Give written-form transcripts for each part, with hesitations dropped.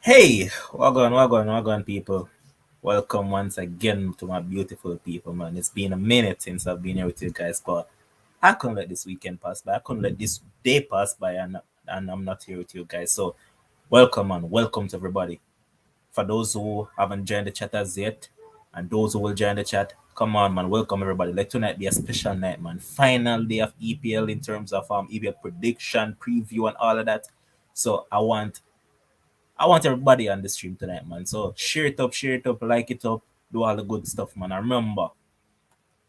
Hey, wagon, people. Welcome once again to my beautiful people, man. It's been a minute since I've been here with you guys, but I couldn't let this weekend pass by. I couldn't let this day pass by, and I'm not here with you guys. So, welcome, man. Welcome to everybody. For those who haven't joined the chat as yet, and those who will join the chat, come on, man. Welcome, everybody. Let tonight be a special night, man. Final day of EPL in terms of EPL prediction, preview, and all of that. So, I want everybody on the stream tonight, man. So share it up, like it up, do all the good stuff, man. And remember,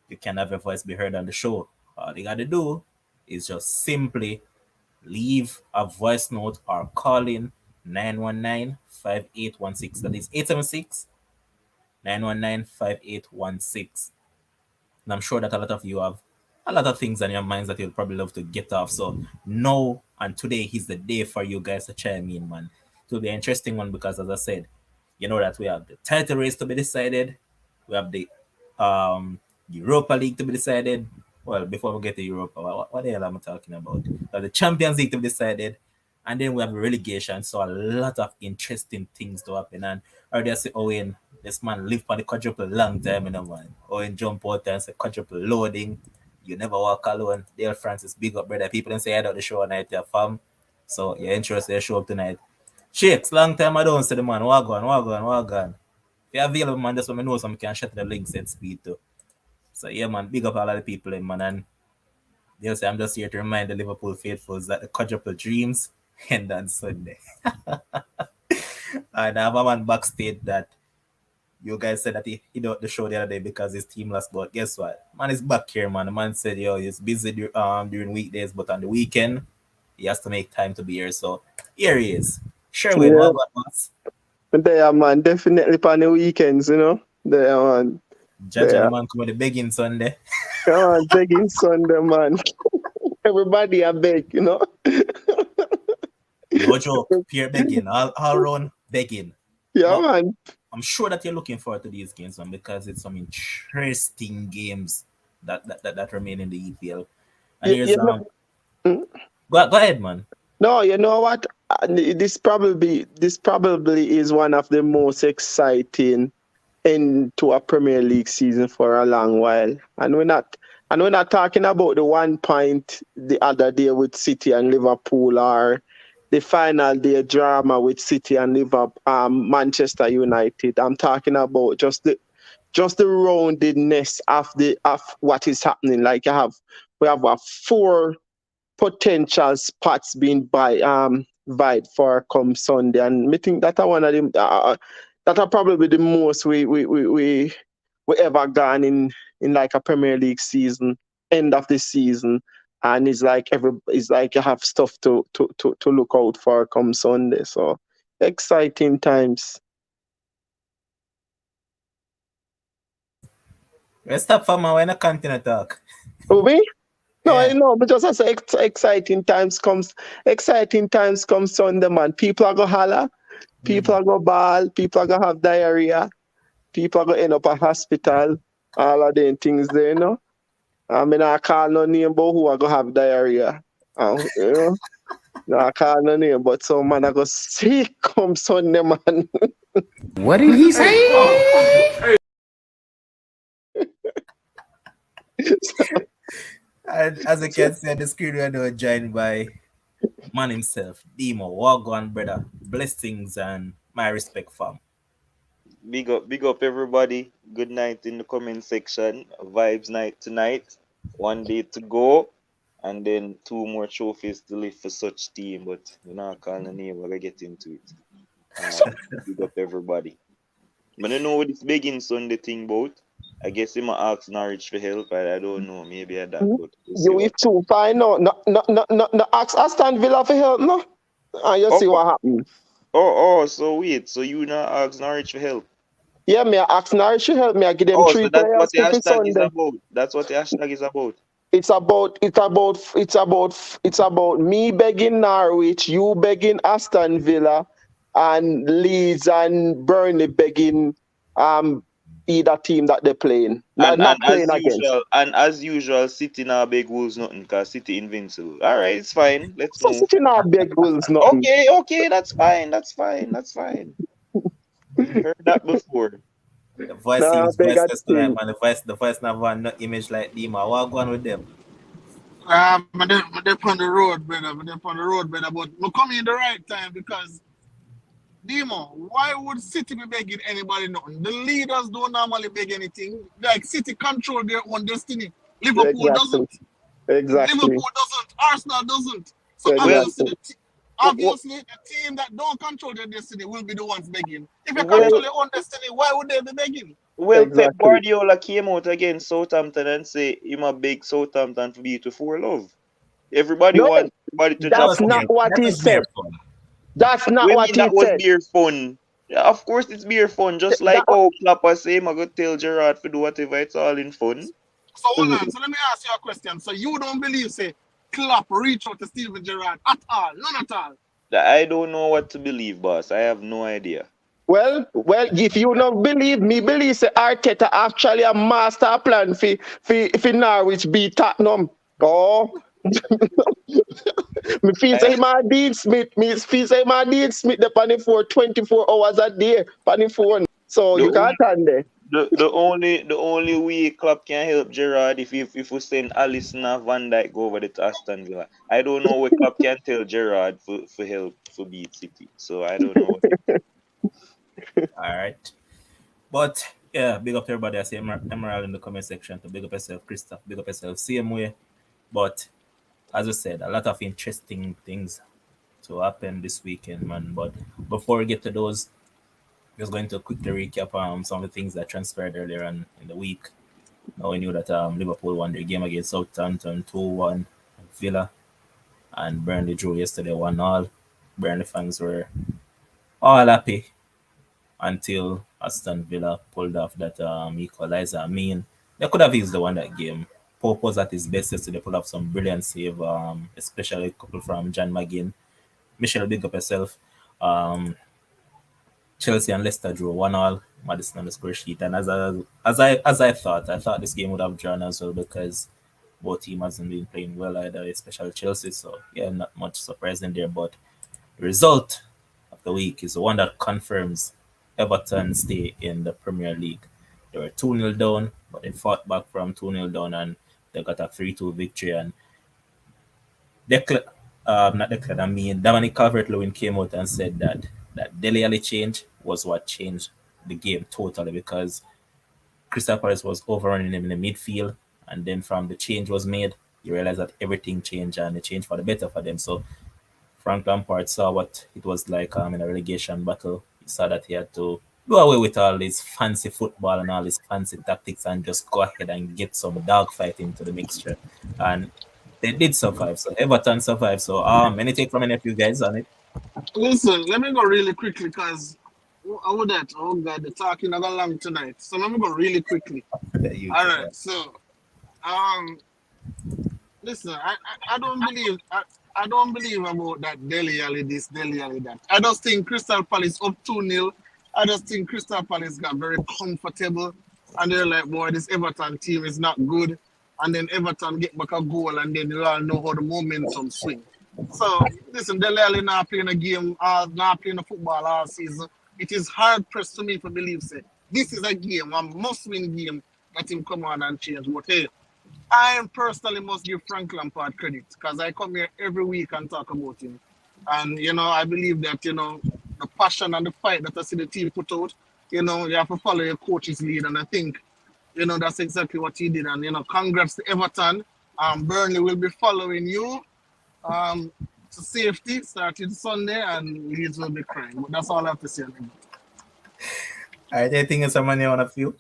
you can have your voice be heard on the show. All you gotta do is just simply leave a voice note or call in 919-5816. That is 876-919-5816. And I'm sure that a lot of you have a lot of things on your minds that you'll probably love to get off. So no, and today is the day for you guys to chime in, man. It will be an interesting one because, as I said, you know that we have the title race to be decided. We have the Europa League to be decided. Well, before we get to Europa, what the hell am I talking about? The Champions League to be decided. And then we have the relegation. So a lot of interesting things to happen. And I already say, Owen, this man lived for the quadruple long time, man. Owen jump out and say quadruple loading. You never walk alone. Dale Francis, big up, brother. People don't say I out the show tonight, your fam. So you're interested to show up tonight. Shakes, long time I don't see the man. Wagon. If you're available, man, just let me know so I can shut the links at speed too. So yeah, man, big up all of the people in, man. And they'll say I'm just here to remind the Liverpool faithfuls that the quadruple dreams end on Sunday. And I have a man backstage that you guys said that he don't the show the other day because his team lost, but guess what? Man is back here, man. The man said, yo, he's busy during weekdays, but on the weekend, he has to make time to be here. So here he is. Sherwin, Yeah, what about boss? there, man. Definitely on the weekends, There, man. Judge and the There. man come with the begging Sunday. Come on, begging Sunday, man. Everybody I beg. No joke, pure begging, all round begging. Yeah, But man. I'm sure that you're looking forward to these games, man, because it's some interesting games that remain in the EPL. And You, here's you know, mm, go ahead, man. no, you know what? This probably is one of the most exciting end to a Premier League season for a long while. And we're not talking about the 1 point the other day with City and Liverpool, or the final day drama with City and Liverpool, Manchester United. I'm talking about just the roundedness of what is happening. Like we have four potential spots being vied for come Sunday, and I think that are one of them that are probably the most we ever gone in like a Premier League season, end of the season, and it's like you have stuff to look out for come Sunday. So exciting times. Let's stop for man when I continue to talk. We Yeah. no, but just as exciting times come Sunday, man. People are gonna holler, people Mm. are gonna ball, people are gonna have diarrhea, people are gonna end up at hospital, all of them things there. I mean, I call no name, but who are gonna have diarrhea? You know, no, I call no name, but some man are gonna sick come Sunday, man. What did he say? And as you can see on the screen, we are now joined by man himself, Demo. Wagwan, brother. Blessings and my respect, fam. Big up everybody. Good night in the comment section. Vibes night tonight. 1 day to go. And then two more trophies to live for such team. But we're not calling the name, we're gonna get into it. Big up everybody. But I know what this begging Sunday thing about. I guess he might ask Norwich for help. I don't know. Maybe I that, but we'll see You what. if too fine, no, ask Aston Villa for help, no? And you Oh, see what happens. so wait. So you not ask Norwich for help? Yeah, me I ask Norwich to help me. I give them Oh, three so that's what players the for hashtag is Sunday. about. That's what the hashtag is about. It's about me begging Norwich, you begging Aston Villa, and Leeds and Burnley begging um either team that they're playing. And Not playing against. as usual, City now big Wolves nothing because City invincible. All right, it's fine. Let's So move. City now big Wolves nothing. Okay, that's fine. Heard that before. The voice Nah, seems big a voiceless tonight, team. man. The voice now have no image like Dima. What going with them? I'm on the road, brother. I'm on the road, brother. But we're coming in the right time because, Demo, why would City be begging anybody nothing? The leaders don't normally beg anything. Like, City control their own destiny. Liverpool Exactly. doesn't. Exactly. Liverpool doesn't. Arsenal doesn't. So Well, Exactly. obviously, the team that don't control their destiny will be the ones begging. If you well, control your own destiny, why would they be begging? Pep Exactly. Guardiola came out against Southampton and say him a big Southampton to be to for love. Everybody No, wants everybody to That drop was that's not mere, points. what that he was mere said. fun. That's not We what mean that he was said. beer fun. Yeah, of course it's beer fun. Just like That, how Clapper say, I'm gonna tell Gerard to do whatever. It's all in fun. So hold on. So let me ask you a question. So you don't believe, say, Klopp reach out to Steven Gerrard at all? None at all. I don't know what to believe, boss. I have no idea. well, if you don't believe me, believe say Arteta actually a master plan for Norwich beat Tottenham. Oh, me feel say I, him and Dean Smith. Me feel say him and Dean Smith the panny for 24 hours a day panny phone. So the you can't only stand there. the only way Klopp can help Gerard if we send Alisson and Van Dijk go over to Aston Villa. I don't know what Klopp can tell Gerard for help for beat City. So I don't know what it. All right. But yeah, big up to everybody. I see Emerald in the comment section. To big up yourself, Christoph. Big up yourself. Same way. But as I said, a lot of interesting things to happen this weekend, man. But before we get to those, just going to quickly recap some of the things that transpired earlier in the week. Now we knew that Liverpool won their game against Southampton 2-1, Villa and Burnley drew yesterday 1-all. Burnley fans were all happy until Aston Villa pulled off that equalizer. I mean, they could have easily won that game. Pope was at his best yesterday, pulled off some brilliant save, especially a couple from John McGinn. Michelle, big up yourself. Um, Chelsea and Leicester drew 1-all. Madison on the score sheet, and as I thought this game would have drawn as well because both teams hasn't been playing well either, especially Chelsea. So yeah, not much surprising there. But the result of the week is the one that confirms Everton stay in the Premier League. They were 2-0 down, but they fought back from 2-0 down and they got a 3-2 victory. And I mean, Dominic Calvert-Lewin came out and said that Dele Alli change was what changed the game totally because Crystal Palace was overrunning him in the midfield, and then from the change was made, you realize that everything changed and it changed for the better for them. So Frank Lampard saw what it was like in a relegation battle. He saw that he had to do away with all this fancy football and all these fancy tactics and just go ahead and get some dogfight into the mixture. And they did survive. So Everton survived. So any take from any of you guys on it? Listen, let me go really quickly because how would that? Oh God, the talking not long tonight. So let me go really quickly. All right. So, um, listen, I don't believe I don't believe about that Dele Alli this, Dele Alli that. I just think Crystal Palace up 2-0. I just think Crystal Palace got very comfortable and they're like, boy, this Everton team is not good. And then Everton get back a goal and then you all know how the momentum swing. So listen, Dele Alli not playing a game, not playing a football all season. It is hard pressed to me to believe say this is a game, a must-win game that him come on and change. But hey, I personally must give Frank Lampard credit because I come here every week and talk about him. And, I believe that, the passion and the fight that I see the team put out, you have to follow your coach's lead. And I think, that's exactly what he did. And, congrats to Everton. Burnley will be following you to safety starting Sunday and Leeds will be crying. But that's all I have to say. All right, anything else someone you want to feel?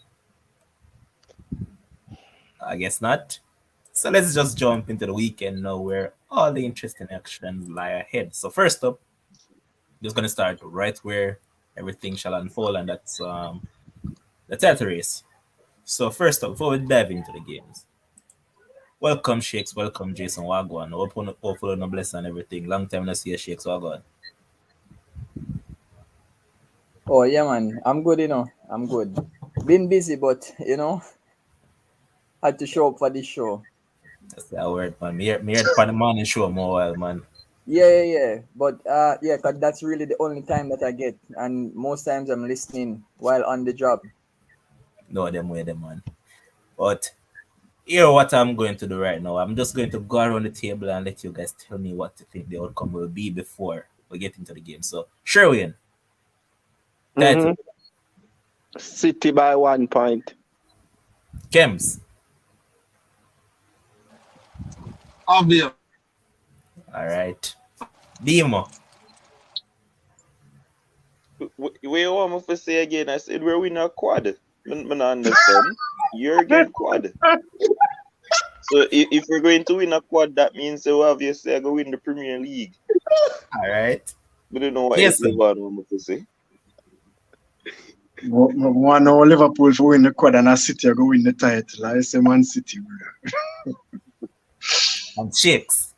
I guess not. So let's just jump into the weekend now where all the interesting actions lie ahead. So first up, just gonna start right where everything shall unfold, and that's the title race. So first up, before we dive into the games, welcome Shakes, welcome Jason Wagwan. Hopefully no bless and everything. Long time no see you, Shakes Wagwan. Oh yeah, man. I'm good, I'm good. Been busy, but had to show up for this show. That's that word, man. Me heard on the morning show more while, man. Yeah. But yeah, 'cause that's really the only time that I get, and most times I'm listening while on the job. No, them way, them, man. But here, what I'm going to do right now, I'm just going to go around the table and let you guys tell me what you think the outcome will be before we get into the game. So, Sherwin, title, City by 1 point. Kems. Obvious. All right. Demo. Where you want me to say again? I said we're winning a quad. I don't understand. You're again quad. So if we're going to win a quad, that means so obviously I go win the Premier League. All right. I don't know what Jason. want me to say. One know Liverpool for win the quad and a City go win the title. I say Man City, bro. And Chicks.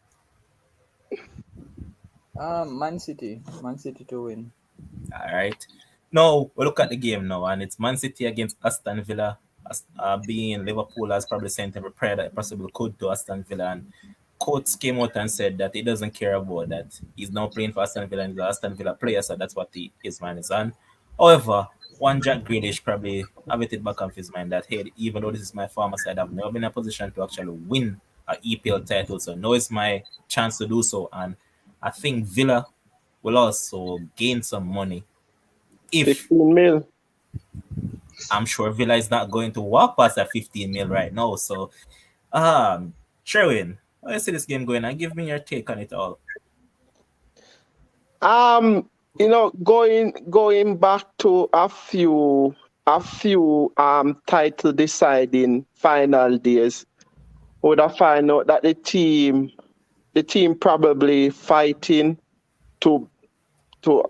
Man City to win. All right. Now, we look at the game now, and it's Man City against Aston Villa. Being Liverpool has probably sent every prayer that possible could to Aston Villa, and Coates came out and said that he doesn't care about that. He's now playing for Aston Villa and he's an Aston Villa player, so that's what his mind is on. However, one Jack Grealish probably have it back of his mind that, hey, even though this is my former side, I've never been in a position to actually win an EPL title, so now is my chance to do so. And I think Villa will also gain some money. If 15 mil. I'm sure Villa is not going to walk past that 15 mil right now. So, Sherwin, how do you see this game going? And give me your take on it all. Going back to a few title deciding final days, would I find out that the team probably fighting to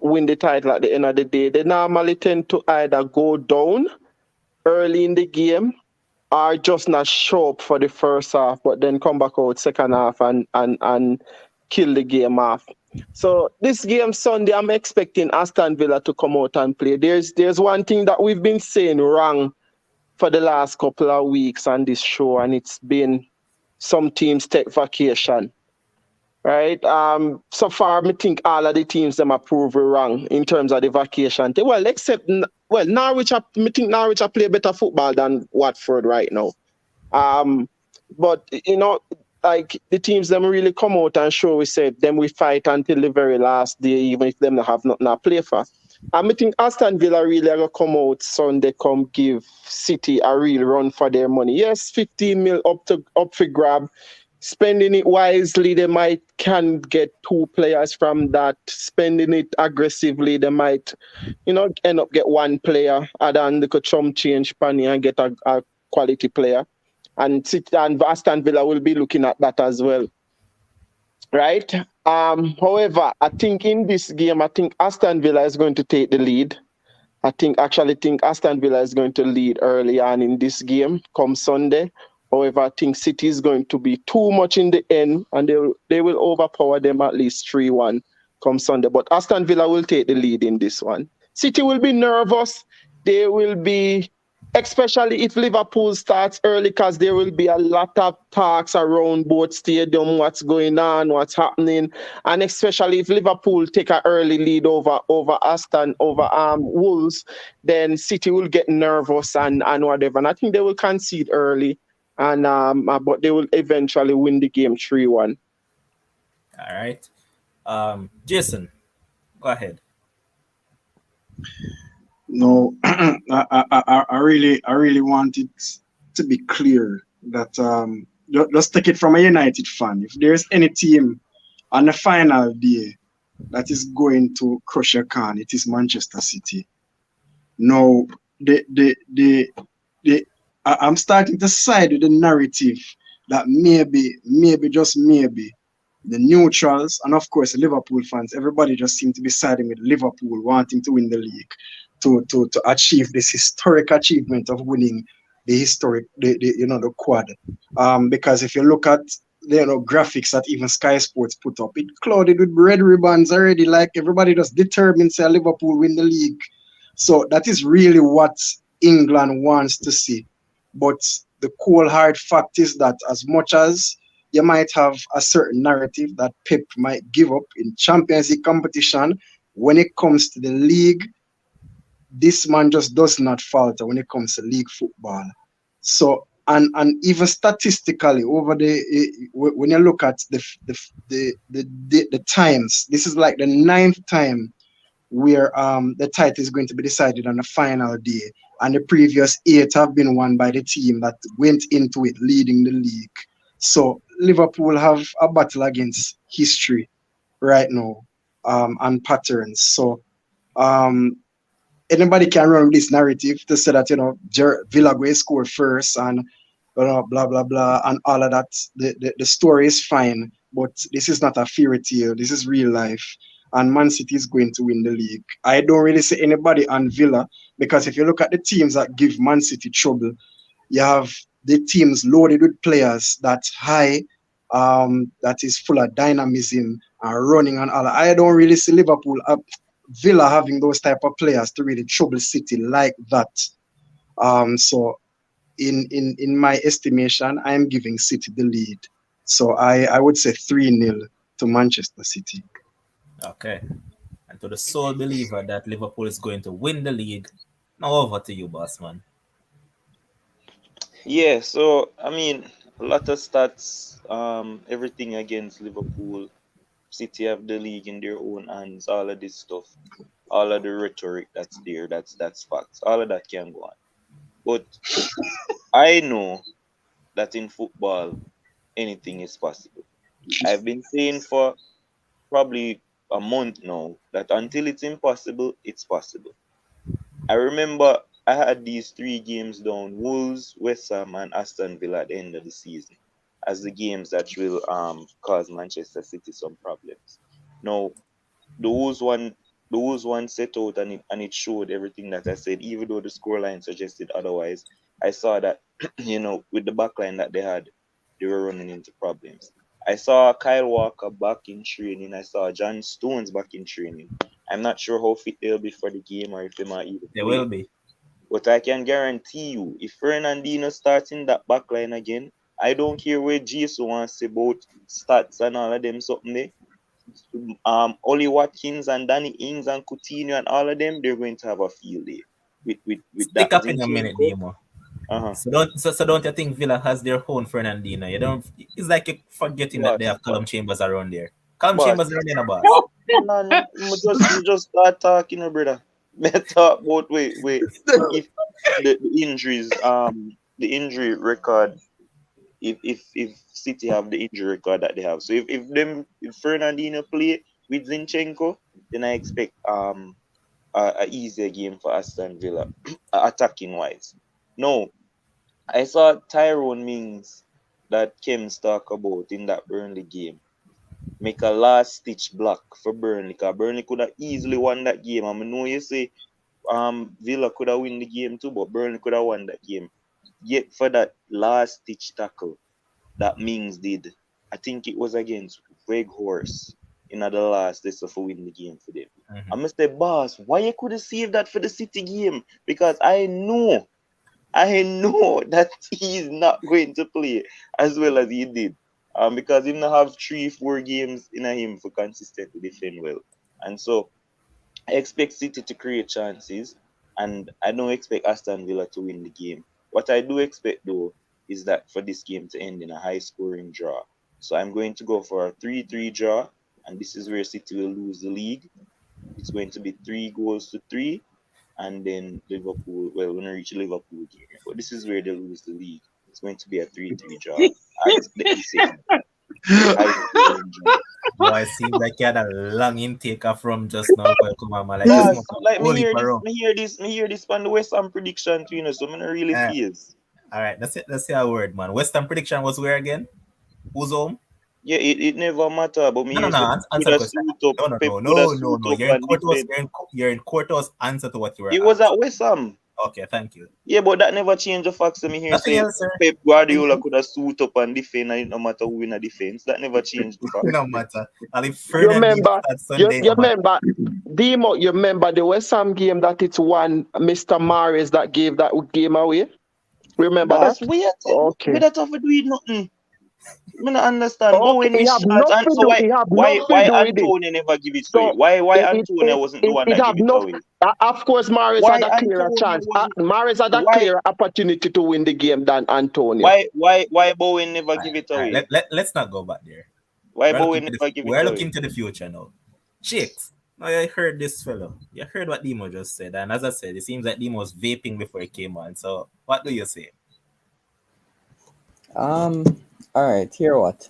win the title at the end of the day. They normally tend to either go down early in the game or just not show up for the first half, but then come back out second half and kill the game off. So this game Sunday, I'm expecting Aston Villa to come out and play. There's one thing that we've been saying wrong for the last couple of weeks on this show, and it's been some teams take vacation. Right. So far, I think all of the teams them are proven wrong in terms of the vacation. Well, except Norwich. I think Norwich play better football than Watford right now. But like the teams them really come out and show we said them we fight until the very last day, even if them not have nothing to play for. I think Aston Villa really are gonna come out Sunday, come give City a real run for their money. Yes, 15 mil up for grab. Spending it wisely, they can get 2 players from that. Spending it aggressively, they might, end up get 1 player, and then they could chum change Penny and get a quality player. And Aston Villa will be looking at that as well. Right? However, I think in this game, Aston Villa is going to take the lead. I think Aston Villa is going to lead early on in this game come Sunday. However, I think City is going to be too much in the end, and they will overpower them at least 3-1 come Sunday. But Aston Villa will take the lead in this one. City will be nervous. They will be, especially if Liverpool starts early, because there will be a lot of talks around both stadium, what's going on, what's happening, and especially if Liverpool take an early lead over Wolves, then City will get nervous and whatever. And I think they will concede early. And but they will eventually win the game 3-1. All right. Jason, go ahead. No, I really want it to be clear that just take it from a United fan. If there's any team on the final day that is going to crush a can, it is Manchester City. No, I'm starting to side with the narrative that maybe, just maybe, the neutrals and of course the Liverpool fans, everybody just seem to be siding with Liverpool, wanting to win the league, to achieve this historic achievement of winning the quad. Because if you look at the graphics that even Sky Sports put up, it clouded with red ribbons already. Like everybody just determined say Liverpool win the league. So that is really what England wants to see. But the cold hard fact is that as much as you might have a certain narrative that Pep might give up in Champions League competition, when it comes to the league, this man just does not falter when it comes to league football. So and even statistically over when you look at the times, this is like the 9th time where the title is going to be decided on the final day, and the previous 8 have been won by the team that went into it leading the league. So Liverpool have a battle against history right now, and patterns. So anybody can run with this narrative to say that Villa go score first and blah blah blah and all of that. The story is fine, but this is not a fairy tale. This is real life, and Man City is going to win the league. I don't really see anybody on Villa, because if you look at the teams that give Man City trouble, you have the teams loaded with players that's high, that is full of dynamism and running and all. I don't really see Liverpool, Villa having those type of players to really trouble City like that. So in my estimation, I am giving City the lead. So I would say 3-0 to Manchester City. Okay. And to the sole believer that Liverpool is going to win the league, now over to you, boss man. Yeah, so I mean, a lot of stats, everything against Liverpool. City have the league in their own hands, all of this stuff, all of the rhetoric that's there, that's facts. All of that can go on. But I know that in football, anything is possible. I've been saying for probably a month now that until it's impossible, it's possible. I remember I had these 3 games down: Wolves, West Ham, and Aston Villa at the end of the season, as the games that will cause Manchester City some problems. Now, the Wolves one set out and it showed everything that I said, even though the scoreline suggested otherwise. I saw that, with the backline that they had, they were running into problems. I saw Kyle Walker back in training. I saw John Stones back in training. I'm not sure how fit they'll be for the game or if they might even They play. will be. But I can guarantee you, if Fernandinho starts in that backline again, I don't care where Jesus wants to say about stats and all of them something there. Ollie Watkins and Danny Ings and Coutinho and all of them, they're going to have a field day with Stick that up in a minute, Demo. Uh-huh. So don't you think Villa has their own Fernandinho? You don't. It's like you're forgetting that they have Callum Chambers around there. Callum Boss. Chambers around there, no, boss. Man, you just start talking, brother. Let's talk about wait. If the injuries, the injury record, if City have the injury record that they have, so if Fernandinho play with Zinchenko, then I expect a easier game for Aston Villa, attacking wise. No, I saw Tyrone Mings that Kems talk about in that Burnley game make a last stitch block for Burnley, because Burnley could have easily won that game. I know you say Villa could have won the game too, but Burnley could have won that game. Yet for that last stitch tackle that Mings did, I think it was against Weghorst in the last this for win the game for them. I must say, boss, why you could have saved that for the City game? Because I know that he's not going to play as well as he did. Because he not have 3-4 games in him for consistently defend well. And so I expect City to create chances, and I don't expect Aston Villa to win the game. What I do expect though is that for this game to end in a high scoring draw. So I'm going to go for a 3-3 draw, and this is where City will lose the league. It's going to be 3-3, and then Liverpool, well, when we reach Liverpool game. But this is where they lose the league. It's going to be a 3-3 draw at the EC. Boy, it seems like you had a long intake from just now. Come on, man. Me hear this on the West Ham prediction too, so I'm not really fears. All right, let's say a word, man. West Ham prediction was where again? Who's home? Yeah, it never matter, but me No. Answer the question. No. You're in Courthouse. Answer to what you were. It was at West Ham. Okay, thank you. Yeah, but that never changed the facts. Me here say Pep Guardiola could have suit up and defend, and no matter who in a defense. That never changed the facts. No matter. And if Demo, you remember there was some game that it's one Mr. Mares that gave that game away? Remember Boss, that? we Okay. that have to do with nothing. I don't understand. Okay, Bowen he miss have shots, and nothing so to he have nothing to why do with it. Antonio never give it away? So Why Antonio wasn't the one it that have give it no. away? Of course, Mares Why had a clearer Antonio chance. wasn't? Mares had a Why clearer opportunity to win the game than Antonio. why Bowen never give it All right, away? let's not go back there. Why Bowen never give it We're away? looking to the future now. Chicks. Now I heard this fellow. You heard what Demo just said, and as I said, it seems like Demo was vaping before he came on. So what do you say? All right, here what?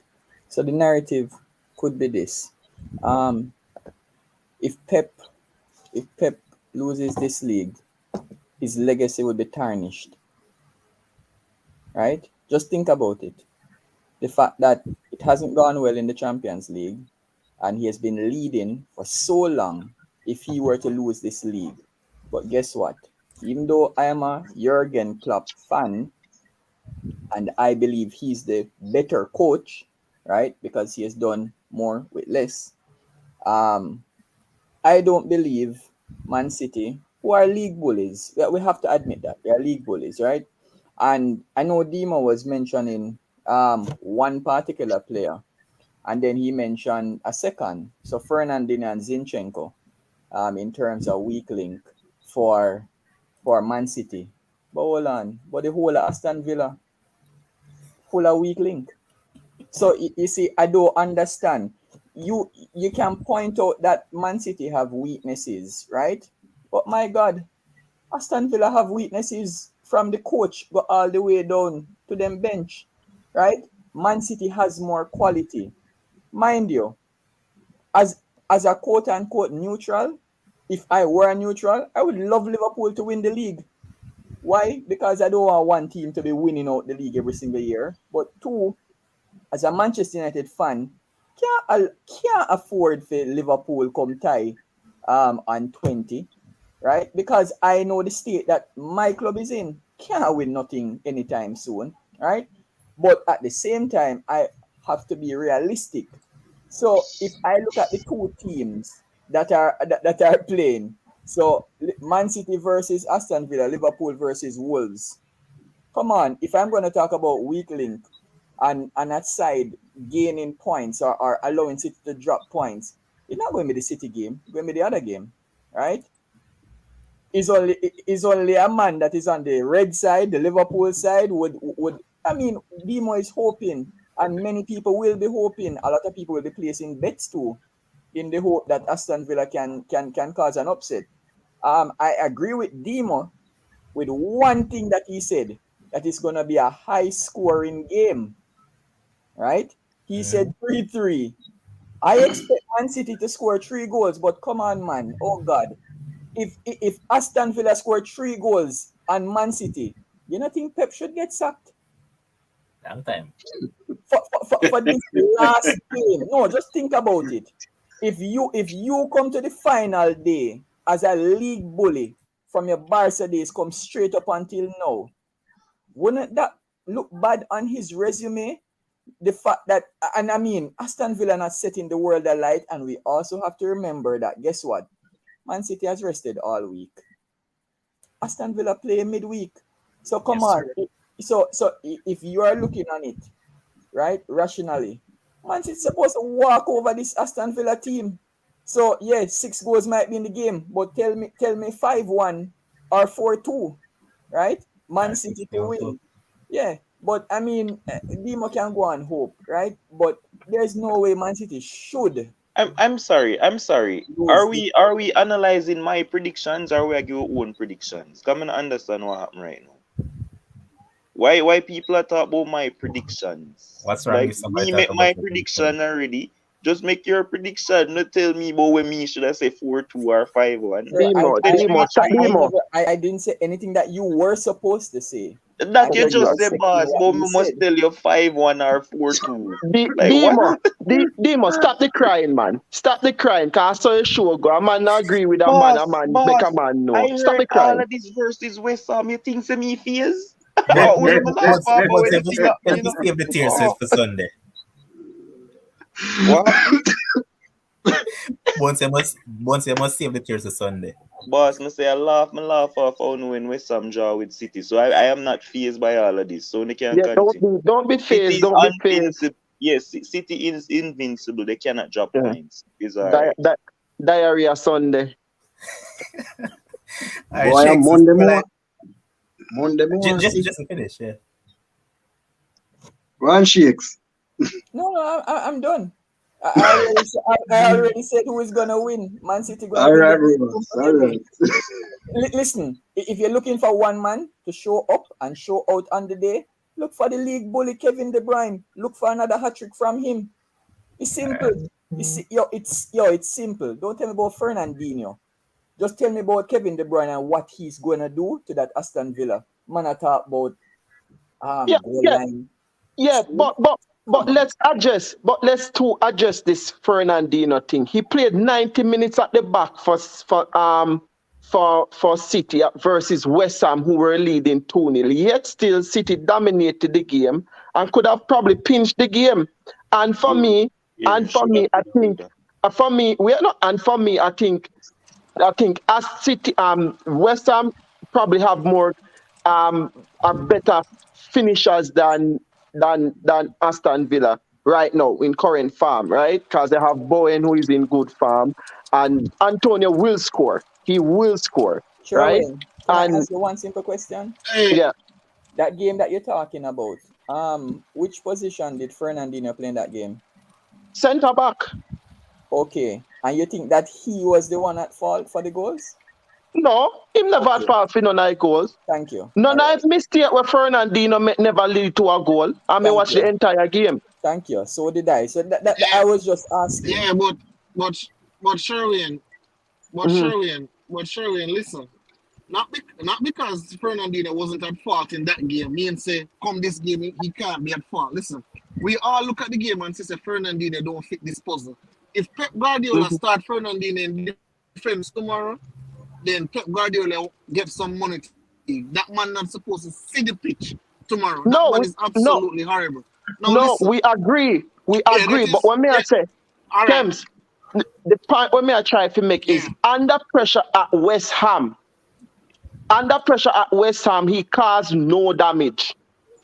So the narrative could be this. If Pep loses this league, his legacy would be tarnished. Right? Just think about it. The fact that it hasn't gone well in the Champions League and he has been leading for so long if he were to lose this league. But guess what? Even though I am a Jurgen Klopp fan and I believe he's the better coach, right? Because he has done more with less. I don't believe Man City, who are league bullies. We have to admit that they are league bullies, right? And I know Dima was mentioning one particular player, and then he mentioned a second. So Fernandinho and Zinchenko, in terms of weak link for Man City. But hold on, but the whole of Aston Villa full of weak link. So you see, I don't understand. You can point out that Man City have weaknesses, right? But my God, Aston Villa have weaknesses from the coach go all the way down to them bench, right? Man City has more quality. Mind you, as a quote unquote neutral, if I were a neutral, I would love Liverpool to win the league. Why? Because I don't want one team to be winning out the league every single year. But two, as a Manchester United fan, can't afford for Liverpool come tie on 20, right? Because I know the state that my club is in. Can't win nothing anytime soon, right? But at the same time, I have to be realistic. So if I look at the two teams that are playing, so Man City versus Aston Villa, Liverpool versus Wolves. Come on, if I'm going to talk about weak link and that side gaining points or allowing City to drop points, it's not going to be the City game, it's going to be the other game, right? Is only a man that is on the red side, the Liverpool side would I mean, Demo is hoping, and many people will be hoping. A lot of people will be placing bets too, in the hope that Aston Villa can cause an upset. I agree with Demo with one thing that he said, that it's gonna be a high scoring game, right? He said 3-3. I expect Man City to score 3 goals, but come on, man. Oh God. If Aston Villa score 3 goals and Man City, you don't think Pep should get sacked? Long time. For this last game. No, just think about it. If you come to the final day as a league bully from your Barca days, come straight up until now, wouldn't that look bad on his resume? The fact that, and I mean, Aston Villa not setting the world alight, and we also have to remember that, guess what? Man City has rested all week. Aston Villa play midweek. So come Yes, on. sir. So if you are looking on it, right, rationally, Man City supposed to walk over this Aston Villa team. So yeah, 6 goals might be in the game, but tell me 5-1 or 4-2, right? Man City to win. Yeah, but I mean, Demo can go and hope, right? But there's no way Man City should I'm sorry. lose this. Are we analyzing my predictions or we are your own predictions? Come and understand what happened right now. Why people are talking about my predictions? What's wrong Like with somebody me talk make about my your prediction prediction? already. Just make your prediction. Not tell me about when me should I say 4-2 or 5-1. Sir, Demo, Instead, Demo, I Demo. never, I didn't say anything that you were supposed to say. I that you was just just Exactly. say, saying boss, what but you me must said. tell you 5-1 or 4-2. Like what? Demo, Demo, stop the crying, man. Stop the crying, cause I saw you show go. A man not agree with a man make a Boss, man I know. Stop heard the all crying. of these verses West Ham. You think to me fears? But Only me laugh about when the thing happen, let you me know. save the tears Oh, for Sunday. what happened? Once you must save the tears of Sunday. Boss, me say I laugh off on when West Ham draw with City. So I am not fazed by all of this. So they can Yeah, continue. don't be City phased. is Don't be phased. invincible. Yes, City is invincible. They cannot drop Yeah. points. It's alright. Diarrhea Sunday. All right, Boy, Shakes, Monday like, more. Monday more. just to finish, yeah. One shakes. No, I'm done. I already said who is gonna win. Man City gonna All win. right, the Rubens. All right. Listen, if you're looking for one man to show up and show out on the day, look for the league bully Kevin De Bruyne. Look for another hat trick from him. It's simple. It's simple. Don't tell me about Fernandinho. Just tell me about Kevin De Bruyne and what he's gonna do to that Aston Villa. Man, I talk about goal line. Yeah, but let's adjust. But let's adjust this Fernandino thing. He played 90 minutes at the back for City versus West Ham, who were leading 2-0. Yet still City dominated the game and could have probably pinched the game. And for me, I think as City, West Ham probably have more, are better finishers than Aston Villa right now in current form, right? Because they have Bowen who is in good form, and Antonio will score. He will score, Sure, right? Wayne. Can I ask you one simple question? Yeah, That game that you're talking about, which position did Fernandinho play in that game? centre back. Okay, and you think that he was the one at fault for the goals? No, him never at fault for none of the goals. Thank you. None of his mistake where Fernandino never lead to a goal. I mean, watch the entire game. Thank you. So did I. So that I was just asking. Yeah, but Sherwin, listen. Not because Fernandinho wasn't at fault in that game. Me and say, come this game, he can't be at fault. Listen, we all look at the game and say Fernandinho don't fit this puzzle. If Pep Guardiola start Fernandinho in defense tomorrow, then Pep Guardiola get some money. That man not supposed to see the pitch tomorrow. That man is absolutely horrible. Now, listen, we agree. But when I say, Kems, the point when I try to make is under pressure at West Ham. Under pressure at West Ham, he caused no damage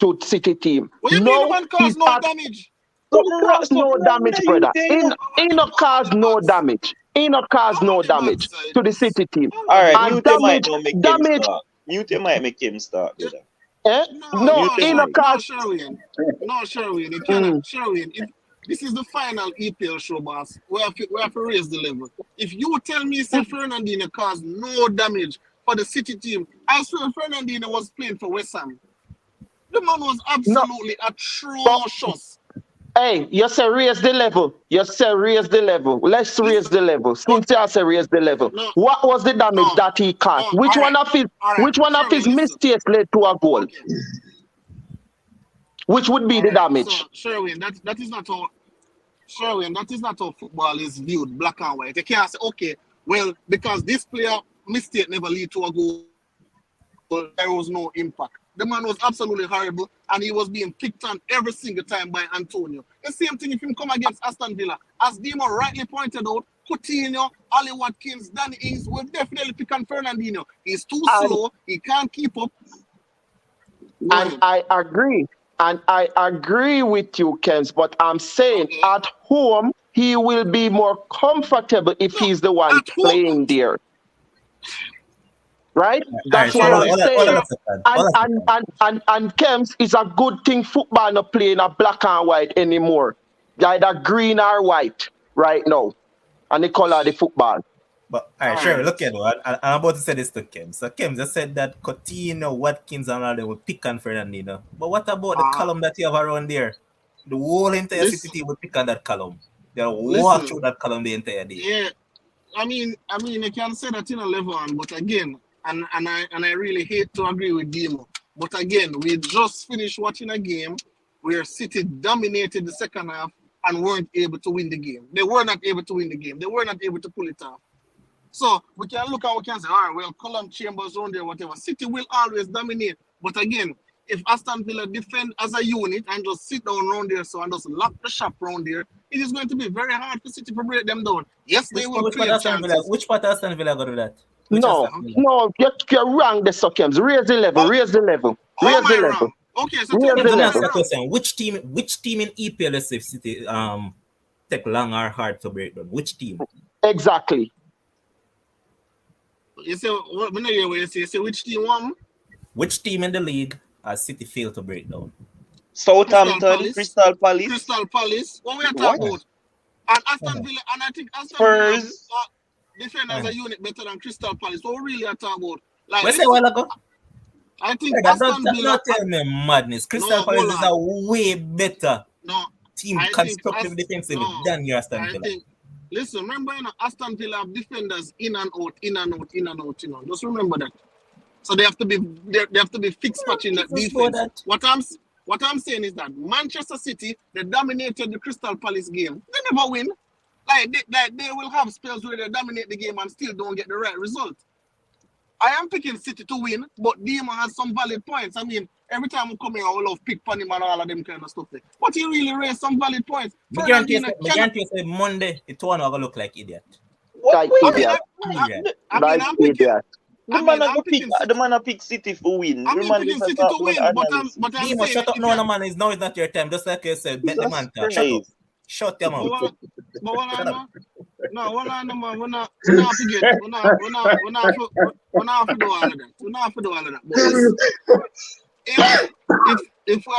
to City team. What you mean the man caused no damage? No damage, brother. He not cause no damage. He not cause no damage to the City team. All right, and mute him might make him start, brother. No, he not cause. No, Sherwin, it cannot. Sherwin, this is the final EPL show, boss. We have to raise the level. If you tell me say Fernandinho caused no damage for the City team, I swear Fernandinho was playing for West Ham. The man was absolutely atrocious. Hey, you say raise the level. Let's raise the level. Since you say raise the level. What was the damage that he caused? Which one of his mistakes led to a goal? Okay. Which would be the damage? So, Sherwin, that is not how football is viewed, black and white. You can't say, okay, well, because this player mistake never lead to a goal, there was no impact. The man was absolutely horrible, and he was being picked on every single time by Antonio. The same thing if him come against Aston Villa. As Demo rightly pointed out, Coutinho, Ali Watkins, Danny Ings will definitely pick on Fernandinho. He's too slow. He can't keep up. And I agree. And I agree with you, Kems, but I'm saying at home, he will be more comfortable if he's the one playing there. Right? That's what I'm saying. And Kems is a good thing football not playing a black and white anymore. Either green or white right now. And the color of the football. But all right, sure. Look at it. I'm about to say this to Kim. So Kim just said that Coutinho, Watkins, and all them will pick on Fernandinho. But what about the column that you have around there? The whole entire City team will pick on that column. They'll walk through that column the entire day. Yeah, I mean, I can say that in a level on, but again, and I really hate to agree with Demo. But again, we just finished watching a game where City dominated the second half and weren't able to win the game. They were not able to win the game. They were not able to pull it off. So we can look and we can say, all right, well, Column Chambers around there, whatever. City will always dominate. But again, if Aston Villa defend as a unit and just sit down around there and just lock the shop around there it is going to be very hard for City to break them down. Yes, they will Which part create of Aston Villa? chances. Which part of Aston Villa got to do that? Which No, Aston Villa? no, you're wrong, the Suckems. Raise the level, Oh, raise the level, how raise am the I level. wrong? Okay, so Raise tell me the Let me how ask am you I a wrong. question. Which team in EPL if City take long or hard to break down? Which team? Exactly. You say what? We know you what you say. You say which team won? Which team in the league has City failed to break down? Southampton, Crystal Palace. Crystal Palace. What we are What? talking about? And Aston Villa, and I think Aston Villa Spurs. defend as a unit better than Crystal Palace. What we really are talking about? Like, What's a while ago? I think Hey, that Aston Villa. not tell me madness. Crystal Palace is a way better team constructive defensively than your Aston Villa. Listen, remember, Aston Villa have defenders in and out, in and out, in and out. Just remember that. So they have to be fixed patching that defense. What I'm saying is that Manchester City, they dominated the Crystal Palace game. They never win. They will have spells where they dominate the game and still don't get the right result. I am picking City to win, but Dima has some valid points. I mean, every time we come here, I will love pick on him and all of them kind of stuff. But he really raised some valid points. I guarantee you say Monday, it's one going to look like idiot. Like idiot. I'm picking. The man pick City for win. I'm picking City to win, but I'm Dima, saying... shut up. No, man. It's not your time. Just like you said, let the man talk. Shut up. Shut your mouth. No, we're not forget. We're not for do all of that. We're not for do all of that. But if we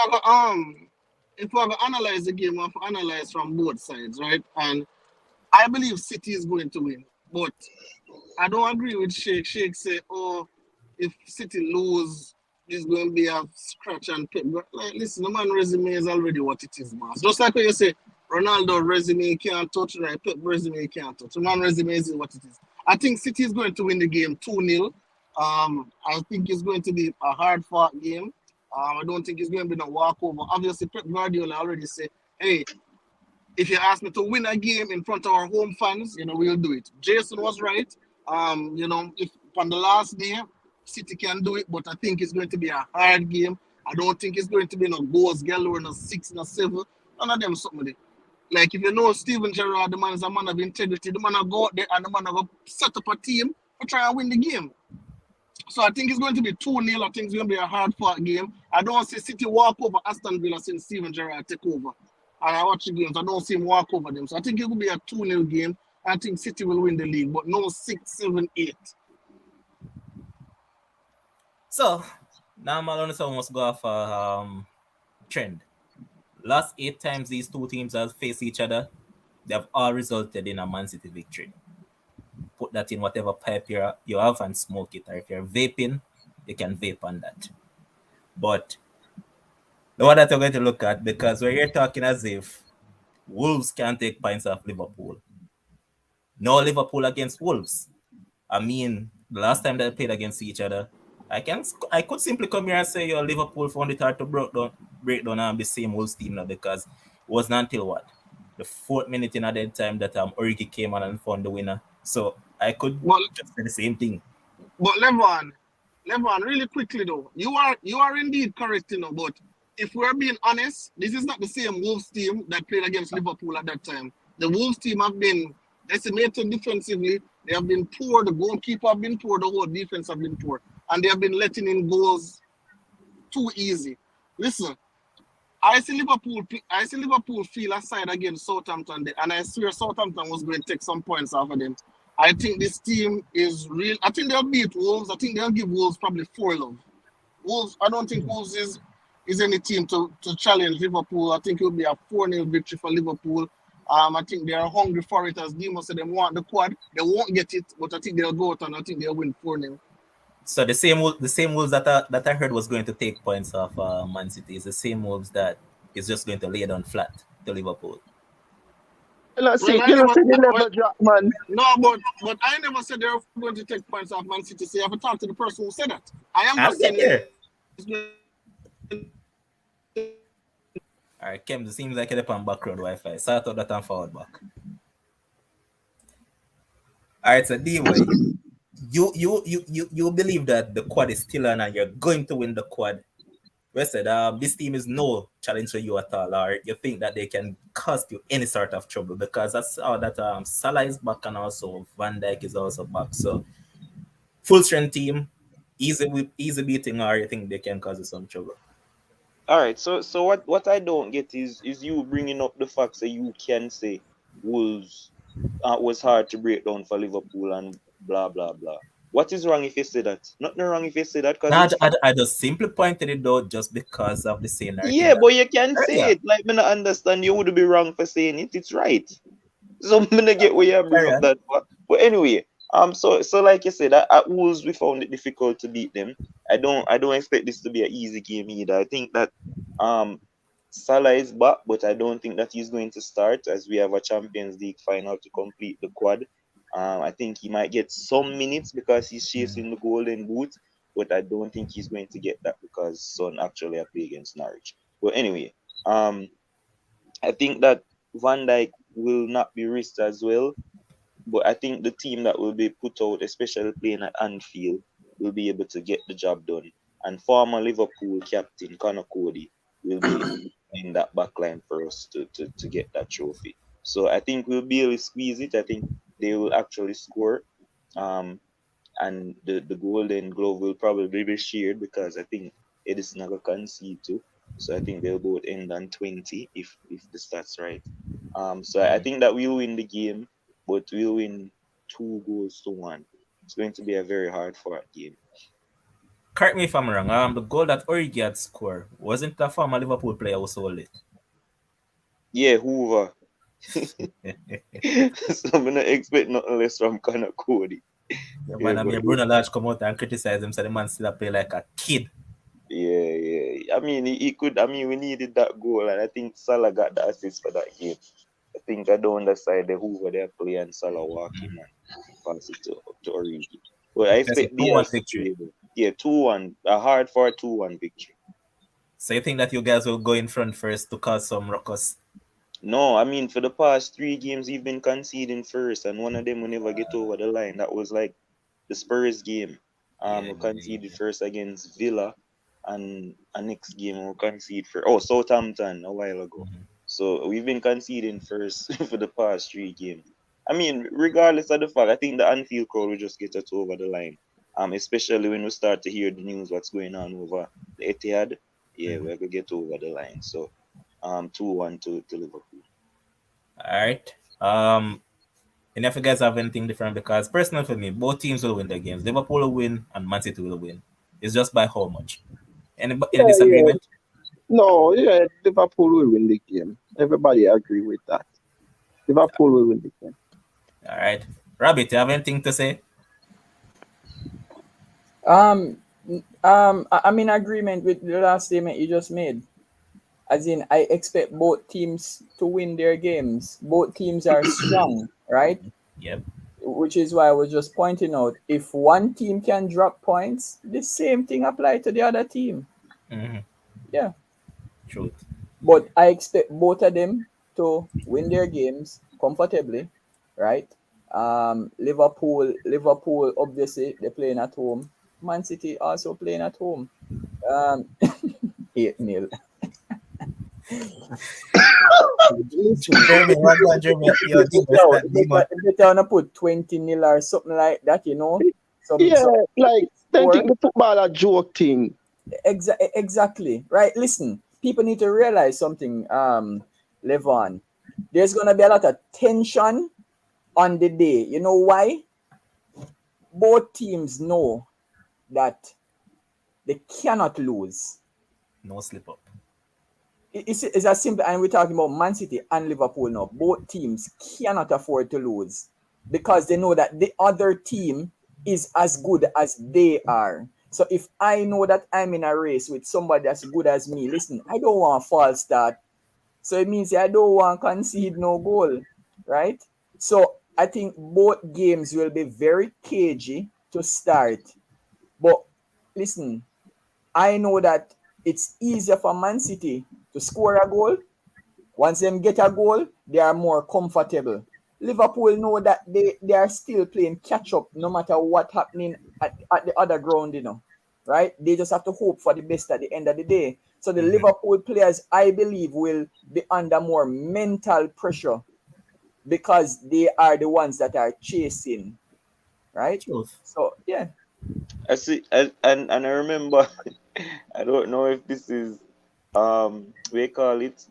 have to analyze the game, we have to analyze from both sides, right? And I believe City is going to win, but I don't agree with Sheikh. Sheikh say, if City lose, it's going to be a scratch and pick. But listen, the man resume is already what it is, man. Just like when you say Ronaldo resume can't touch, right? Pep resume can't touch. The man resume is what it is. I think City is going to win the game 2-0. I think it's going to be a hard-fought game. I don't think it's going to be no walkover. Obviously, Pep Guardiola already said, hey, if you ask me to win a game in front of our home fans, we'll do it. Jason was right. If on the last day, City can do it, but I think it's going to be a hard game. I don't think it's going to be no goals galore, no 6, no 7. None of them something. Like, if you know Steven Gerrard, the man is a man of integrity. The man will go out there and the man will set up a team to try and win the game. So I think it's going to be 2-0. I think it's going to be a hard-fought game. I don't see City walk over Aston Villa since Steven Gerrard take over. And I watch the games. I don't see him walk over them. So I think it will be a 2-0 game. I think City will win the league, but no 6, 7, 8. So, now Malone must go off a trend. Last 8 times these two teams have faced each other, they have all resulted in a Man City victory. Put that in whatever pipe you have and smoke it. Or if you're vaping, you can vape on that. But the one that you're going to look at, because we're here talking as if Wolves can't take points off Liverpool. No Liverpool against Wolves. I mean, the last time they played against each other, I could simply come here and say, Liverpool found it hard to break down and the same Wolves team now, because it wasn't until the 4th minute in a dead time that Origi came on and found the winner. So I could just say the same thing. But Levon, really quickly though, you are indeed correct, but if we're being honest, this is not the same Wolves team that played against Liverpool at that time. The Wolves team have been decimated defensively. They have been poor. The goalkeeper have been poor. The whole defense have been poor. And they have been letting in goals too easy. Listen, I see Liverpool feel a side against Southampton, and I swear Southampton was going to take some points off of them. I think this team is real. I think they'll beat Wolves. I think they'll give Wolves probably 4-0. Wolves, I don't think Wolves is any team to challenge Liverpool. I think it will be a 4-0 victory for Liverpool. I think they are hungry for it, as Dimo said. They want the quad. They won't get it, but I think they'll go out and I think they'll win 4-0. So the same Wolves that I heard was going to take points off Man City is the same Wolves that is just going to lay down flat to Liverpool. You know, the level drop, man. No, but I never said they're going to take points off Man City. So you have to talk to the person who said that. I am not saying it. All right, Kim, it seems like you're on background Wi-Fi. So I thought that I'm forward back. All right, so D-Way, you believe that the quad is still on and you're going to win the quad. We said this team is no challenge for you at all, or you think that they can cause you any sort of trouble? Because that's how that Salah is back and also Van Dijk is also back. So full strength team, easy beating, or you think they can cause you some trouble? All right. So what I don't get is you bringing up the facts that you can say Wolves was hard to break down for Liverpool and blah blah blah. What is wrong if you say that? Nothing wrong if you say that because Now, it's I just simply pointed it out just because of the same narrative yeah, that but you can say earlier. it. Like me not understand you would be wrong for saying it. It's right. So I'm gonna get where you bring Carry up on. that. But anyway, so like you said, at Wolves we found it difficult to beat them. I don't expect this to be an easy game either. I think that um Salah is back, but I don't think that he's going to start as we have a Champions League final to complete the quad. I think he might get some minutes because he's chasing the golden boot, but I don't think he's going to get that because Son actually have play against Norwich. But anyway, I think that Van Dijk will not be risked as well, but I think the team that will be put out, especially playing at Anfield, will be able to get the job done. And former Liverpool captain Conor Cody will be in that back line for us to get that trophy. So I think we'll be able to squeeze it. I think they will actually score. Um, and the golden glove will probably be shared because I think Edison gonna concede too. So I think they'll both end on 20 if the stats right. So I think that we'll win the game, but we'll win 2 goals to 1. It's going to be a very hard fought game. Correct me if I'm wrong. The goal that Origi had scored wasn't the former Liverpool player who sold it. Yeah, Hoover. So I'm gonna expect nothing less from Conor Cody. Yeah, Yeah, man, I but mean, Bruno Lage come out and criticize him, so the man still play like a kid. yeah. I mean, he could. I mean, we needed that goal, and I think Salah got the assist for that game. I think I don't understand the Hoover they play and Salah walking and pass it to Origi. But I That's a expect 2-1 BS to victory. play. Yeah, 2-1. A hard for a 2-1 victory. So you think that you guys will go in front first to cause some ruckus? No, I mean for the past 3 games you've been conceding first, and one of them will never get over the line. That was like the Spurs game. Yeah, We yeah, conceded yeah. first against Villa, and a next game we concede for Southampton a while ago. Mhm. So we've been conceding first for the past 3 games. I mean, regardless of the fact, I think the Anfield crowd will just get us over the line. Especially when we start to hear the news what's going on over the Etihad. Yeah, Mhm. we're gonna get over the line. So 2-1 to Liverpool. All right. And if you guys have anything different, because personally for me, both teams will win their games. Liverpool will win and Man City will win. It's just by how much. Any Yeah, yeah. disagreement? No, yeah, Liverpool will win the game. Everybody agree with that. Liverpool will win the game. All right. Rabbit, you have anything to say? I'm in agreement with the last statement you just made. As in, I expect both teams to win their games. Both teams are strong, right? Yep. Which is why I was just pointing out if one team can drop points, the same thing apply to the other team. Mm-hmm. Yeah. Truth. But I expect both of them to win their games comfortably, right? Liverpool, obviously they're playing at home. Man City also playing at home. Um, 8-0. Listen, Jeremy, what about Jeremy? Yo, if give us that they demon. wanna put 20-0 or something like that, Yeah, some like then score. think the football a joke thing. Exactly. Right. Listen, people need to realize something, Levon. There's gonna be a lot of tension on the day. You know why? Both teams know that they cannot lose. No slip up. It's as simple, and we're talking about Man City and Liverpool now. Both teams cannot afford to lose because they know that the other team is as good as they are. So if I know that I'm in a race with somebody as good as me, listen, I don't want a false start. So it means I don't want to concede no goal, right? So I think both games will be very cagey to start. But listen, I know that it's easier for Man City to score a goal. Once them get a goal, they are more comfortable. Liverpool know that they are still playing catch up no matter what happening at the other ground, right? They just have to hope for the best at the end of the day. So the Liverpool players, I believe, will be under more mental pressure because they are the ones that are chasing, right? Truth. So yeah. I see, and I remember, I don't know if this is we call it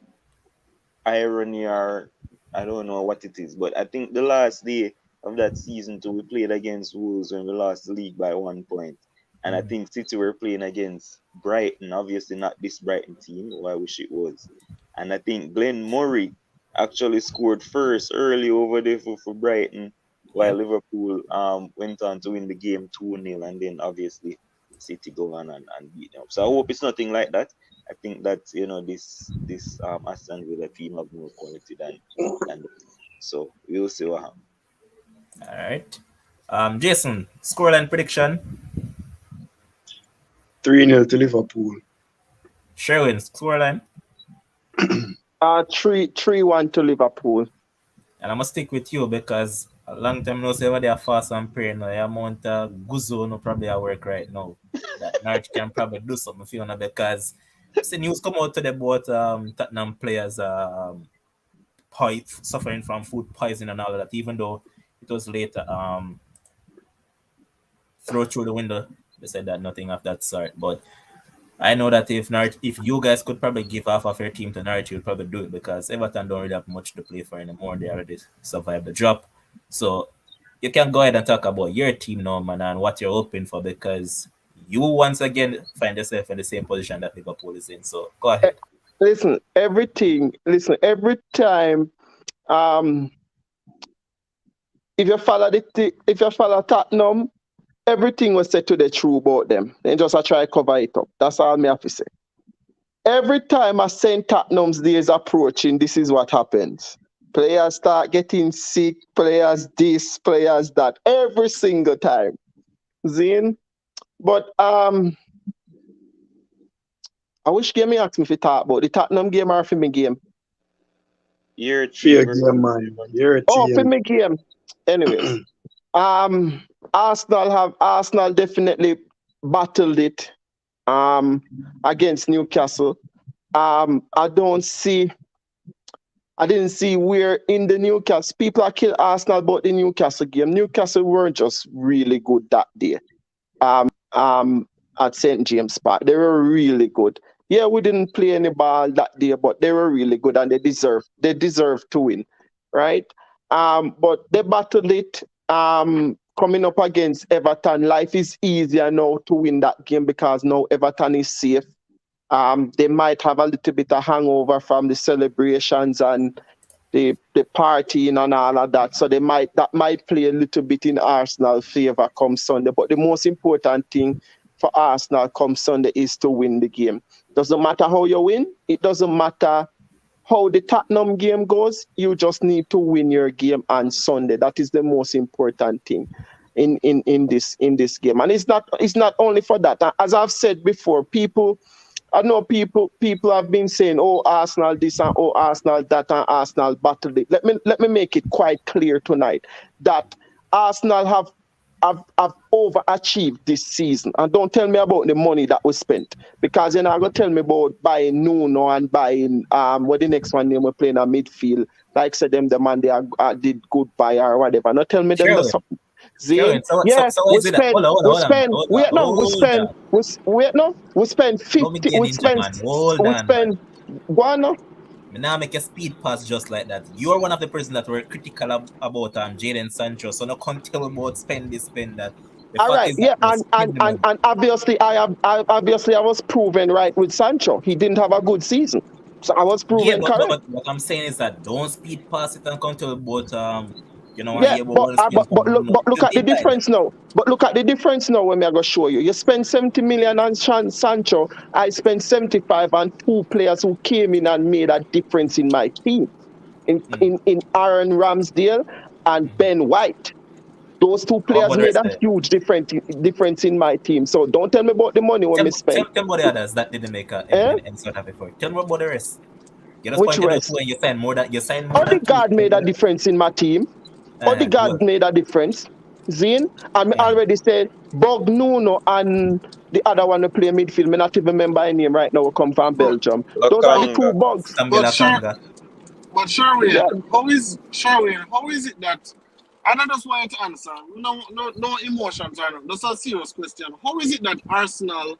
irony or I don't know what it is, but I think the last day of that season two we played against Wolves when we lost the league by 1 point. And I think City were playing against Brighton, obviously not this Brighton team, who I wish it was. And I think Glenn Murray actually scored first early over there for Brighton, while Liverpool went on to win the game 2-0, and then obviously City go on and beat them. So I hope it's nothing like that. I think that this Aston Villa team have more quality than so we'll see what happens. All right. Jason, scoreline prediction. 3-0 to Liverpool. Sherwin, scoreline. 3-1 to Liverpool. And I must stick with you because a long time no say what they are fast and praying. The amount of guzo no probably at work right now. That Norwich can probably do something if you wanna because the news come out today about Tottenham players suffering from food poisoning and all of that, even though it was later thrown through the window. They said that nothing of that sort. But I know that if you guys could probably give half of your team to Norwich, you'd probably do it because Everton don't really have much to play for anymore. They already survived the drop. So you can go ahead and talk about your team now, man, and what you're hoping for because you once again find yourself in the same position that Liverpool is in. So go ahead. Listen, every time if you follow Tottenham, everything was said to the truth about them. Then just I try to cover it up. That's all me have to say. Every time I send Tottenham's days approaching, this is what happens. Players start getting sick, players this, players that, every single time. Zine? But I wish game me asked me if you talk about the Tottenham game or for me game. You're a Fair team. game, man. You're a Oh, team. for me game. Anyways. Arsenal definitely battled it against Newcastle. I didn't see where in the Newcastle people are killing Arsenal about the Newcastle game. Newcastle weren't just really good that day. At St. James Park. They were really good. Yeah, we didn't play any ball that day, but they were really good and they deserve to win. Right? But they battled it. Coming up against Everton, life is easier now to win that game because now Everton is safe. They might have a little bit of hangover from the celebrations and the partying and all of that. So that might play a little bit in Arsenal favor come Sunday. But the most important thing for Arsenal come Sunday is to win the game. Doesn't matter how you win. It doesn't matter how the Tottenham game goes. You just need to win your game on Sunday. That is the most important thing in this game. And it's not only for that. As I've said before, I know people have been saying, oh, Arsenal this and oh, Arsenal that and Arsenal battle it. Let me make it quite clear tonight that Arsenal have overachieved this season. And don't tell me about the money that was spent because you're not going to tell me about buying Nuno and buying what the next one name we're playing a midfield. Like said them the man they did good buy or whatever. Not tell me them the something. We spend 50. Me now make a speed pass just like that. You're one of the persons that were critical about Jadon Sancho, so no come tell about spend that. All right, yeah, and obviously I was proven right with Sancho. He didn't have a good season, so I was proven correct. But what I'm saying is that don't speed pass it and come tell about but look at the difference now. But look at the difference now when I'm going to show you. You spend 70 million on Sancho. I spent 75 on two players who came in and made a difference in my team. In Aaron Ramsdale and Ben White. Those two players made a huge difference in my team. So don't tell me about the money when we spend. Tell me about the others that didn't make any sort of effort. Tell me about the rest. You just Which rest? When you sign more than Odegaard made a difference in my team. Odegaard made a difference. Zin, and me Yeah. already said Bog Nuno and the other one who play midfield. Me not even remember his name right now. Who come from But Belgium. Those are the two Lakanga. bugs. but Stambela sure, Kanga. but Sherwin, Yeah. how is it that? And I just want to answer. No emotions or no. That's a serious question. How is it that Arsenal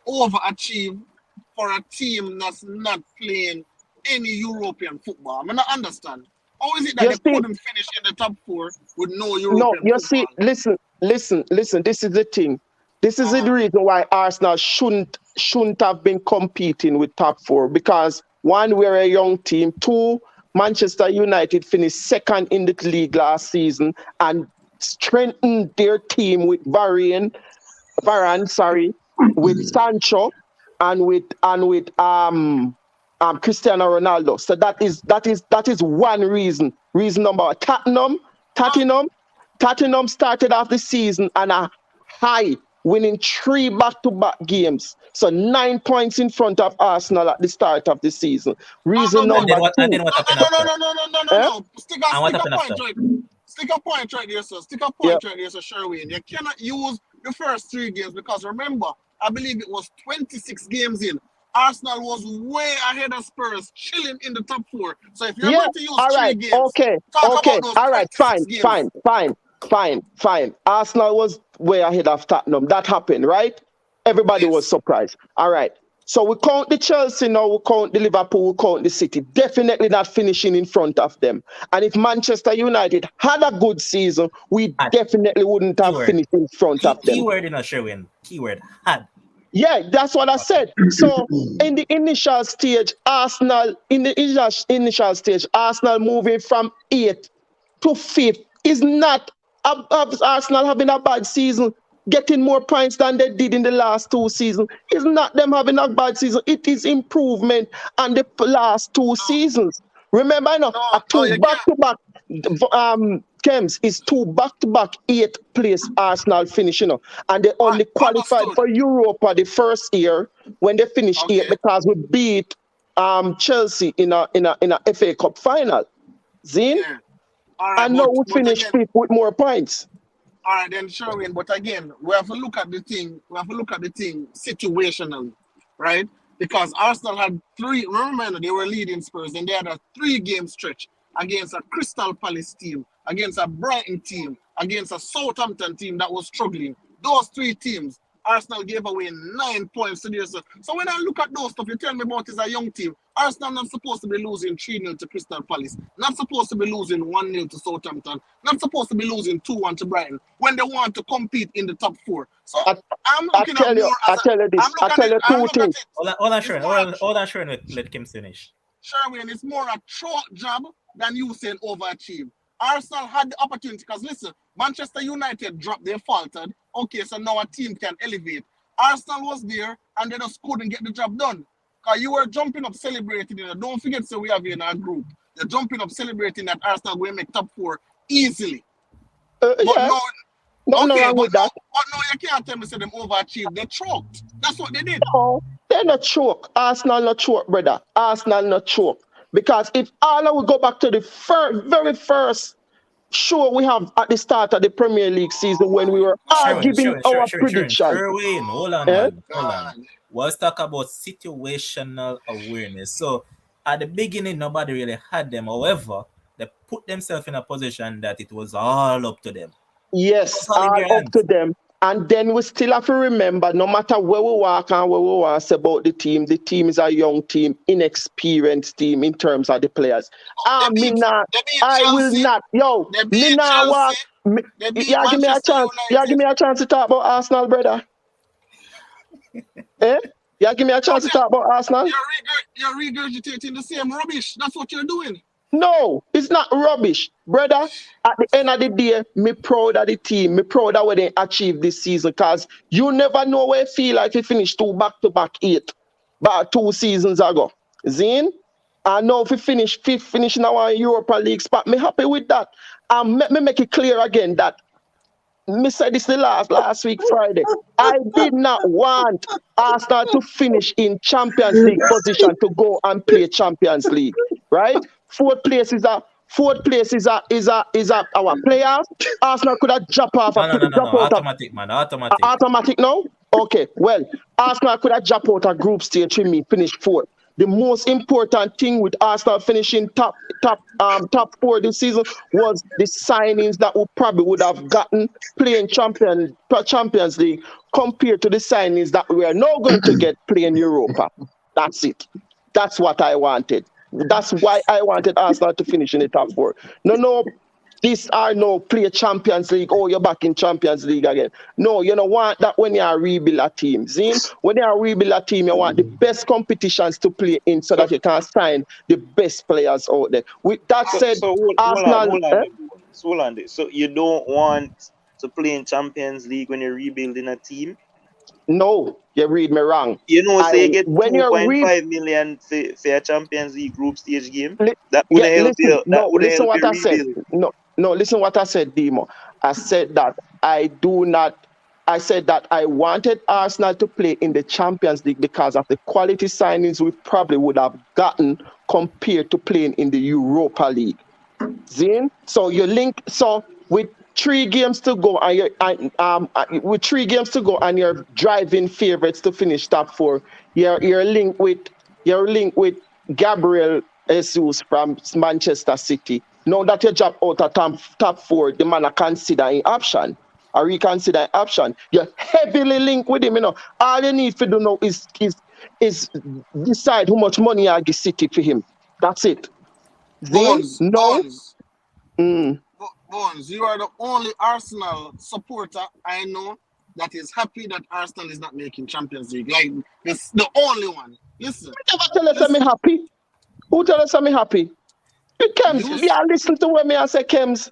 overachieve for a team that's not playing any European football? I mean, I understand. How is it that You they see, couldn't finish in the top four with no no, European you football? see, listen. This is the thing. This is the Uh-huh. reason why Arsenal shouldn't have been competing with top four because one, we're a young team. Two, Manchester United finished second in the league last season and strengthened their team with Varane, sorry, with Sancho and with Cristiano Ronaldo. So that is one reason. Reason number one. Tottenham started off the season on a high, winning 3 back-to-back games. So 9 points in front of Arsenal at the start of the season. Reason No, And then number what? And two. then what happened no, no, after? no, no, no, no, no, Eh? no. And what Stick a happened after? point right. Stick a point right there, sir. Stick a Yeah. point right there, sir, Sherwin. You cannot use the first 3 games because remember, I believe it was 26 games in. Arsenal was way ahead of Spurs, chilling in the top 4. So if you're Yeah. going to use All 3 right. games, Okay. talk Okay. about those All right. 26 games. Fine. Arsenal was way ahead of Tottenham. That happened, right? Everybody was Yes. surprised. All right. So we count the Chelsea now, we count the Liverpool, we count the City. Definitely not finishing in front of them. And if Manchester United had a good season, we Had. definitely wouldn't have Keyword. finished in front of them. Keyword in a Sherwin. Keyword had. Yeah, that's what I said. So in the initial stage, Arsenal moving from 8th to 5th is not Arsenal having a bad season, getting more points than they did in the last 2 seasons. It's not them having a bad season. It is improvement on the last 2 seasons. Remember, I know a No, 2 you can't. back-to-back Kems is 2 back-to-back 8th place Arsenal finish, and they only qualified Understood. for Europa the first year when they finished 8th Okay. because we beat Chelsea in a FA Cup final. Zin? Yeah. All right, And now we but finish again, 5th with more points. all right, then Sherwin. But again, we have to look at the thing. We have to look at the thing situationally, right? Because Arsenal had 3. Remember, they were leading Spurs, and they had a 3-game stretch against a Crystal Palace team, against a Brighton team, against a Southampton team that was struggling. Those 3 teams, Arsenal gave away 9 points to this. So when I look at those stuff, you tell me about is a young team. Arsenal not supposed to be losing 3-0 to Crystal Palace, not supposed to be losing 1-0 to Southampton, not supposed to be losing 2-1 to Brighton when they want to compete in the top 4. So I, I'm I looking at tell you, more I as a, tell you I'm this. I looking at tell it, you I'm 2 looking at things. it. Hold on, It's Sherwin. more a Hold on, Sherwin. Let Kim finish. Sherwin, it's more a throat job than you saying overachieve. Arsenal had the opportunity because listen, Manchester United dropped, they faltered. Okay, so now a team can elevate. Arsenal was there and they just couldn't get the job done. Because you were jumping up celebrating. Don't forget, so we have you in our group. You're jumping up celebrating that Arsenal will make top 4 easily. But Yeah, no, nothing okay, wrong with that. but no, you can't tell me say them overachieved. They choked. That's what they did. No, they're not choke. Arsenal not choke, brother. Arsenal not choke. Because if all we go back to the very first show we have at the start of the Premier League season when we were all Sherwin, giving Sherwin, Sherwin, our Sherwin, Sherwin, prediction. Sherwin. Hold on, Eh? man. Hold on. Let's talk about situational awareness. So at the beginning, nobody really had them. However, they put themselves in a position that it was all up to them. It Yes, was all in all their up hands. to them. And then we still have to remember, no matter where we walk and where we walk about the team is a young team, inexperienced team in terms of the players. They Me beat, not, they beat I will Chelsea. not. Yo, They me beat not walk. Chelsea. They beat Y'all give me a Manchester chance. Y'all give United. me a chance to talk about Arsenal, brother. Eh? Y'all give me a chance to talk about Arsenal. You're regurgitating the same rubbish. That's what you're doing. No, it's not rubbish, brother. At the end of the day, me proud of the team. Me proud of what they achieved this season. Cause you never know where it feel like you finish 2 back-to-back 8, about 2 seasons ago. Zin, I know if we finish 5th, finishing our Europa League spot, me happy with that. And me make it clear again that me said this the last week Friday. I did not want Arsenal to finish in Champions League position to go and play Champions League. Right? 4th place is a Fourth place is our playoffs. Arsenal could have dropped off. No. Drop out of Automatic, man. Automatic. automatic now. Okay, well, Arsenal could have dropped out of group stage with me, finish fourth. The most important thing with Arsenal finishing top four this season was the signings that we probably would have gotten playing Champions League compared to the signings that we are now going to get playing Europa. That's it. That's what I wanted. That's why I wanted Arsenal to finish in the top four. No, these are no play Champions League. Oh, you're back in Champions League again. No, you don't want that when you are rebuild a team. See? When you are rebuild a team, you want the best competitions to play in so that you can sign the best players out there. With that said, Arsenal. Hold on. So you don't want to play in Champions League when you're rebuilding a team? No, you read me wrong. You know, say you get when 2.5 million for a Champions League group stage game. That would help listen, you. That would listen help what you I said. rebuild. No, listen what I said, Demo. I said that I said that I wanted Arsenal to play in the Champions League because of the quality signings we probably would have gotten compared to playing in the Europa League. Zin? So you link. So with 3 games to go, and you're driving favorites to finish top 4. You're linked with Gabriel Jesus from Manchester City. Now that you drop out of top 4, the man consider an option. Or reconsider an option. You're heavily linked with him. You know, all you need to do now is decide how much money I give City for him. That's it. Bones, Bones, you are the only Arsenal supporter I know that is happy that Arsenal is not making Champions League. Like, it's the only one. Listen. Never tell us I'm happy. Who tell us I'm happy? Kems, yeah, listen to what me I say, Kems.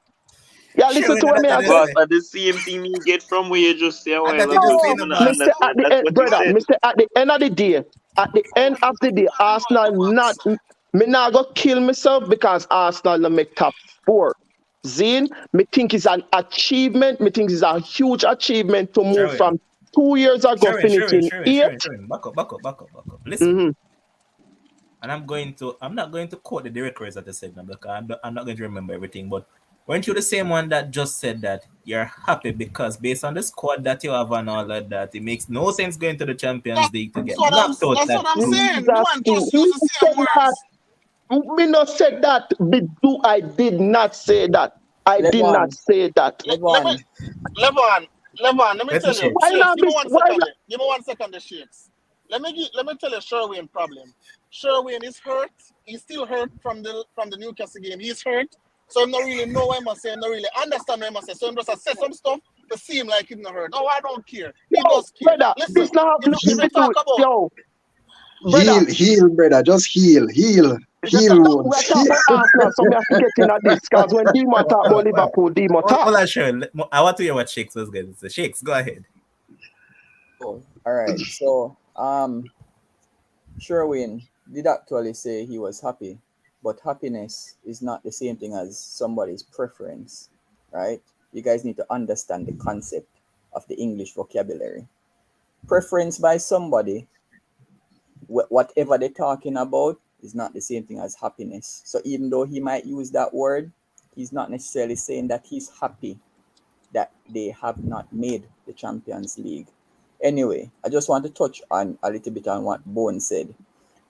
Yeah, listen to what me I say. But the same thing you get from where you just say, well, Mr. At the end, brother, Mr. At the end of the day, Arsenal not me not go kill myself because Arsenal no make top 4. Zine, me think it's an achievement. Me think it's a huge achievement to move from 2 years ago finishing 8th. Back up. Listen. And I'm not going to quote the directors that I said now because I'm not going to remember everything. But weren't you the same one that just said that you're happy because based on the squad that you have and all of that, it makes no sense going to the Champions League to get knocked out? That's what I'm saying. No one just use the same words. Me not said that. I did not say that. I did not say that. Levon, let me tell you. Give me 1 second, the Shakes. Let me tell you Sherwin problem. Sherwin is hurt. He's still hurt from the Newcastle game. He's hurt. So I don't really know what I must say. I don't really understand what I must say. So I'm just say some stuff to seem like he's not hurt. No, I don't care. He does care. Brother, listen, this not have nothing to do with yo. Heal, brother. Just heal. Heal wounds. We're talking about Arsenal, so we have to get in at this because when Demo talk about Liverpool, Demo talk. Hold on, Sharon. I want to hear what Shakes was going to say. Shakes, go ahead. Oh, all right. So, Sherwin did actually say he was happy, but happiness is not the same thing as somebody's preference, right? You guys need to understand the concept of the English vocabulary. Preference by somebody, whatever they're talking about, is not the same thing as happiness. So even though he might use that word, he's not necessarily saying that he's happy that they have not made the Champions League. Anyway, I just want to touch on a little bit on what Bone said.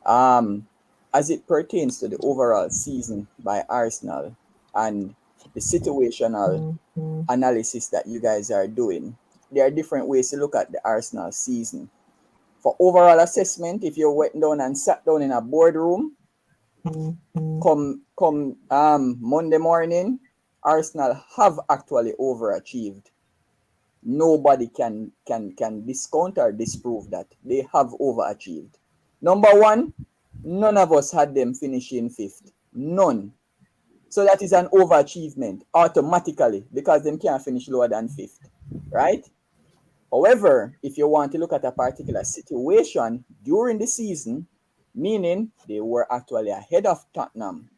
As it pertains to the overall season by Arsenal and the situational analysis that you guys are doing, there are different ways to look at the Arsenal season. For overall assessment, if you went down and sat down in a boardroom, come Monday morning, Arsenal have actually overachieved. Nobody can discount or disprove that. They have overachieved. Number one, none of us had them finishing 5th. None. So that is an overachievement automatically because them can't finish lower than 5th. Right? However, if you want to look at a particular situation during the season, meaning they were actually ahead of Tottenham,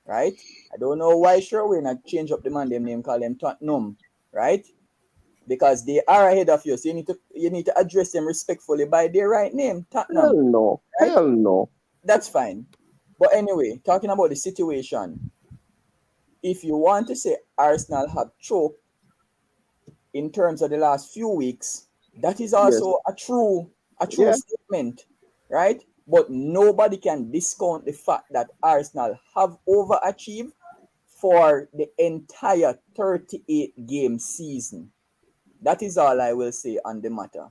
right? I don't know why Sherwin had changed up the man them name, call them Tottenham, right? Because they are ahead of you, so you need to address them respectfully by their right name, Tottenham. Hell no, right? Hell no. That's fine. But anyway, talking about the situation, if you want to say Arsenal have choked in terms of the last few weeks, that is also a true statement, right? But nobody can discount the fact that Arsenal have overachieved for the entire 38 game season. That is all I will say on the matter.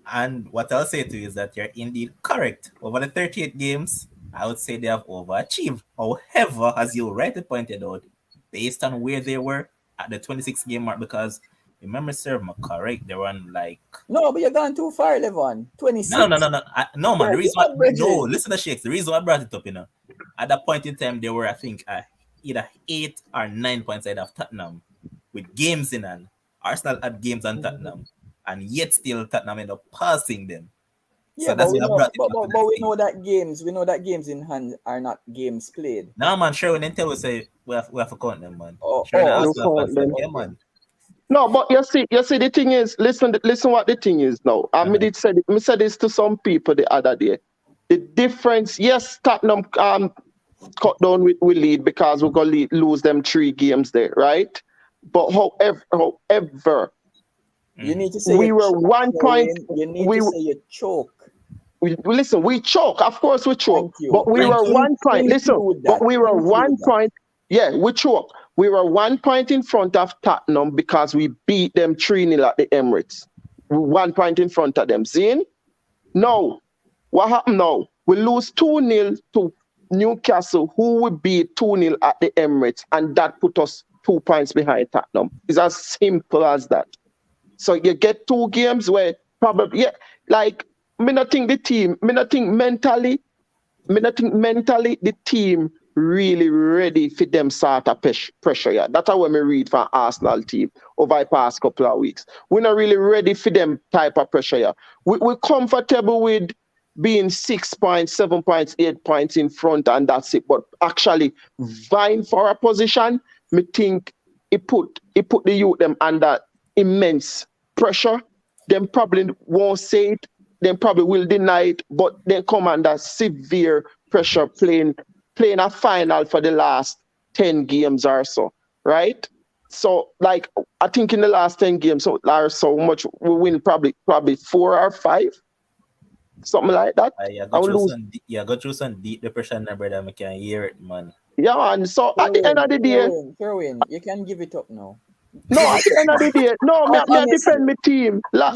And what I'll say to you is that you're indeed correct. Over the 38 games, I would say they have overachieved. However, as you rightly pointed out, based on where they were at the 26 game mark, because remember, sir, I'm correct, they were on like. No, but you're gone too far, Levon. 26. No, man. The reason why, bridging. listen to Shakes. The reason why I brought it up, at that point in time, they were, I think, either 8 or 9 points ahead of Tottenham with games in hand. Arsenal had games on Tottenham, and yet still Tottenham ended up passing them. Yeah, So that's but why I brought it up. but we know that games in hand are not games played. No, man, sure, when they tell us say we have to count them, man. Oh, sure, no count them. Yeah, man. No, but you see, the thing is, listen what the thing is now. I me said this to some people the other day. The difference, yes, Tottenham cut down with lead because we're gonna lose them 3 games there, right? But however, you need to say we were 1 point. You need to say you choke. Listen, we choke. Of course, we choke. But we were 1 point. Listen, but we were 1 point. Yeah, we choke. We were 1 point in front of Tottenham because we beat them 3-0 at the Emirates. 1 point in front of them. See? No. What happened now? We lose 2-0 to Newcastle, who we beat 2-0 at the Emirates, and that put us 2 points behind Tottenham. It's as simple as that. So you get 2 games where probably, me not think mentally the team really ready for them sort of pressure. Yeah. That's how me read for Arsenal team over the past couple of weeks. We're not really ready for them type of pressure. Yeah. We're comfortable with being 6 points, 7 points, 8 points in front, and that's it. But actually vying for a position, me think it put the youth them under immense pressure. Them probably won't say it, then probably will deny it, but they come under severe pressure playing a final for the last 10 games or so, right? So, I think in the last 10 games, so much we win probably 4 or 5, something like that. Go through some deep depression, brother. I can hear it, man. Yeah, man. So at the end of the day, Kerwin, you can give it up now. No, at the end of the day, me defend my team. Me not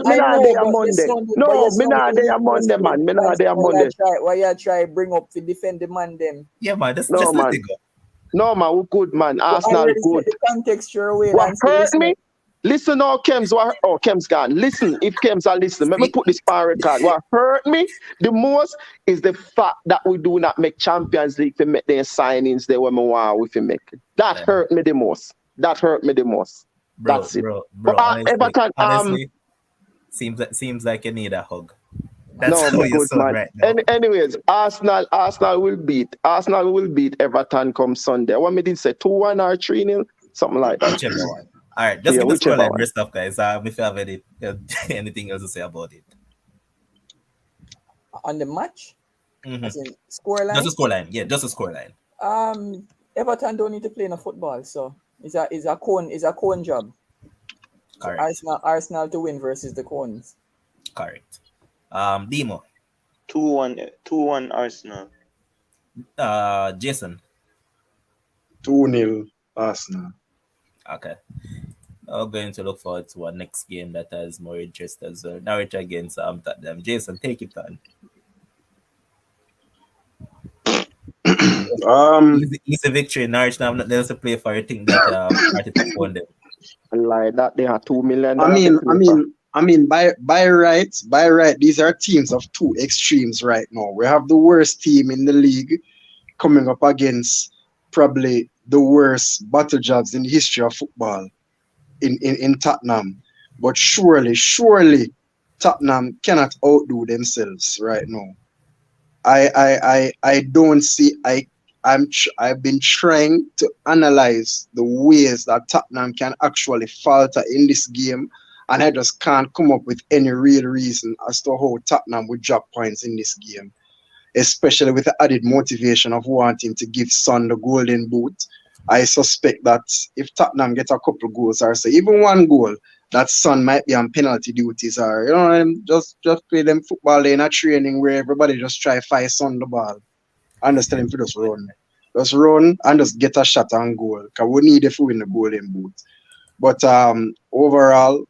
there on Monday. No, me not there on Monday, man. Me not there on Monday. Why you try bring up to defend the man them? Yeah, man. Just man. let it go. No, man, we good, man. Arsenal good. The context your way. What hurt me? Listen, now, Kem's gone. Listen, if Kem's are listening, let me put this on record. What hurt me the most is the fact that we do not make Champions League to make their signings there when we want we make. That hurt me the most. Bro, that's it. Bro, honestly, seems like you need a hug. That's how you sound right now. Anyways, Arsenal will beat Everton come Sunday. What me did say 2-1 or 3-0, something like that. Whichever one. All right, just give the score line rest up, guys. If you have anything else to say about it on the match, as in scoreline. Just a scoreline, yeah, just a scoreline. Everton don't need to play in a football, so it's a cone job. Correct. So Arsenal to win versus the cones. Correct. Demo. 2-1 Arsenal. Jason. 2-0 Arsenal. Okay. I'm going to look forward to our next game that has more interest as well. Norwich against Tottenham. Jason, take it on. Easy victory. Norwich now not there to play for a thing that Arteta won them. Like that, they are $2 million. I mean, by right, these are teams of two extremes right now. We have the worst team in the league coming up against probably the worst battle jobs in the history of football in Tottenham. But surely Tottenham cannot outdo themselves right now. I don't see. I've been trying to analyze the ways that Tottenham can actually falter in this game, and I just can't come up with any real reason as to how Tottenham would drop points in this game, especially with the added motivation of wanting to give Son the golden boot. I suspect that if Tottenham get a couple goals or so, even one goal, that Son might be on penalty duties or just play them football in a training where everybody just try fight Son the ball and just tell him to just run. Just run and just get a shot on goal. Cause we need it to win the golden boot. But overall,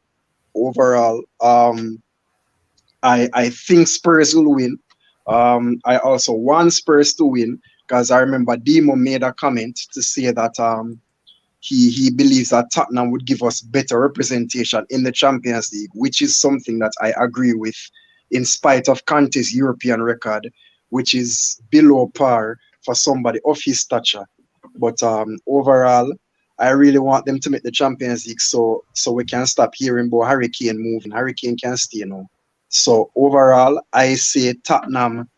I think Spurs will win. I also want Spurs to win because I remember Demo made a comment to say that he believes that Tottenham would give us better representation in the Champions League, which is something that I agree with, in spite of Conte's European record, which is below par for somebody of his stature. But overall, I really want them to make the Champions League so we can stop hearing about Harry Kane moving. Harry Kane can stay now. So overall, I say Tottenham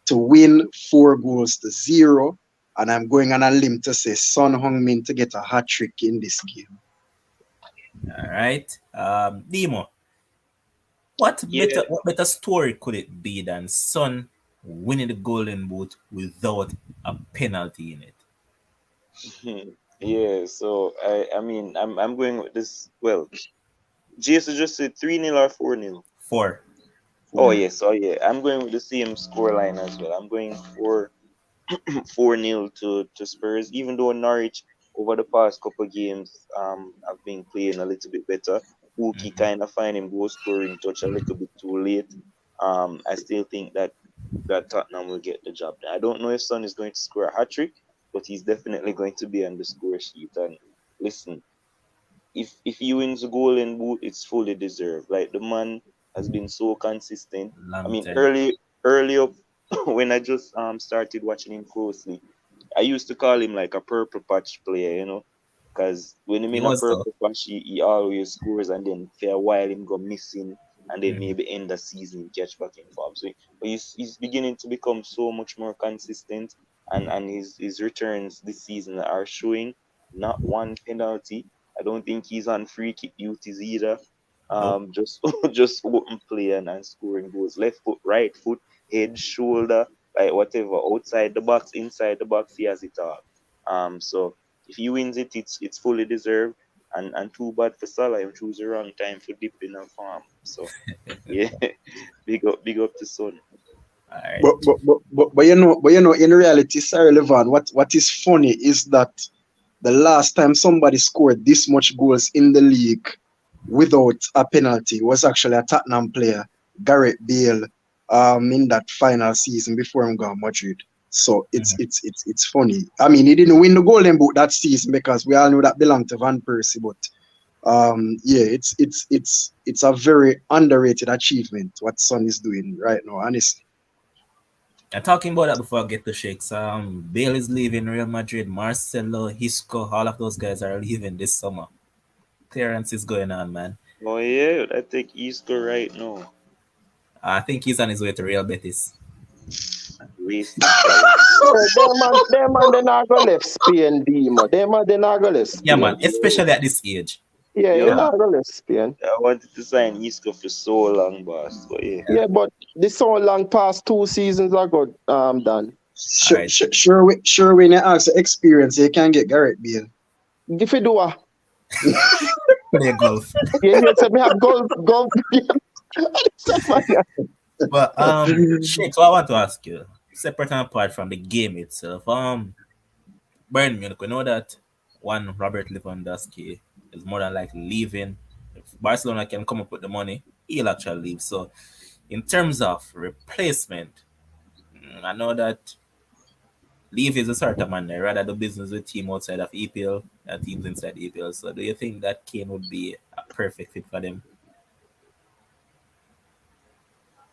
to win 4-0, and I'm going on a limb to say Son Heung-min to get a hat trick in this game. All right, Demo. What better story could it be than Son winning the Golden Boot without a penalty in it? Yeah, so I mean I'm going with this. Well, Jason just said 3-0 or 4-0. 4. Oh yes, I'm going with the same scoreline as well. I'm going for 4-0 to Spurs, even though Norwich over the past couple of games have been playing a little bit better. Pookie kind of finding goal scoring touch a little bit too late. I still think that Tottenham will get the job done. I don't know if Son is going to score a hat trick, but he's definitely going to be on the score sheet. And listen, if he wins the Golden Boot, it's fully deserved. Like the man has been so consistent. I Long mean, time. early up when I just started watching him closely, I used to call him like a purple patch player, because when him He in a was though. purple patch, he always scores, and then for a while him go missing, and then maybe end the season him catch back in form. So but he's beginning to become so much more consistent, and his returns this season are showing not one penalty. I don't think he's on free kick duties either. Nope. Just just open play and scoring goals. Left foot, right foot, head, shoulder, like whatever, outside the box, inside the box, he has it all. So if he wins it, it's fully deserved. And too bad for Salah, he chose the wrong time for dipping a farm. So yeah, big up to Son. All right. But in reality, Sarah Levan, what is funny is that the last time somebody scored this much goals in the league without a penalty was actually a Tottenham player, Gareth Bale, in that final season before him got Madrid. So it's funny. I mean, he didn't win the Golden Boot that season because we all knew that belonged to Van Persie. But yeah, it's a very underrated achievement what Son is doing right now, honestly. And talking about that before I get to Shakes, Bale is leaving Real Madrid, Marcelo, Isco, all of those guys are leaving this summer. Clearance is going on, man. Oh yeah, I take Easter right now. I think he's on his way to Real Betis. Racist guy. Them man, they not go left Spain, Demo. Them man, they not go left Yeah, Spain. man, especially at this age. Yeah, Yo, you not go left Spain. I wanted to sign Isco for so long, boss. But yeah. Yeah, but this so long past 2 seasons ago, done. Alright. Sure, when you ask the experience, you can get Gareth Bale. If you do a Play golf. yeah, you said me have golf. But Shakes, what I want to ask you, separate and apart from the game itself, Bayern Munich, we know that one Robert Lewandowski is more than likely leaving. If Barcelona can come up with the money, he'll actually leave. So, in terms of replacement, I know that Leave is a sort of man. They rather do business with team outside of EPL than teams inside EPL. So, do you think that Kane would be a perfect fit for them?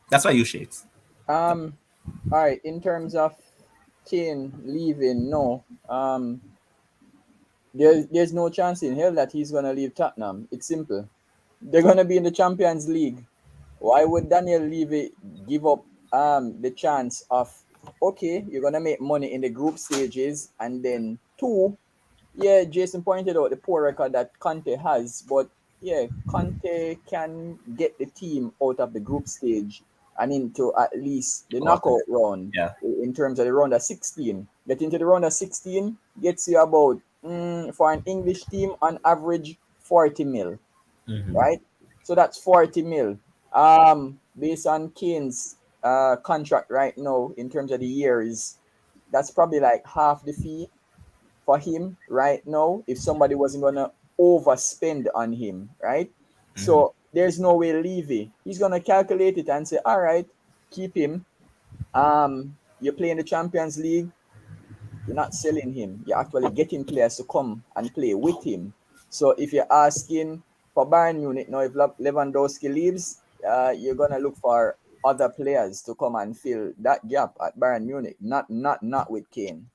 That's why you Shakes. All right. In terms of Kane leaving, no. There's no chance in hell that he's gonna leave Tottenham. It's simple. They're gonna be in the Champions League. Why would Daniel Levy give up the chance of, okay, you're gonna make money in the group stages, and then 2, yeah, Jason pointed out the poor record that Conte has, but yeah, Conte can get the team out of the group stage and into at least the knockout round. Yeah. In terms of the round of 16. Get into the round of 16 gets you about for an English team on average 40 mil, Mm-hmm. right? So that's 40 mil. Based on Kane's contract right now in terms of the years, that's probably like half the fee for him right now if somebody wasn't gonna overspend on him, right? Mm-hmm. So there's no way Levy. He's gonna calculate it and say, all right, keep him. You're playing the Champions League. You're not selling him. You're actually getting players to come and play with him. So if you're asking for Bayern Munich now, if Lewandowski leaves, you're gonna look for other players to come and fill that gap at Bayern Munich. Not with Kane.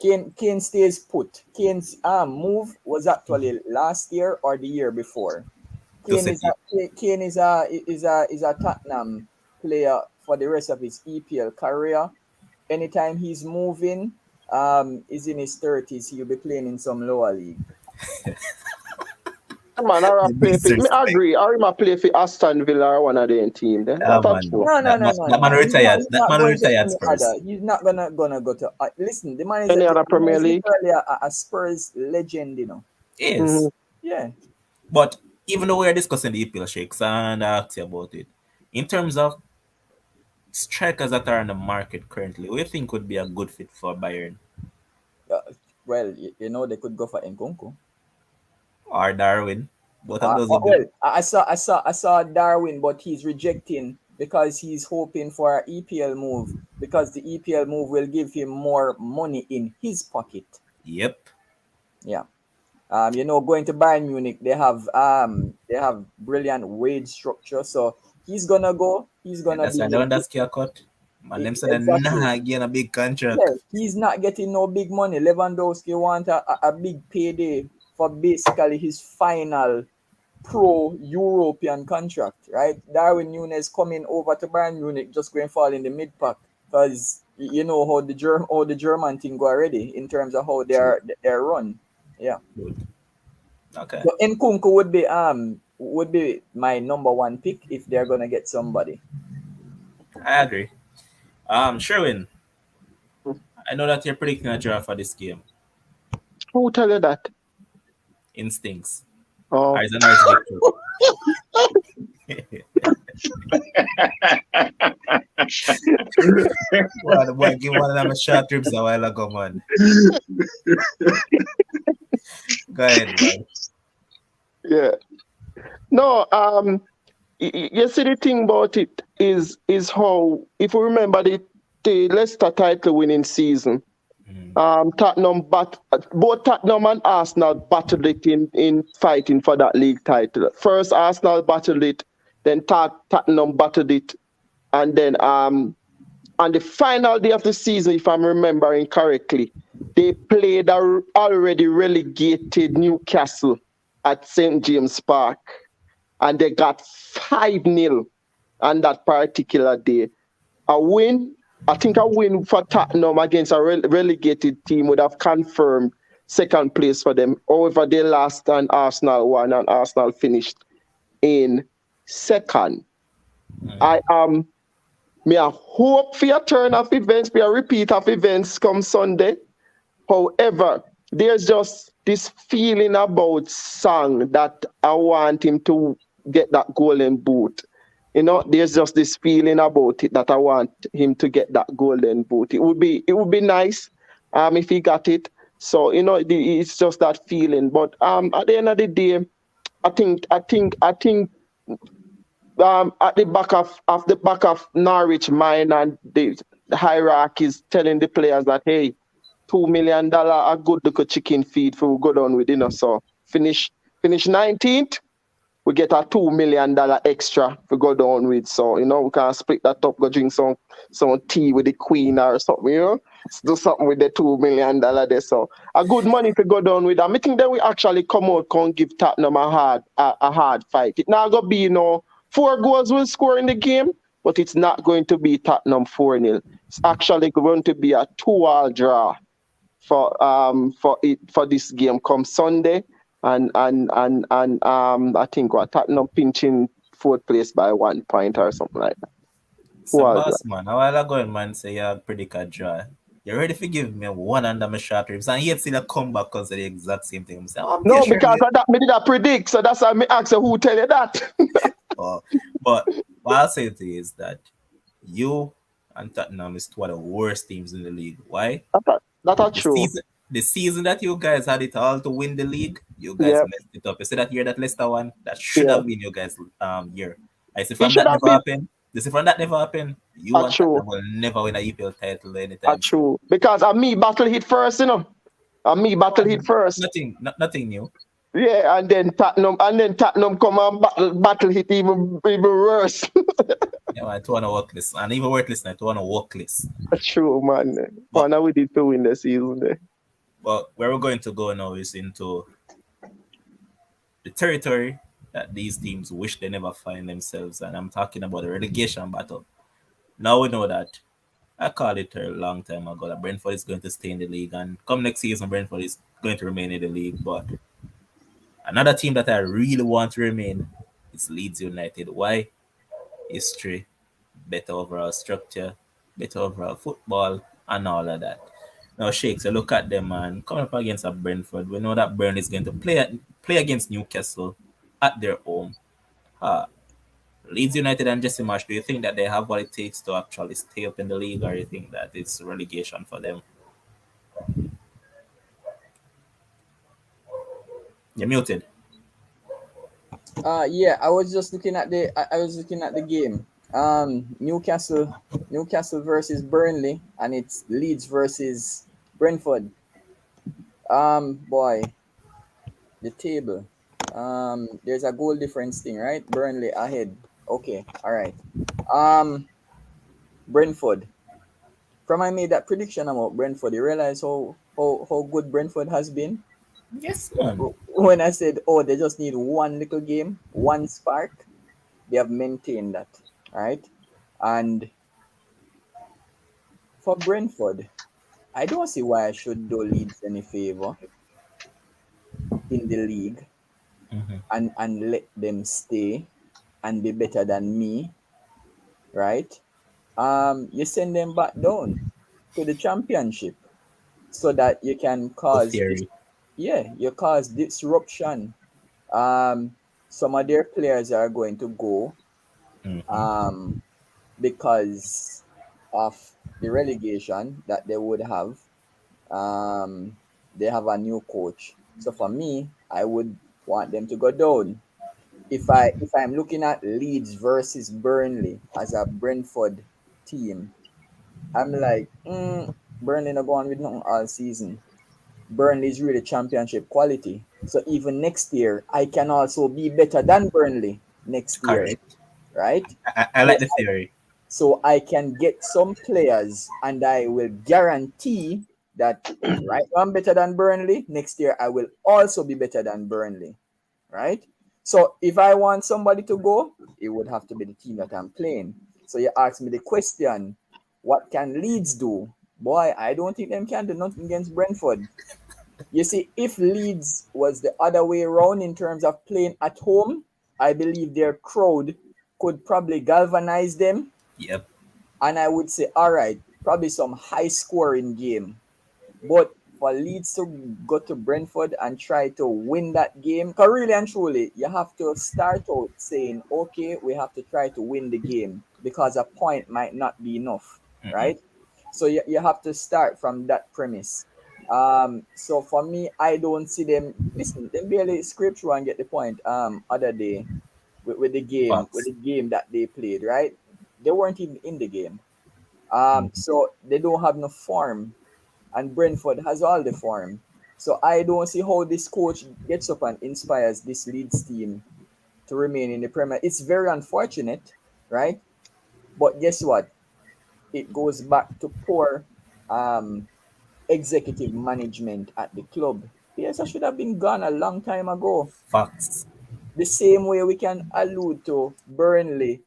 Kane stays put. Kane's move was actually last year or the year before. To Kane is City. a Kane is a Tottenham player for the rest of his EPL career. Anytime he's moving, is in his 30s, he'll be playing in some lower league. Man, I The play for. Me disrespect. agree. I might play for Aston Villa or one of them team. Then Yeah, that's man. true. That man No. retired. He's That not man going to retired any Spurs. other. He's not gonna go to. Listen, the man is Any other the man Premier is League? literally a Spurs legend, you know. Yes. Mm-hmm. Yeah. But even though we are discussing the EPL shakes and I asked you about it, in terms of strikers that are on the market currently, who you think would be a good fit for Bayern Uh, well, you know they could go for Nkunku. or Darwin? Both of those would Well, do. I saw Darwin, but he's rejecting because he's hoping for an EPL move because the EPL move will give him more money in his pocket. Yep. Yeah. Going to Bayern Munich, they have brilliant wage structure, so he's gonna go. He's And gonna that's be why they want that scare cut. Man, them said that exactly. nah, getting a big contract. Yeah, he's not getting no big money. Lewandowski want a big payday for basically his final pro European contract, right? Darwin Nunes coming over to Bayern Munich just going fall in the mid pack because you know how the German thing go already in terms of how True. they're run. Yeah. Good. Okay. So Nkunku would be my number one pick if they're gonna get somebody. I agree. Sherwin, I know that you're predicting a draw for this game. Who tell you that? Instincts. Oh, Or is a nice victory. Well, the boy give one of them a short trips a while ago, man. Go ahead, man. yeah. No. You see the thing about it is how if we remember the Leicester title winning season. Tottenham both Tottenham and Arsenal battled it in fighting for that league title. First Arsenal battled it, then Tottenham battled it, and then on the final day of the season, if I'm remembering correctly, they played a already relegated Newcastle at St. James Park, and they got 5-0 on that particular day. A win, I think a win for Tottenham against a relegated team would have confirmed second place for them. However, they lost and Arsenal won, and Arsenal finished in second. I me a hope for a turn of events, for a repeat of events come Sunday. However, there's just this feeling about Sang that I want him to get that golden boot. There's just this feeling about it that I want him to get that golden boot. It would be nice if he got it. So it's just that feeling. But at the end of the day, I think at the back of Norwich mind and the hierarchy is telling the players that hey, $2 million a good little chicken feed for we go down with So finish 19th. We get a $2 million extra to go down with. So, we can split that up, go drink some tea with the Queen or something, do something with the $2 million there. So a good money to go down with. I think that we actually come out and give Tottenham a hard fight. It not gonna be 4 goals will score in the game, but it's not going to be Tottenham 4-0. It's actually going to be a 2-all draw for this game come Sunday. And I think Tottenham pinching 4th place by 1 point or something like that. So boss man, a while ago man say you predict a draw. You're ready to give me one under my short ribs, and yet still come back because of the exact same thing. I'm saying, oh, yeah, No, sure. because of that me did I predict, so that's why me ask you who tell you that. Oh, but what I'll say to you is that you and Tottenham is two of the worst teams in the league. Why? That's The true. season, the season that you guys had it all to win the league, you guys Yeah, messed it up. You see that year that Leicester won, that should yeah. have been your guys' year. I see It from should that have never been happened. You see from that never happened. You a and true, Tottenham will never win a EPL title a anytime soon. true. Because of me battle hit first, you know. And me battle hit first. Nothing new. Yeah, and then Tottenham come and battle hit even worse. Yeah, man, two on a work list, and even work list now, two on a work list. True, man. But What we did to win the season there. where we're going to go now is into the territory that these teams wish they never find themselves, and I'm talking about the relegation battle. Now we know that I called it a long time ago that Brentford is going to stay in the league, and come next season, Brentford is going to remain in the league. But another team that I really want to remain is Leeds United. Why? History, better overall structure, better overall football, and all of that. Now, Shakes, so look at them, man. Coming up against a Brentford, we know that Burnley is going to play against Newcastle at their home. Uh, Leeds United and Jesse Marsh, do you think that they have what it takes to actually stay up in the league, or you think that it's relegation for them? You're muted. Yeah, I was just looking at I was looking at the game. Newcastle versus Burnley, and it's Leeds versus Brentford. Boy, the table. There's a goal difference thing, right? Burnley ahead. Okay, all right. Um, Brentford. From I made that prediction about Brentford, you realize how good Brentford has been. Yes, man. When I said, oh, they just need one little game, one spark, they have maintained that, right? And for Brentford, I don't see why I should do Leeds any favor in the league Mm-hmm. and let them stay and be better than me, right? You send them back down to the championship so that you can Good cause this, theory. yeah, you cause disruption. Some of their players are going to go Mm-hmm. um, because of the relegation that they would have. Um, they have a new coach. So for me, I would want them to go down. If I'm looking at Leeds versus Burnley as a Brentford team, I'm like, Burnley not going with nothing all season. Burnley is really championship quality. So even next year, I can also be better than Burnley next year, Correct. right? I So like the theory. so I can get some players, and I will guarantee that right now I'm better than Burnley. Next year, I will also be better than Burnley, right? So if I want somebody to go, it would have to be the team that I'm playing. So you ask me the question, what can Leeds do? Boy, I don't think them can do nothing against Brentford. You see, if Leeds was the other way around in terms of playing at home, I believe their crowd could probably galvanize them, Yep. and I would say, all right, probably some high scoring game. But for Leeds to go to Brentford and try to win that game, because really and truly, you have to start out saying, okay, we have to try to win the game because a point might not be enough, Mm-mm. right? So you have to start from that premise. So for me, I don't see them. Listen, they barely scraped through and get the point. Other day with Facts. the game that they played, right? They weren't even in the game. Mm-hmm. So they don't have no form, and Brentford has all the form. So I don't see how this coach gets up and inspires this Leeds team to remain in the Premier. It's very unfortunate, right? But guess what? It goes back to poor um, executive management at the club. Yes, I should have been gone a long time ago. Facts. The same way we can allude to Burnley.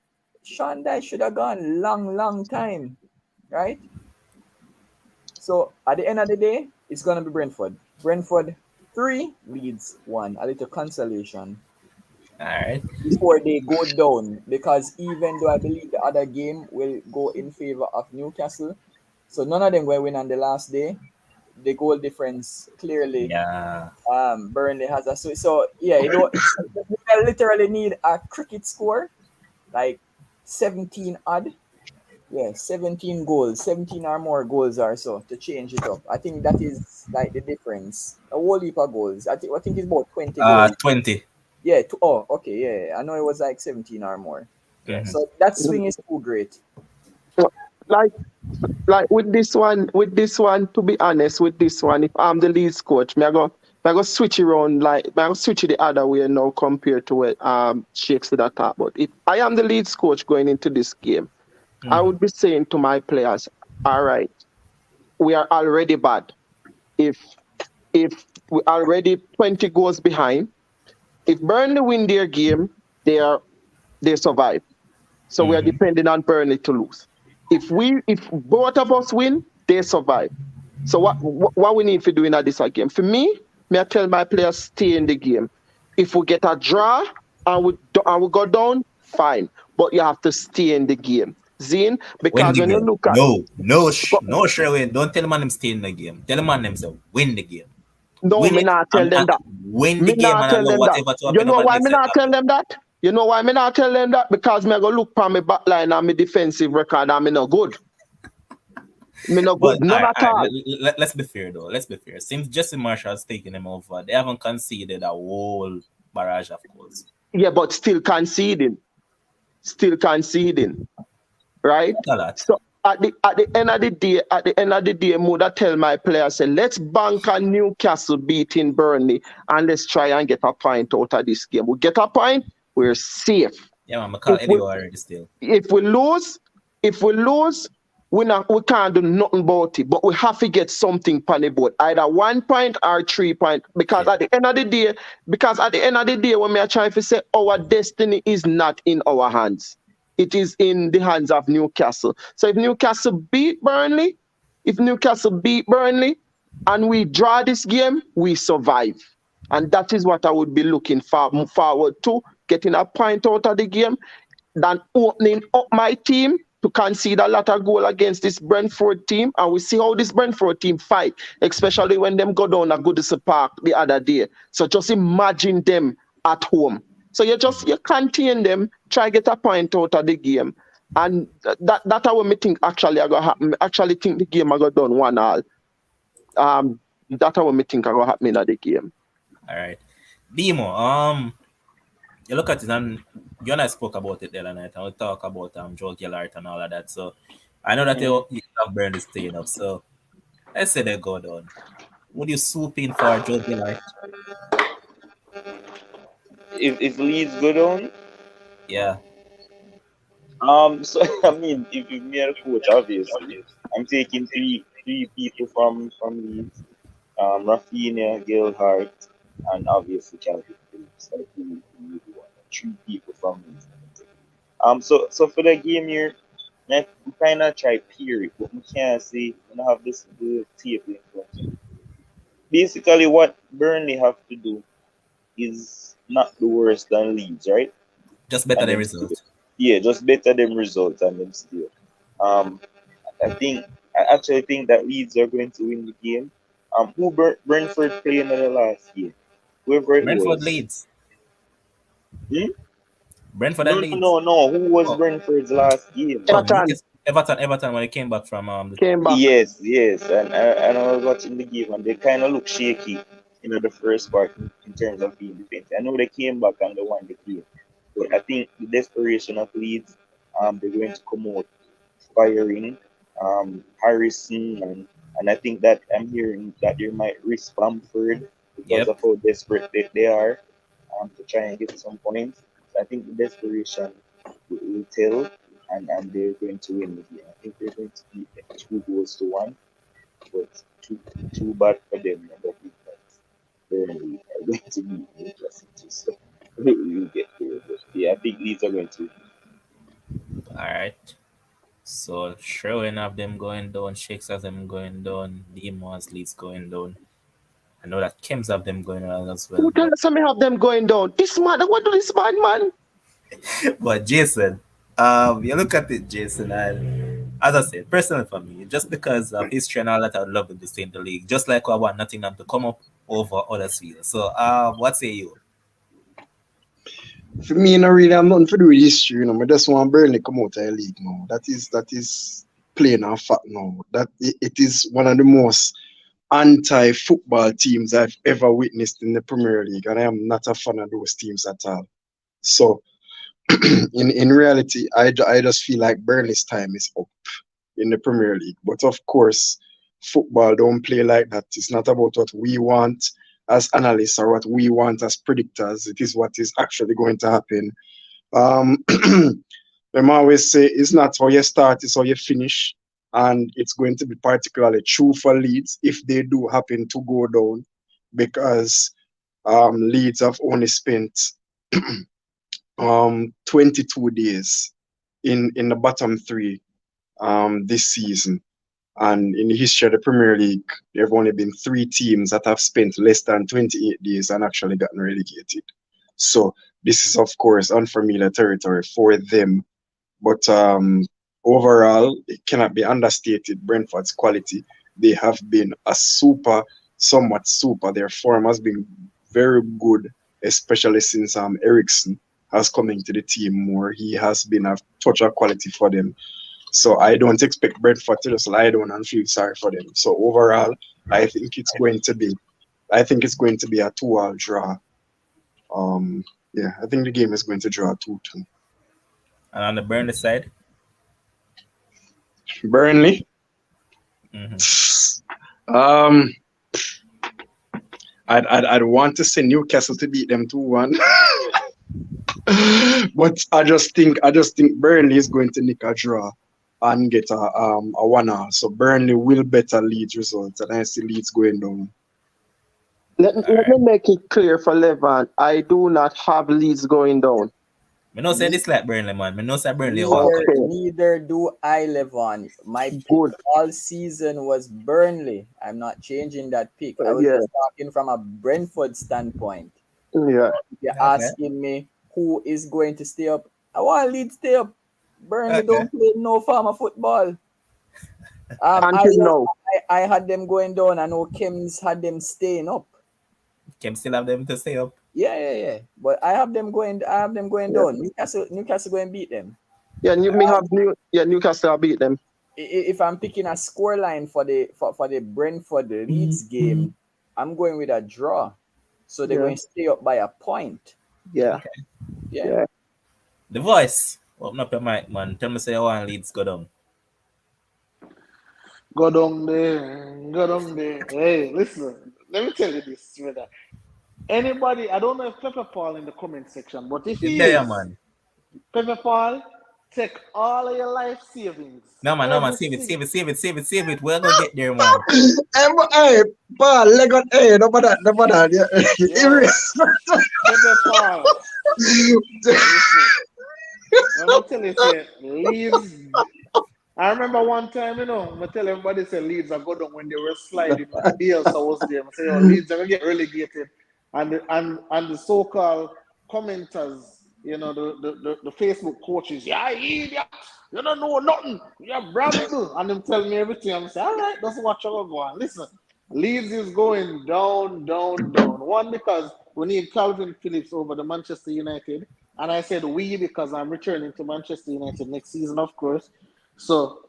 Sean Dyche should have gone long time, right? So at the end of the day, it's gonna be Brentford. Brentford 3, Leeds 1. A little consolation All right. before they go down, because even though I believe the other game will go in favor of Newcastle, So none of them going to win on the last day. The goal difference clearly. Yeah. Burnley has a so yeah. You literally need a cricket score, like 17 odd. Yeah, 17 goals, 17 or more goals or so to change it up. I think that is like the difference. A whole heap of goals. I think it's about 20 goals. 20. Yeah. Oh, okay. Yeah. I know it was like 17 or more. Yeah. Mhm. So that swing is too great. Like with this one, to be honest, with this one, if I'm the Leeds coach, me I go switch it around, like me I go switch it the other way now compared to what Shakes did talk about. If I am the Leeds coach going into this game, I Mhm. would be saying to my players, all right, we are already bad. If if we already 20 goals behind, if Burnley win their game, they survive. So we are Mhm. depending on Burnley to lose. If both of us win, they survive. So what we need to do in this game? For me I tell my players stay in the game. If we get a draw and we go down, fine. But you have to stay in the game. Zine, Win because the when you game. look at No, Sherwin. Don't tell man them stay in the game. Tell man them say win the game. no, Win me it not tell and them that. win the Me game not and tell allow them that. whatever to You happen know over the why next me set not tell happen. them that? You know why me not tell them that? Because me I go look for my back line and my defensive record and me no good. Me no good. But None at all right. all. Let's be fair though. Let's be fair. Since Jesse Marshall's taking them over, they haven't conceded a whole barrage of goals. Yeah, but still conceding. Still conceding. Right? Not a lot. So at the end of the day, Muda tell my players say, let's bank on Newcastle beating Burnley and let's try and get a point out of this game. We get a point, we're safe. Yeah, man. I call If Eddie we already still. if we lose, if we lose, we can't do nothing about it. But we have to get something on the board, either 1 point or 3 point. Yeah. Because at the end of the day, when we are trying to say our destiny is not in our hands, it is in the hands of Newcastle. So if Newcastle beat Burnley, and we draw this game, we survive. And that is what I would be looking forward to, getting a point out of the game, than opening up my team to concede a lot of goal against this Brentford team. And we see how this Brentford team fight, especially when them go down at Goodison Park the other day. So just imagine them at home. So you contain them, try get a point out of the game. And that how me think actually I go happen. Actually think the game I got done 1-1. That how me think I go happen in the game. All right. Demo. You look at it and you and I spoke about it the other night and we talk about Joe Gillard and all of that. So I know that you have Burnley staying up. So let's say they go down. Would you swoop in for Joe Gillard? If Leeds go down, Yeah. so I mean, if me and the coach, obviously, I'm taking three people from Leeds, Rafinha, Gilhart, and obviously Calvin Phillips. Like who you want? Three people from Leeds. So for the game here, we kind of try period, but we can't say we don't have this the table in front of me. Basically, what Burnley have to do is not the worse than Leeds, right? Just better And the them still, result. yeah, just better them results and them still. Um, I actually think that Leeds are going to win the game. Who Brentford playing in the last game? Whoever it Brentford was. leads. Hmm? Brentford No, and no, Leeds. no, no. Who was Oh, Brentford's last game? oh, Everton Newcastle, Everton when they came back from came back. Yes, yes, and I was watching the game and they kind of look shaky, the first part in terms of being defensive. I know they came back and they won the game, but I think the desperation of Leeds, they're going to come out firing, Harrison, and I think that I'm hearing that they might risk Bamford because Yep. of how desperate they are, to try and get some points. So I think the desperation will tell, and they're going to win the game. I think they're going to beat them 2 goals to 1, but too bad for them. And I think that Burnley are going to beat Newcastle too. So we'll get there. But yeah, I think Leeds are going to win. All right. So Sherwin have them going down, Shakes has them going down, Demo has Leeds going down. I know that Kems have them going down as well. Who tell us me have them going down? This man, what do this man? But Jason, you look at it, Jason, and as I said, personally for me, just because of history and all that, I would love them to stay in the league. Just like I want Nottingham to come up over Huddersfield. So, what say you? For me, not really, I'm nothing to do with history, I just want Burnley come out of the league now. That is plain and fact now. That it is one of the most anti-football teams I've ever witnessed in the Premier League, and I am not a fan of those teams at all. So, in reality, I just feel like Burnley's time is up in the Premier League. But of course, football don't play like that. It's not about what we want as analysts or what we want as predictors. It is what is actually going to happen. Them always say it's not how you start, it's how you finish. And it's going to be particularly true for Leeds if they do happen to go down, because Leeds have only spent 22 days in the bottom three this season. And in the history of the Premier League, there have only been 3 teams that have spent less than 28 days and actually gotten relegated. So this is, of course, unfamiliar territory for them. But overall, it cannot be understated Brentford's quality. They have been somewhat super. Their form has been very good, especially since Ericsson has come into the team more. He has been a touch of quality for them. So I don't expect Brentford to just lie down and feel sorry for them. So overall, I think it's going to be a 2-2 draw. I think the game is going to draw 2-2. And on the Burnley side? Burnley? I'd want to say Newcastle to beat them 2-1. But I just think Burnley is going to nick a draw and get a 1-1. So Burnley will better Leeds results, and I see Leeds going down. Let me make it clear for Levan. I do not have Leeds going down. Me no say this like Burnley, man. Me no say Burnley. Neither do I, Levan. My pick all season was Burnley. I'm not changing that pick. I was just talking from a Brentford standpoint. Yeah. If you're asking me who is going to stay up, I want Leeds stay up. Burnley don't play no form of football. I had them going down. I know Kems had them staying up. Kems still have them to stay up. Yeah. But I have them going down. Newcastle going to beat them. Yeah, Newcastle will beat them. If I'm picking a scoreline for the Brentford Leeds game, I'm going with a draw. So they're going to stay up by a point. Yeah. Okay. Yeah. The voice. Open up your mic, man. Tell me say you want Leeds go down. Go down there. Hey, listen. Let me tell you this, brother. Anybody, I don't know if Pepper Paul in the comment section, but if he is, man. Pepper Paul, take all of your life savings. No, man. Save it. We're going to get there, man. Hey, Paul, leg on, hey, no matter. Yeah. Pepper Paul. I'm telling you, Leeds. I remember one time, I tell everybody say Leeds are good when they were sliding. Bielsa was there. I say, Leeds are going to get relegated. And the so-called commenters, the Facebook coaches, idiot, you don't know nothing, you're bramble. And them tell me everything. I'm saying, all right, that's what you're going. Listen, Leeds is going down. One, because we need Calvin Phillips over the Manchester United. And I said we because I'm returning to Manchester United next season, of course. So,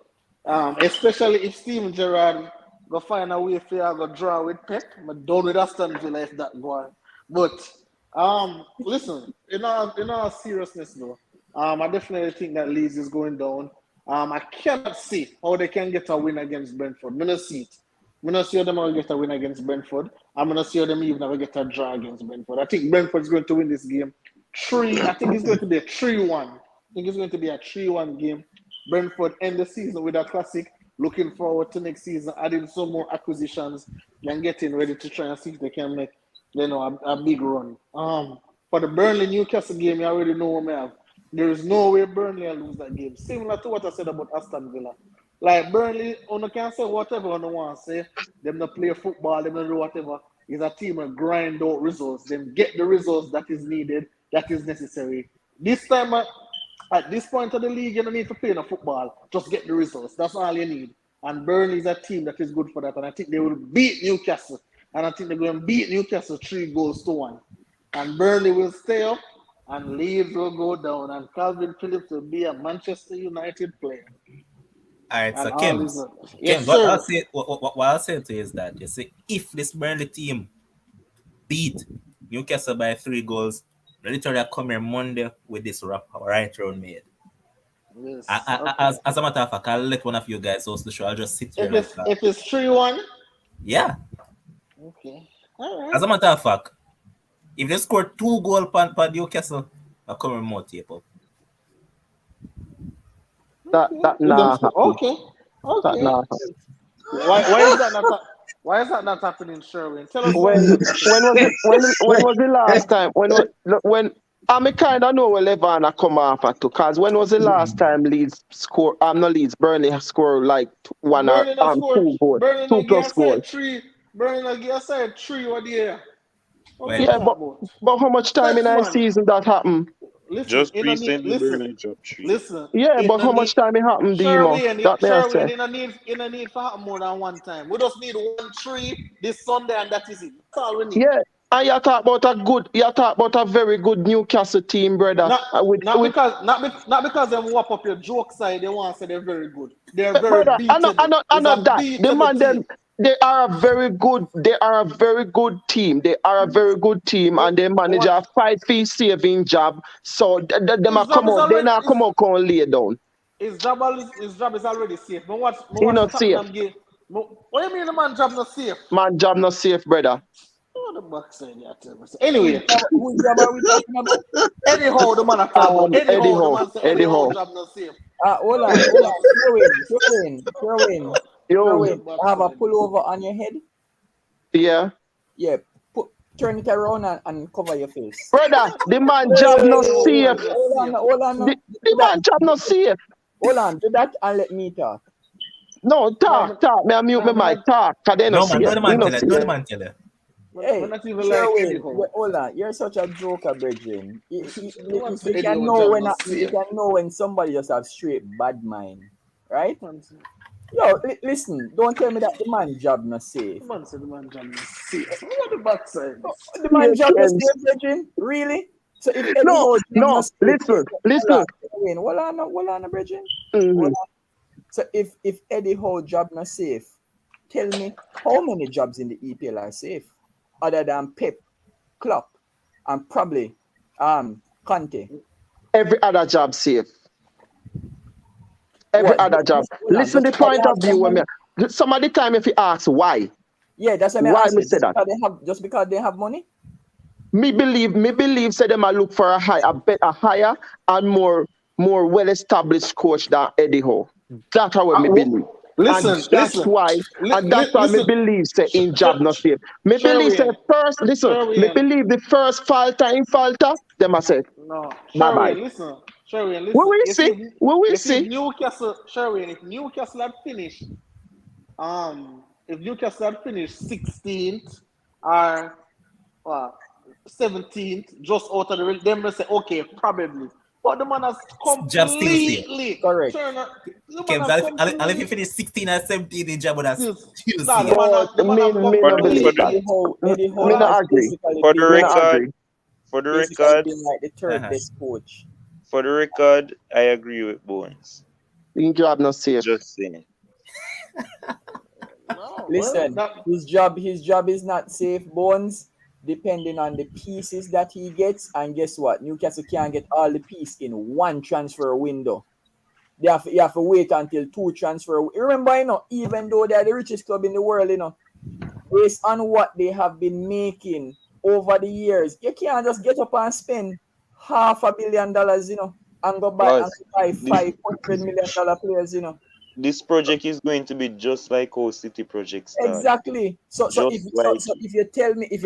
especially if Steven Gerrard go find a way for go draw with Pep, I'm done with Aston Villa if that go on. But listen, in all seriousness though, I definitely think that Leeds is going down. I cannot see how they can get a win against Brentford. I'm gonna see it. I'm gonna see how them get a win against Brentford. I'm gonna see how them even ever get a draw against Brentford. I think Brentford's going to win this game. I think it's going to be a 3-1. I think it's going to be a 3-1 game. Brentford end the season with a classic. Looking forward to next season, adding some more acquisitions and getting ready to try and see if they can make, a big run. For the Burnley Newcastle game, you already know what I have. There is no way Burnley will lose that game. Similar to what I said about Aston Villa. Like Burnley, you can say whatever you want to say. Them not play football, them not do whatever. It's a team that grind out results. Them get the results that is needed, that is necessary. This time, at this point of the league, you don't need to play no football. Just get the results. That's all you need. And Burnley is a team that is good for that. And I think they will beat Newcastle. And I think they're going to beat Newcastle 3-1. And Burnley will stay up. And Leeds will go down. And Calvin Phillips will be a Manchester United player. All right, so And all Kim, these others. Yes, what sir. I'll say to you is that, you see, if this Burnley team beat Newcastle by 3 goals, they literally come here Monday with this right round made. Yes. As a matter of fact, I'll let one of you guys host the show. I'll just sit here. If it's 3-1? Yeah. Okay. All right. As a matter of fact, if they score 2 goals per Newcastle, I'll come here more tape up. That nah happen. Okay. That nah happen. Why is that not happening, Sherwin? Tell us when was the last time? When I kind of know where Levana come after too, cause when was the last time Leeds score? Burnley score like 1 or 2 goals, 2 plus goals. Burnley said 3 or the Yeah, but how much time in a season that happened? Listen, Just recently Burnley dropped 3. Listen. Yeah, but how much time it happened, Demo? Sherwin, in a need for happen more than one time. We just need 1-3 this Sunday, and that is it. That's all we need. Yeah, and you talk about a very good Newcastle team, brother. Not because they whop up your joke side, they want to say they're very good. They're very brother, beatable. I know that. The man them. They are a very good team. And they manage a 5-fee saving job. So them are come out. They not come out and lay down. His job is already safe. But what not safe. Game? What do you mean the man job not safe? Man job not safe, brother. Oh, the back side, anyway, whose job are we talking about? Anyhow, the man are talking about. Anyhow, job not safe. Hold on. Throw in. Have a pullover on your head. Yeah. Yeah. Turn it around and cover your face. Brother, the man job not safe. Hold on. The man job not safe. Hold on. Do that and let me talk. No, talk. May I mute my mic? Talk. No, man, do the man tell you. Hey, hold on. You're such a joker, brethren. You can know when somebody just have straight bad mind, right? Yo, listen. Don't tell me that the man job not safe. The man said the man job not safe. What the backside? The man job not safe, brethren? Really? So if listen. Hold on, brethren. Mm-hmm. So if Eddie Howe job not safe, tell me how many jobs in the EPL are safe? Other than Pep, Klopp, and probably Conte. Every other job safe. Every other job. Listen the point of view when some of the time if you ask why. Yeah, that's why me say that. Just because they have money? Me believe say them I look for a higher and more well-established coach than Eddie Howe. That's how me believe. That's why me believe say in job not safe. Me believe say first me believe the first falter, them I say no. Bye bye. Listen. Sherwin, we will see. If Newcastle had finished 16th or 17th, just out of the them will say okay, probably. But the man has completely correct. If you finish 16 or 17, the job would have still Eddie Howe for the record, been like the third best coach. For the record, I agree with Bones. Your job not safe. Just saying. Listen, his job is not safe, Bones. Depending on the pieces that he gets, and guess what? Newcastle can't get all the pieces in one transfer window. You have to wait until 2 transfer. Remember, even though they're the richest club in the world, based on what they have been making over the years, you can't just get up and spend $500 million, and go buy $500 million players, This project is going to be just like our City project started. Exactly. So if you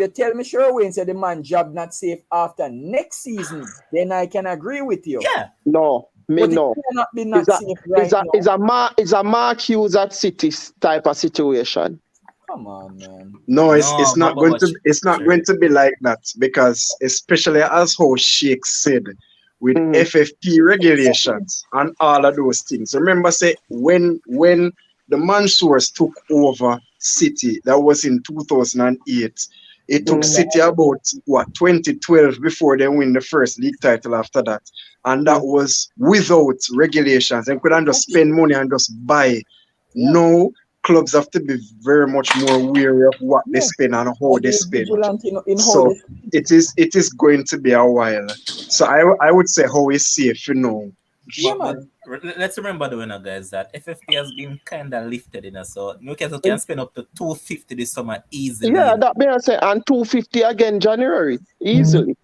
tell me Sherwin said the man job not safe after next season, then I can agree with you. Yeah. No. It cannot be not safe right now. It's a Mark Hughes at City type of situation. Come on, man. No, it's not going to be like that, because especially as how Sheikh said, with FFP regulations and all of those things. Remember, say when the Mansours took over City, that was in 2008. It took City about 2012 before they win the first league title after that, and that was without regulations. They couldn't just spend money and just buy. No, clubs have to be very much more wary of what they spend and how they spend. So it is going to be a while. So I would say how is safe, you know. But let's remember the winner, guys, that FFP has been kind of lifted, you know, so Newcastle can spend up to 250 this summer easily. Yeah, that may I say, and 250 again January, easily.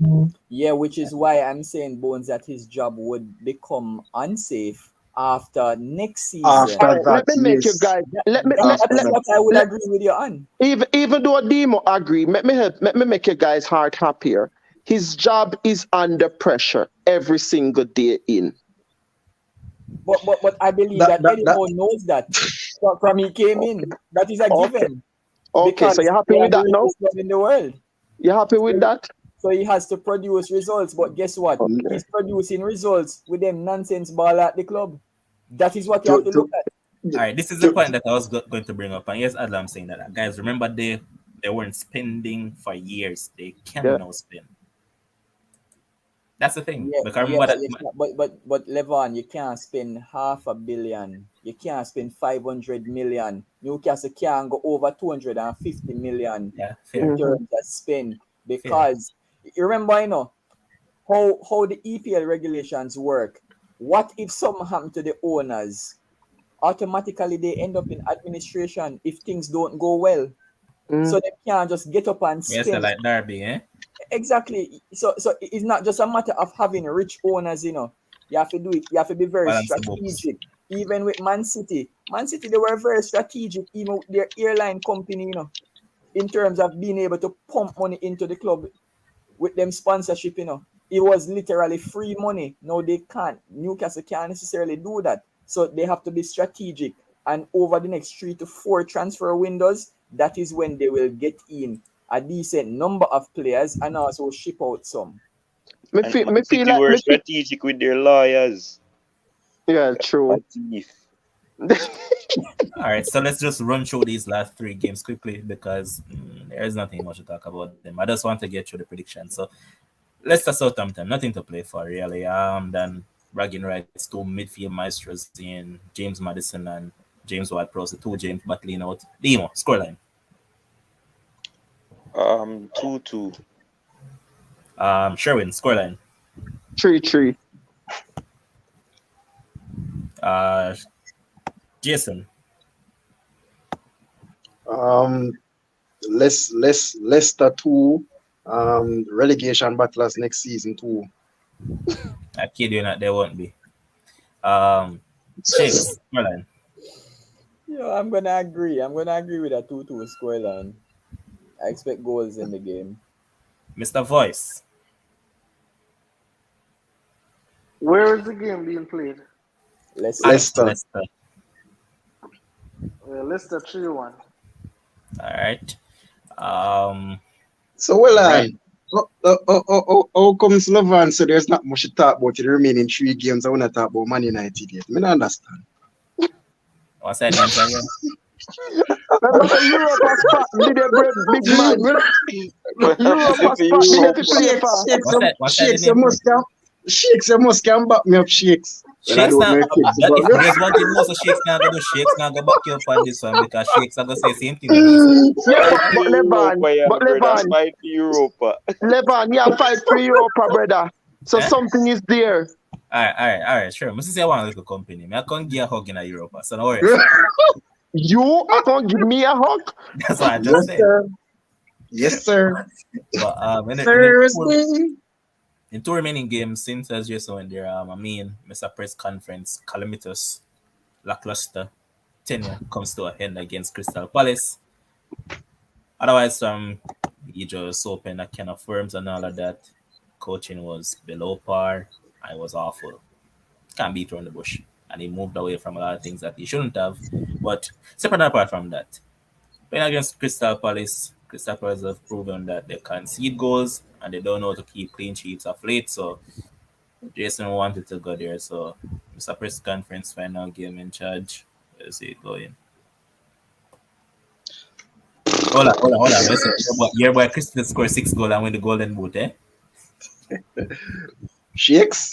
Yeah, which is why I'm saying, Bones, that his job would become unsafe after next season. After that, let me make you guys. That's what I would agree with you on. Even though Demo agree, let me make you guys' heart happier. His job is under pressure every single day in. But I believe that anyone knows that from he came in. That is a given. Okay, so you're happy with that now? In the world. You're happy with that? So he has to produce results, but guess what? Okay. He's producing results with them nonsense ball at the club. That is what you have to look at. All right, this is the point that I was going to bring up. And yes, as I'm saying that, guys, remember they weren't spending for years. They can now spend. That's the thing. But Levon, you can't spend $500 million. You can't spend 500 million. Newcastle can't go over 250 million in terms of spend because you remember, you know, how the EPL regulations work. What if something happened to the owners? Automatically they end up in administration if things don't go well. So they can't just get up and spend. Yes, like Derby, eh? Exactly. So it's not just a matter of having rich owners, you know. You have to do it. You have to be very strategic. Even with Man City, they were very strategic, even with their airline company, you know, in terms of being able to pump money into the club with them sponsorship, you know. It was literally free money. No, they can't. Newcastle can't necessarily do that. So they have to be strategic. And over the next 3 to 4 transfer windows, that is when they will get in a decent number of players and also ship out some. Me feel like strategic with their lawyers. Yeah, true. All right, so let's just run through these last 3 games quickly because there is nothing much to talk about them. I just want to get through the prediction. So Leicester Southampton, nothing to play for really. Then bragging rights, 2 midfield maestros in James Maddison and James Ward-Prowse, 2 James battling out. Demo, scoreline. 2-2. Sherwin, scoreline. 3-3. Jason. Leicester 2. Relegation battlers next season 2. I kid you not, there won't be. Shakes, scoreline. Yeah, I'm gonna agree with a 2-2 scoreline. I expect goals in the game. Mr. Voice. Where is the game being played? Leicester. Leicester 3-1. All right. So how comes Levan so there's not much to talk about in the remaining 3 games? I want to talk about Man United yet. I don't understand. What's that answer again? Europa spot, big man. Europa spot, Shakes, you must come back me up, Shakes. Shakes now, if there's one thing most of Shakes now go do, Shakes now go back you up on this one because Shakes are going to say the same thing. But Levan, fight for Europa. Levan, yeah, fight for Europa, brother. So something is there. All right, sure. Must say I want a little company. I can't give a hug in Europa, so no worries. You are going to give me a hug? That's what I just said. Yes, sir. But Thursday. In 2 remaining games, since as you saw in there, Mr. Press Conference, calamitous, lackluster tenure comes to a end against Crystal Palace. Otherwise, he just opened a can of worms and all of that. Coaching was below par. I was awful. Can't beat around the bush. And he moved away from a lot of things that he shouldn't have. But separate apart from that, playing against Crystal Palace have proven that they concede goals and they don't know how to keep clean sheets of late. So Jason wanted to go there, so it's a press conference final game in charge. Let's see it going. Hold on. Listen, your boy Christian scored 6 goals and win the golden boot, eh? Shakes.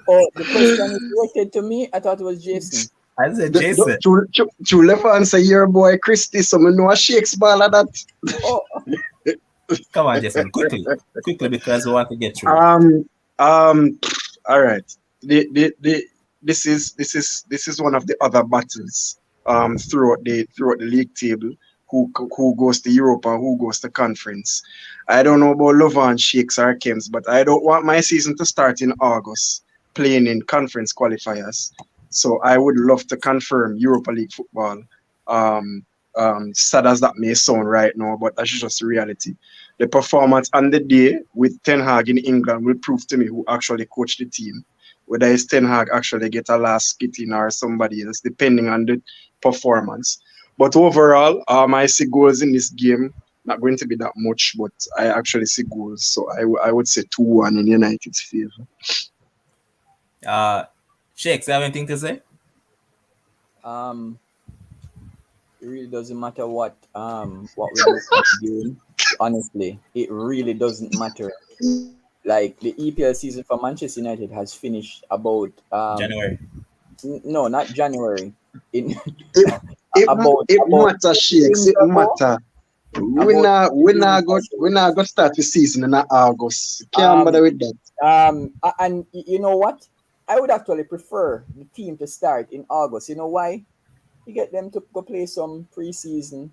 Oh, the question is directed to me. I thought it was Jason. I said Jason. To left answer your boy Christy, so me know a Shakes ball of that. Oh, Come on, Jason, quickly, because we want to get through. All right. This is one of the other battles throughout the league table. Who goes to Europa, who goes to conference. I don't know about Lovan, Shakes, or Kems, but I don't want my season to start in August playing in conference qualifiers. So I would love to confirm Europa League football. Sad as that may sound right now, but that's just reality. The performance on the day with Ten Hag in England will prove to me who actually coached the team. Whether it's Ten Hag actually get a last skit in or somebody else, depending on the performance. But overall, I see goals in this game. Not going to be that much, but I actually see goals. So I would say 2-1 in United's favor. Shakes, you have anything to say? It really doesn't matter what we're doing. Honestly, it really doesn't matter. Like the EPL season for Manchester United has finished about January. No, not January. It matter, Shakes. It matter. We not go start the season in August. Can't bother with that. And you know what? I would actually prefer the team to start in August. You know why? You get them to go play some preseason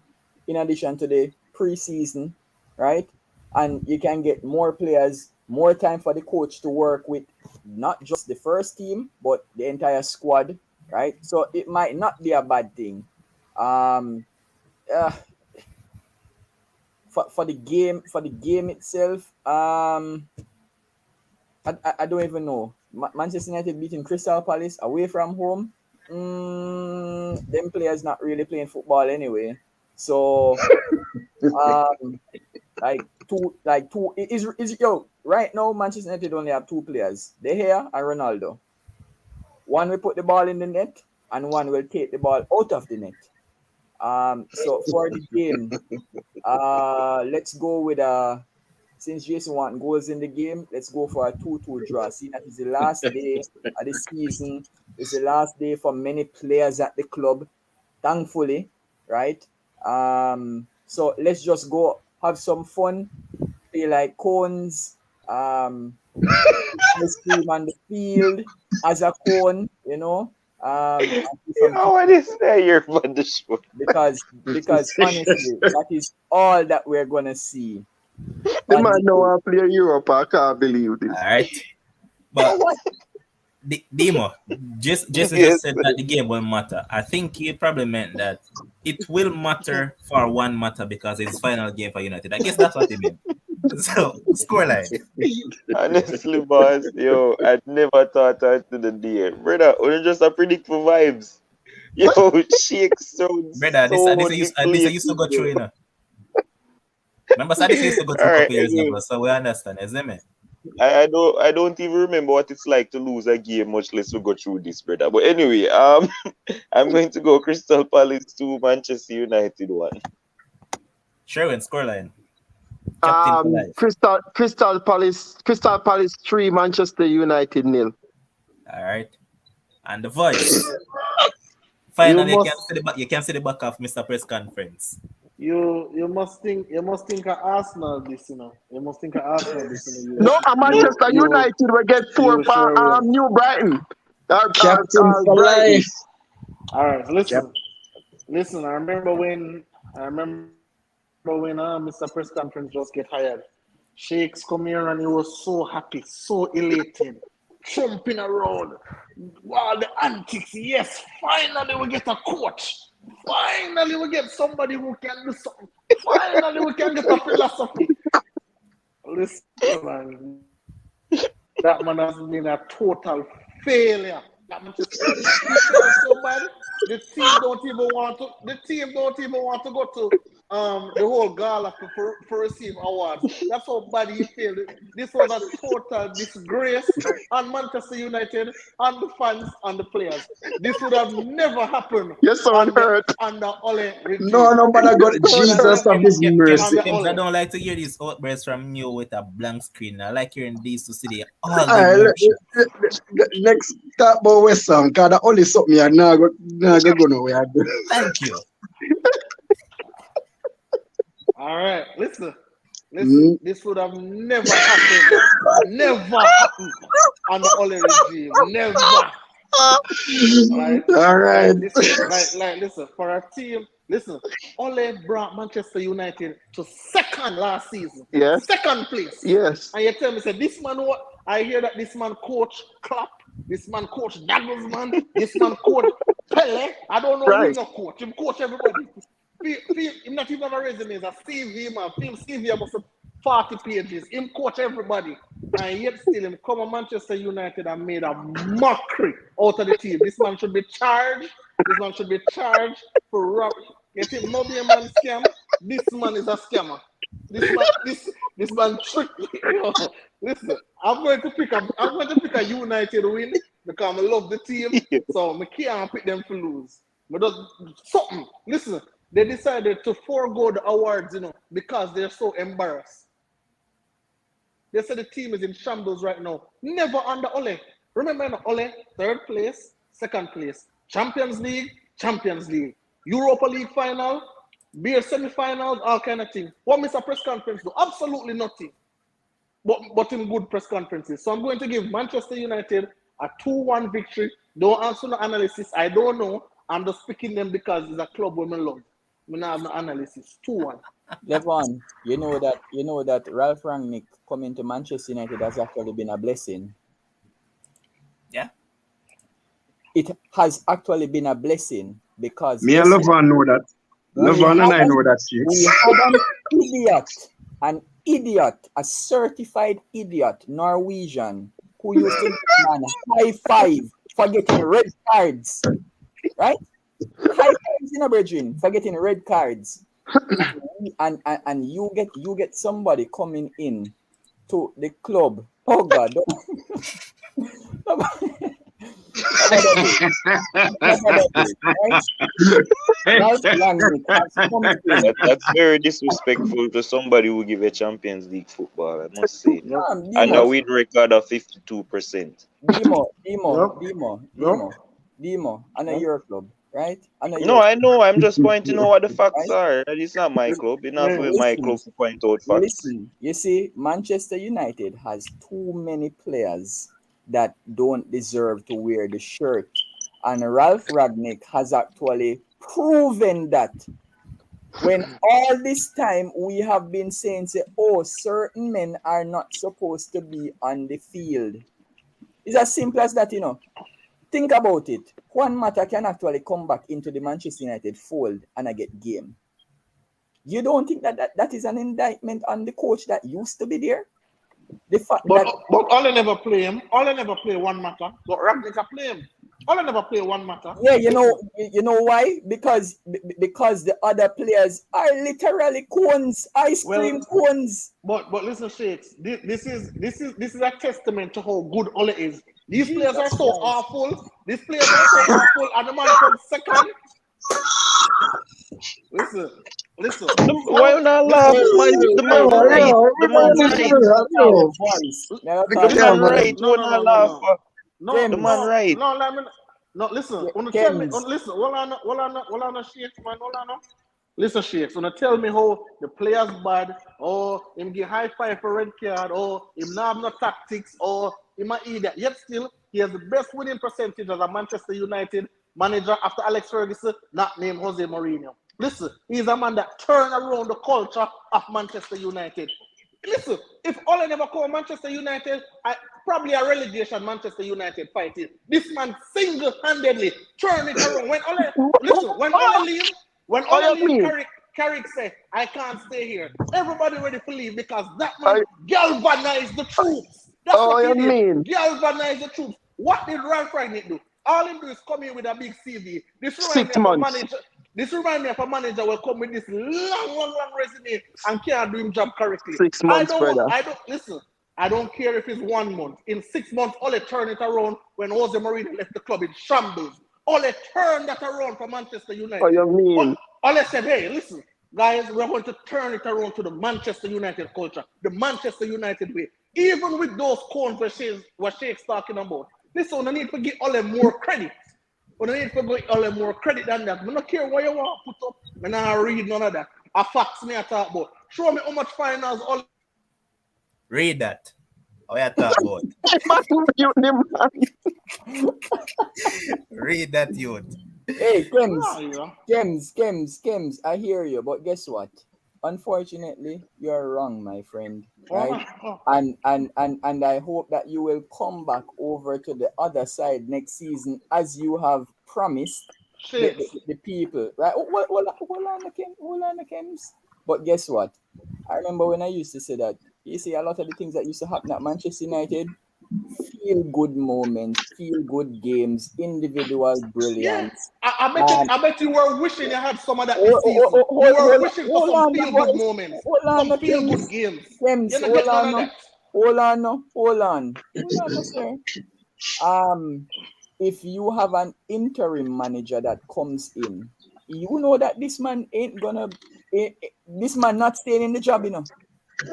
in addition to the preseason, right? And you can get more players, more time for the coach to work with not just the first team, but the entire squad, right? So it might not be a bad thing. For the game itself, I don't even know. Manchester United beating Crystal Palace away from home. Them players not really playing football anyway. So two is right now Manchester United only have 2 players, De Gea and Ronaldo. One will put the ball in the net and one will take the ball out of the net. So for the game, let's go with since Jason wants goals in the game, let's go for a 2-2 draw. See, that is the last day of the season. It's the last day for many players at the club, thankfully, right? So let's just go have some fun, play like cones, scream on the field as a cone, you know. What is that here for the show? Because honestly, that is all that we're gonna see. The man know I play Europa. I can't believe this. All right. But Demo, Jason just said that the game won't matter. I think he probably meant that it will matter for one matter because it's final game for United. I guess that's what he meant. So, scoreline. Honestly, boss, yo, I never thought I'd do the day. Brother, only just a predict for vibes. Yo, Shakes sounds Brother, this used to go through, you know. Remember, this used to go through a couple years ago, so we understand, isn't it? I don't even remember what it's like to lose a game, much less to go through this, brother. But anyway, I'm going to go Crystal Palace 2, Manchester United 1. Sherwin, scoreline. Crystal Palace 3, Manchester United 0. All right. And the voice. Finally, you can see the back of Mr. Press Conference. You must think of Arsenal this, you know. You must think of Arsenal this, you know. No, Manchester United will get 4 for New Brighton. Captain for life. All right, listen. I remember when Mr. Press Conference just get hired. Shakes come here and he was so happy, so elated, jumping around. Wow, the antics. Yes, finally we get a coach. Finally we get somebody who can do something. Finally we can get a philosophy. Listen, man. That man has been a total failure. That man just so bad. The team don't even want to go to the whole gala for receive awards. That's how bad he failed. This was a total disgrace on Manchester United, on the fans, on the players. This would have never happened Your son hurt. under Ole regime. No, nobody got Jesus of his mercy. I don't like to hear these outbursts from you with a blank screen. I like hearing these to see all the Alright, emotions. next talk about West Ham, because that only something I now go nowhere. Thank you. All right, listen. This would have never happened. Never happened under Ole regime. Never. Right? All right. Listen, for a team, listen, Ole brought Manchester United to second last season. Yes. Second place. Yes. And you tell me, say, this man, what? I hear that this man coach Klopp, this man coach Nagelsmann, this man coach Pele. I don't know Right. who's a coach. Him coach everybody. Him not even have a resume. It's a CV, man. Film CV must have 40 pages. Him coach everybody. And yet still him come on Manchester United and made a mockery out of the team. This man should be charged. This man should be charged for robbery. You think no be a man scam? This man is a scammer. This man tricked me. Listen, I'm going to pick a United win because I love the team. So I can't pick them to lose. But something. Listen, they decided to forego the awards, because they're so embarrassed. They said the team is in shambles right now. Never under Ole. Remember, Ole, third place, second place, Champions League, Europa League final, beer semi-finals, all kind of things. What Mr. Press Conference do? Absolutely nothing. But in good press conferences. So I'm going to give Manchester United a 2-1 victory. Don't answer no analysis. I don't know. I'm just picking them because it's a club women love. We don't have no analysis. 2-1. Levon, you know that Ralf Rangnick coming to Manchester United has actually been a blessing. Yeah. It has actually been a blessing because Me and Levon know that. Levon and I know that. We had an idiot, a certified idiot, Norwegian, who used to man high five for getting red cards. Right? High fives in a brethren for getting red cards. And you get somebody coming in to the club. Oh God. That's very disrespectful to somebody who give a Champions League football, I must say. And a win record of 52%. Demo, and a Euro club, right? No, I know. I'm just pointing out what the facts are. It's not my club. Enough with my club to point out facts. Listen, you see, Manchester United has too many players that don't deserve to wear the shirt. And Ralf Rangnick has actually proven that. When all this time we have been saying, certain men are not supposed to be on the field. It's as simple as that, Think about it. Juan Mata can actually come back into the Manchester United fold and I get game. You don't think that is an indictment on the coach that used to be there? But Ole never play him. Ole never play Juan Mata. But Rangnick play him. Ole never play Juan Mata. Yeah, you know why? Because the other players are literally cones, ice cream cones. But listen, Shakes, this is a testament to how good Ole is. These players are so awful. And the man comes second. Listen. Why not laugh? The man right. The man right. Why not laugh? The man right. No, listen. Tell me. Listen. Hold on, Shakes, man. Hold on. Listen, Shakes. Tell me how the players bad, or him get high five for red card, or him not have no tactics, or him a idiot. Yet still, he has the best winning percentage as a Manchester United manager after Alex Ferguson, not named Jose Mourinho. Listen, he's a man that turned around the culture of Manchester United. Listen, if Ole never called Manchester United, probably a relegation Manchester United fighting. This man single-handedly turned it around. When Ole leave, Carrick said, I can't stay here. Everybody ready to leave because that man galvanized the troops. That's what he did. Galvanized the troops. What did Ralf Rangnick do? All he do is come here with a big CV. This 6 months. This reminds me of a manager will come with this long resume and can't do his job correctly. 6 months, brother. I don't care if it's 1 month. In 6 months, Ole turned it around when Jose Mourinho left the club in shambles. Ole turned that around for Manchester United. What you mean? Ole said, hey, listen, guys, we're going to turn it around to the Manchester United culture, the Manchester United way. Even with those cones what Sheik's talking about. Listen, I need to give Ole more credit. But I need to give Ole more credit than that. I don't care what you want to put up. I don't read none of that. A facts me I talk about. Show me how much finals Ole. Read that. How you talk about? Read that, youth. Hey, Kems, I hear you, but guess what? Unfortunately, you're wrong, my friend. Right? And I hope that you will come back over to the other side next season as you have promised the people. Right? Hold on, Kems. But guess what? I remember when I used to say that, you see, a lot of the things that used to happen at Manchester United, feel good moments, feel good games, individual brilliance. Yeah. I bet you were wishing you had some of that this season. You were wishing for some feel good moments, some feel good games. Hold on, sir. If you have an interim manager that comes in, you know that this man this man not staying in the job, you know.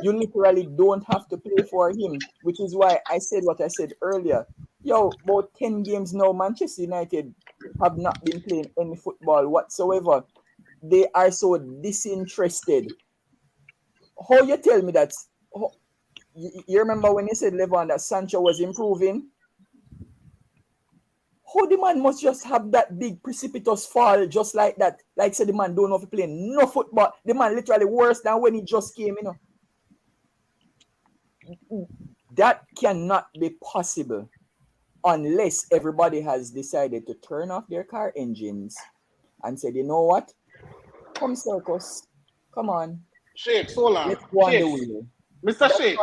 You literally don't have to play for him, which is why I said what I said earlier. About 10 games now, Manchester United have not been playing any football whatsoever. They are so disinterested. How you tell me that? You remember when you said, Levon, that Sancho was improving? How the man must just have that big precipitous fall just like that? Like said, the man don't know if he play no football. The man literally worse than when he just came, you know. That cannot be possible unless everybody has decided to turn off their car engines and said, you know what? Come circus. Come on. Shakes, hold on. Let's go on the wheel. Mr. Shakes,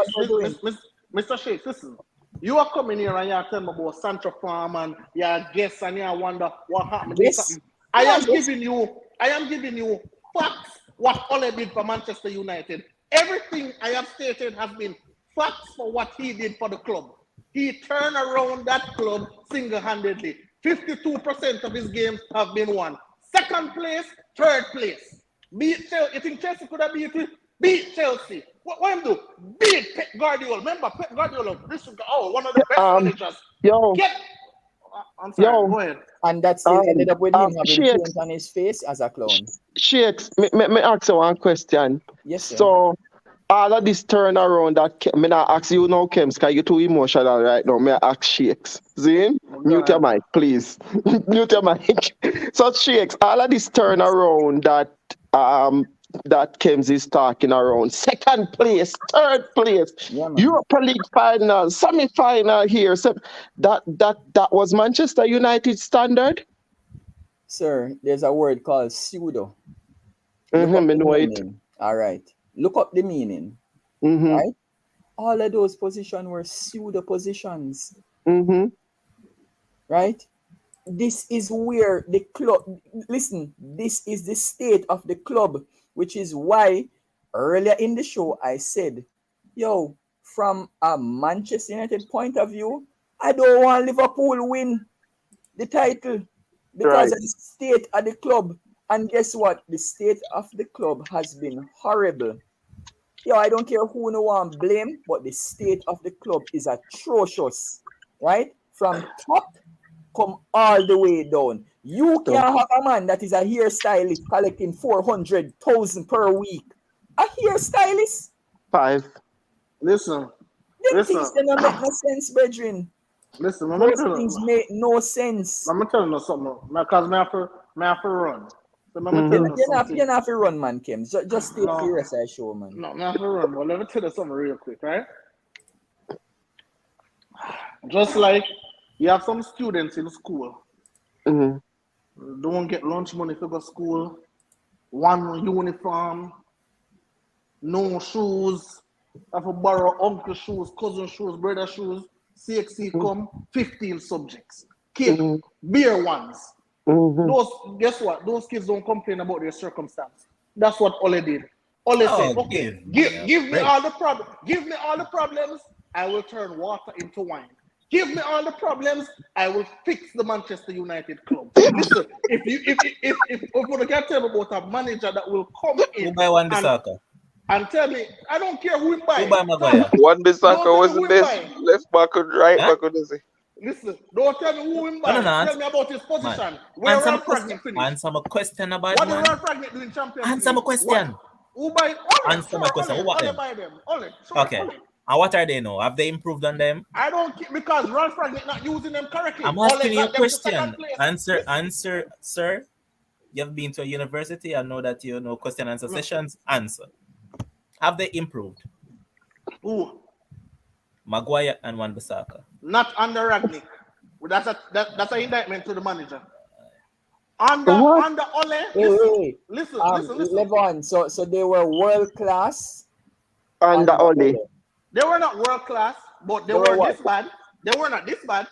Mr. Shakes, listen. You are coming here and you're telling me about Sancho Farm and you're guess and you wonder what happened. Yes. I am giving you facts what Ole did for Manchester United. Everything I have stated has been facts for what he did for the club. He turned around that club single-handedly. 52% of his games have been won. Second place, third place. Beat Chelsea. You think Chelsea could have beat it? Beat Chelsea. What him do? Beat Pep Guardiola. Remember Pep Guardiola? One of the best managers. I'm sorry, go ahead. And that still ended up with him having paint on his face as a clown. Shakes, me ask you one question. Yes, sir. So, all of this turnaround that me not ask you now, Kems, because you're too emotional right now. Me ask Shakes. Zin, mute your mic, please. Mute your mic. So Shakes, all of this turnaround that Kems is talking around. Second place, third place, Europa League final, semi-final here. So that was Manchester United standard? Sir, there's a word called pseudo. All right. Look up the meaning. Right? All of those positions were pseudo positions. Right? This is where the club, listen, this is the state of the club, which is why earlier in the show I said, from a Manchester United point of view, I don't want Liverpool win the title because of the state of the club. And guess what? The state of the club has been horrible. I don't care who no one blame, but the state of the club is atrocious. Right? From top, come all the way down. You can't have a man that is a hairstylist collecting 400,000 per week. A hairstylist? 5. Listen. Things don't make no sense, brethren. Listen, those things make no sense. I'm telling you something, because I have to run. So you don't have to run, man, Kim. Just stay curious, I show, man. No, I have to run. Well, let me tell you something real quick, right? Just like you have some students in school. Don't get lunch money to go to school. One uniform. No shoes. Have to borrow uncle shoes, cousin shoes, brother shoes. CXC come, 15 subjects. Keep beer ones. Guess what? Those kids don't complain about their circumstance. That's what Ole did. Ole said, okay, give me all the problems. Give me all the problems, I will turn water into wine. Give me all the problems, I will fix the Manchester United club. Listen, if we can tell about a manager that will come in and tell me, I don't care who him buy. Who buy Maguire? Wan-Bissaka was the best left back and right back. Listen, don't tell me who him buy. Tell me about his position. Where Ralf Rangnick finished. Answer my question about what did Ralf Rangnick do in Champions League? Answer my question. Who buy? Answer my question. Who buy them? Okay. And what are they now? Have they improved on them? I don't care because Ralf Rangnick not using them correctly. I'm asking you a question. Answer, sir. You've been to a university. I know that you know question answer sessions. Answer. Have they improved? Who? Maguire and Wan-Bissaka. Not under Rangnick. That's an indictment to the manager. Under Ole. Listen. Levon, so they were world class. Under Ole. They were not world class, but they were this bad. They were not this bad.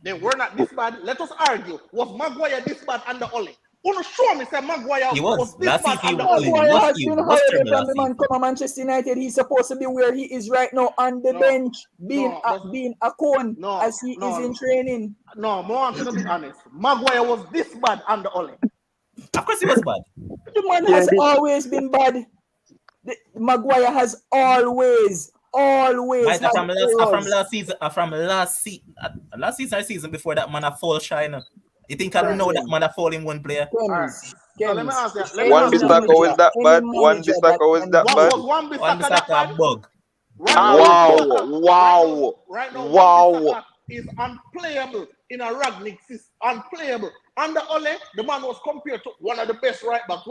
They were not this bad. Let us argue. Was Maguire this bad under Ole? Wanna show me say Maguire was this bad under Ole? Maguire has been hired from the man come to Manchester United. He's supposed to be where he is right now on the bench, being a cone as he is in training. No, I'm going to be honest. Maguire was this bad under Ole. Of course he was bad. The man has always been bad. Maguire has always from last season before that man a fall shiner. You think I don't know that man a fall in one player? So let me ask you. Wan-Bissaka was that bad? Wan-Bissaka was that bad? Was Wan-Bissaka bug? Wow. Right now, Wan-Bissaka is unplayable in a Rangnick system. Unplayable. Under Ole, the man was compared to one of the best right backs.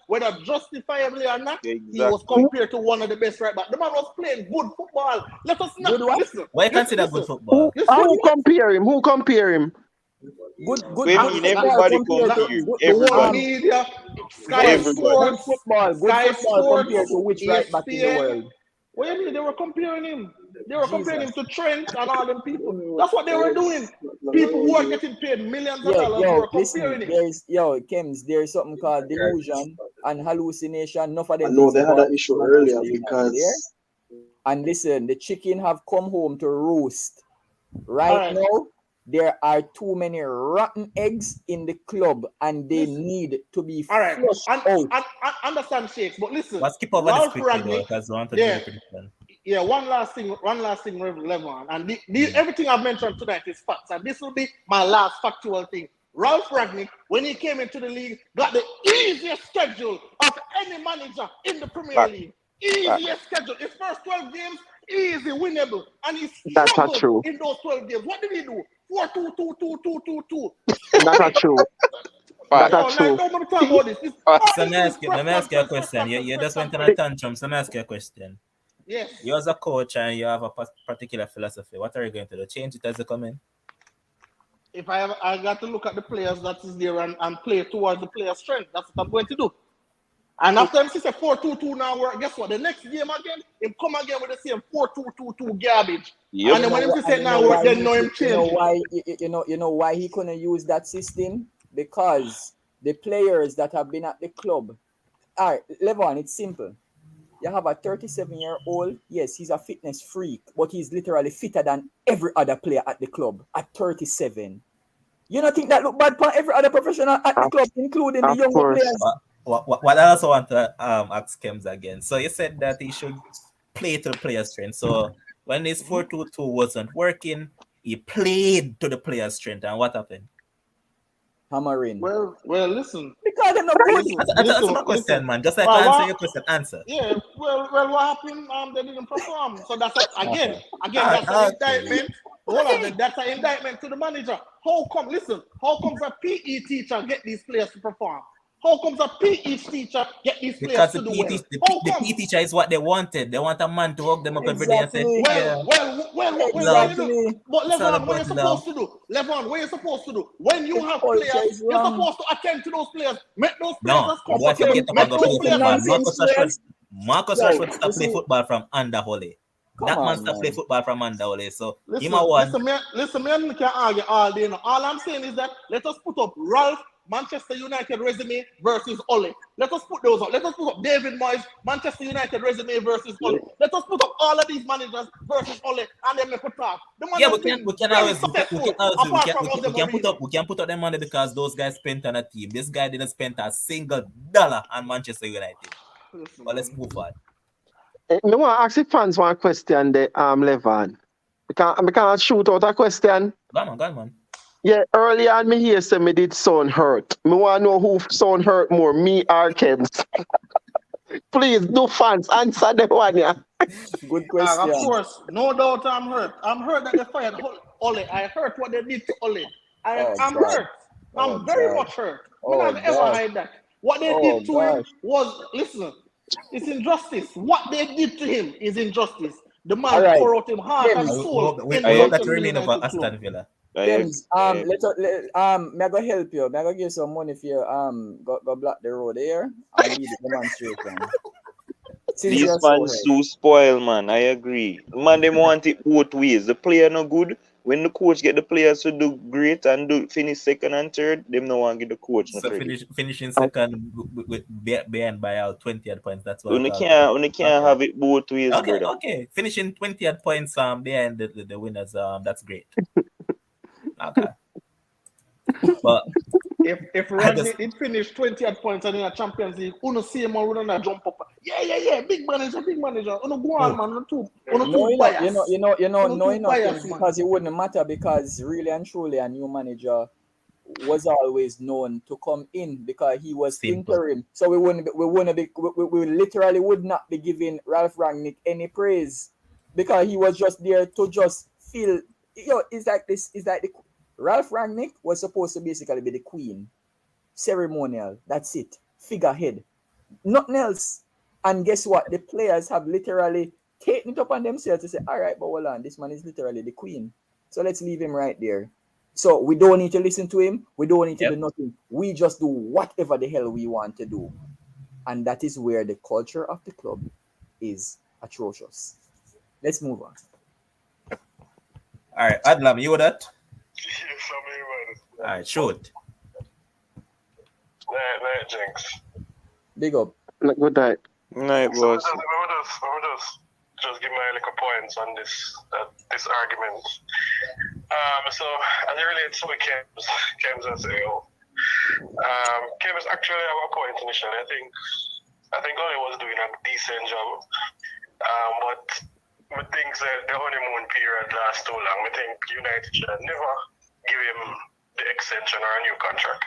Whether justifiably or not, he was compared to one of the best right backs. The man was playing good football. Let us not listen. Why you consider good football? Who compare him? Good. Everybody compare you. Everybody. Media, Sky Sports, football. Good football compared to which right back in the world? What do you mean? They were comparing him. They were comparing him to Trent and all them people. That's what they were doing. People who are getting paid millions of dollars were comparing him. Kems, there is something called delusion and hallucination. Enough of them. No, they had an issue earlier because. And listen, the chicken have come home to roost. Right now, there are too many rotten eggs in the club, and they need to be flushed out. Understand, Shakes, but listen. Let's keep over this quickly because we want to do a prediction. Yeah, one last thing, Levon. And everything I've mentioned tonight is facts, and this will be my last factual thing. Ralf Rangnick, when he came into the league, got the easiest schedule of any manager in the Premier League. Easiest schedule. His first 12 games, easy, winnable. And he struggled in those 12 games. What did he do? 4-2-2-2-2-2-2. That's not true. That's not true. So let me ask you a question. You just went on a tantrum, so let me ask you a question. Yes. You as a coach and you have a particular philosophy. What are you going to do? Change it as you come in? If I got to look at the players that is there and play towards the player's strength, that's what I'm going to do. And after him see 4-2-2 now, guess what? The next game again, him come again with the same 4-2-2-2 garbage. Yep. And then when him say now, then know him change. You know why he couldn't use that system? Because the players that have been at the club. All right, Levon, it's simple. You have a 37-year-old. Yes, he's a fitness freak, but he's literally fitter than every other player at the club at 37. You don't think that look bad for every other professional at the club, including the younger players? What I also want to ask Kems again. So you said that he should play to the player's strength. So when his 4-2-2 wasn't working, he played to the player's strength. And what happened? Hammering. Well, listen. Because they're not good. That's my question, man. Just like answer your question, answer. Yeah. Well, what happened? They didn't perform. So that's again. That's an indictment. Hold on, that's an indictment to the manager. How comes a PE teacher get these players to perform? How comes a PE teacher get these players to do well? The PE teacher is what they wanted. They want a man to hug them up every day and say, Well, what Levon, what are you supposed to do? Levon, what are you supposed to do? When you have players, you're supposed to attend to those players. Make those players Marcus Rashford stopped play football from under Ole. That man stopped play football from under Ole. So, listen, me can argue all day now. All I'm saying is that let us put up Ralf Manchester United resume versus Ole. Let us put those up. Let us put up David Moyes, Manchester United resume versus Ole. Let us put up all of these managers versus Ole, and then make a talk. The man has been very successful. Apart from us, we can put up them money because those guys spent on a team. This guy didn't spend a single dollar on Manchester United. But let's move on. I want to ask the fans one question, Levan. We can shoot out a question. Go on, man. Yeah, earlier on me here say me did sound hurt. Me want to know who sound hurt more, me or Kems. Please, do fans, answer the one, yeah. Good question. Of course, no doubt I'm hurt. I'm hurt that they fired Ole. I heard what they did to Ole. I'm hurt. I'm very much hurt. I'm not ever hide that. What they did to him was, listen, it's injustice. What they did to him is injustice. The man pour out him heart and soul. We hope that remain over Aston Villa. James, may I go help you? May I go give some money for you? Go block the road here and lead the demonstration. These fans too spoil, man. I agree. Man, they want it both ways. The player no good. When the coach get the players to do great and do finish second and third, them no want to get the coach. So finishing second behind by out 20 points. That's what. We can't have it both ways, brother. Okay. Finishing 20 points behind the winners. That's great. Okay. But if Rangnick did finish 20 points and in a Champions League, uno see him or uno jump up. Yeah. Big manager. Uno go on, man. Uno too biased. Because it wouldn't matter because really and truly a new manager was always known to come in because he was interim. So we literally would not be giving Ralf Rangnick any praise because he was just there to just feel. It's like this. It's like the Ralf Rangnick was supposed to basically be the queen, ceremonial. That's it, figurehead, nothing else. And guess what? The players have literally taken it upon themselves to say, "All right, but hold on, this man is literally the queen, so let's leave him right there." So we don't need to listen to him. We don't need to do nothing. We just do whatever the hell we want to do, and that is where the culture of the club is atrocious. Let's move on. All right, Adlam, you with that? Yes, I'm here, man. All right, shoot. Night, Jinx. Big up. Good night. Night, So boss. I will just give my little points on this argument. So as it relates to Kems and Sale, Kems actually have a point initially. I think Ole was doing a decent job, but I think the honeymoon period lasts too long. I think United should have never give him the extension or a new contract.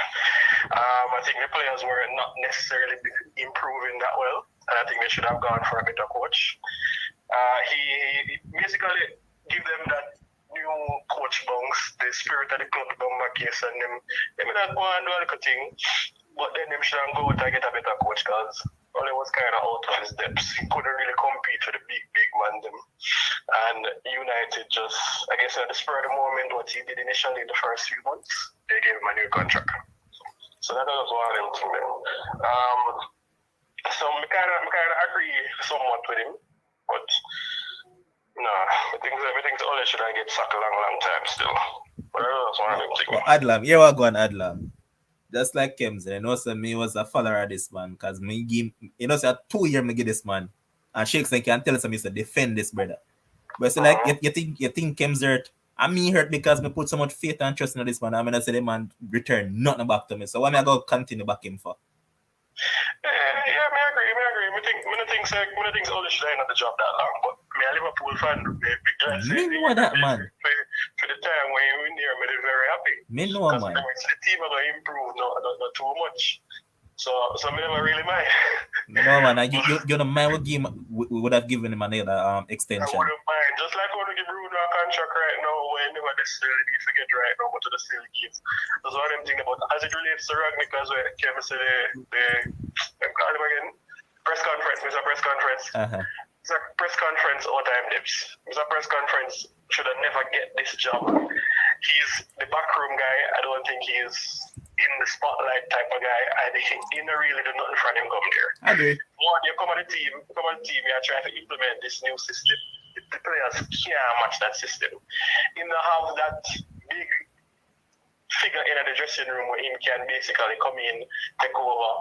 I think the players were not necessarily improving that well, and I think they should have gone for a better coach. He basically give them that new coach bunks, the spirit of the club come back here, and them not go and do a little thing, but then them should go out and get a better coach because Ole was kind of out of his depths. He couldn't really compete with the big man them. And United just, I guess at the spur of the moment, what he did initially in the first few months, they gave him a new contract. So that was one of them to them. So I kind of agree somewhat with him, but no, everything's Ole should I get sacked a long time still. But that was one of them things. Well, Adlam, here we go on Adlam. Just like Kems, I know so me was a follower of this man because me give, so 2 years me give this man and Shakes can tell us me to defend this brother. But so like you think Kems hurt and me hurt because me put so much faith and trust in this man. I'm gonna say the man return nothing back to me. So what am I gonna continue back him for? Yeah, I agree. I think Ole should have not the job that long, but me a Liverpool fan, Me know that man. For the time when you win here, I'm very happy. Me know man. The team are going to improve, not too much. So me never really mind. No man, you know man we would have given him another extension. I wouldn't mind. Just like when we give Bruno a contract right now, we never necessarily need to get right now, but to the still give. That's one of them things about as it relates to Rangnick as well. Kevin said they call him again. Press conference, Mr. Press Conference. Mr. Press Conference all time dips. Mr. Press Conference should have never get this job. He's the backroom guy. I don't think he's in the spotlight type of guy. I think he don't really do nothing for him come there. I agree. One, you come on the team, you are trying to implement this new system. The players can't match that system. You don't have that big figure in the dressing room where him can basically come in, take over,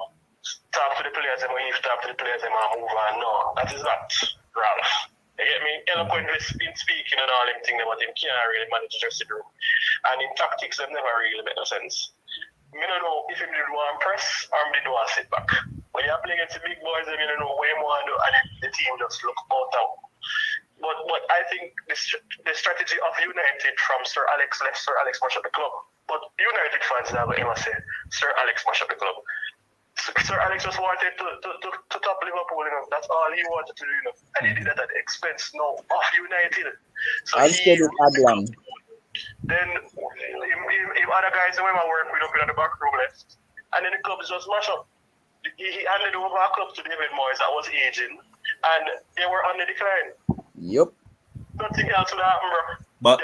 talk to the players and when he talk to the players and move on. No, that is not Ralph. You get me? Eloquently in speaking and all them things, but him can't really manage the dressing room. And in tactics, them never really make no sense. I don't know if him did want press or him did want sit back. When you're playing against the big boys, I don't know where you want to do, and the team just look out. But I think the strategy of United from Sir Alex left Sir Alex mash up the club. But United fans never ever say Sir Alex mash up the club. Sir Alex just wanted to top Liverpool, you know. That's all he wanted to do, you know. And he did that at the expense now of United. So I'll say it Adlam. then if other guys who ever work with up in the back room left, and then the club just mash up. He handed over our club to David Moyes that was aging, and they were on the decline. Yep. Nothing else would happen, bro. But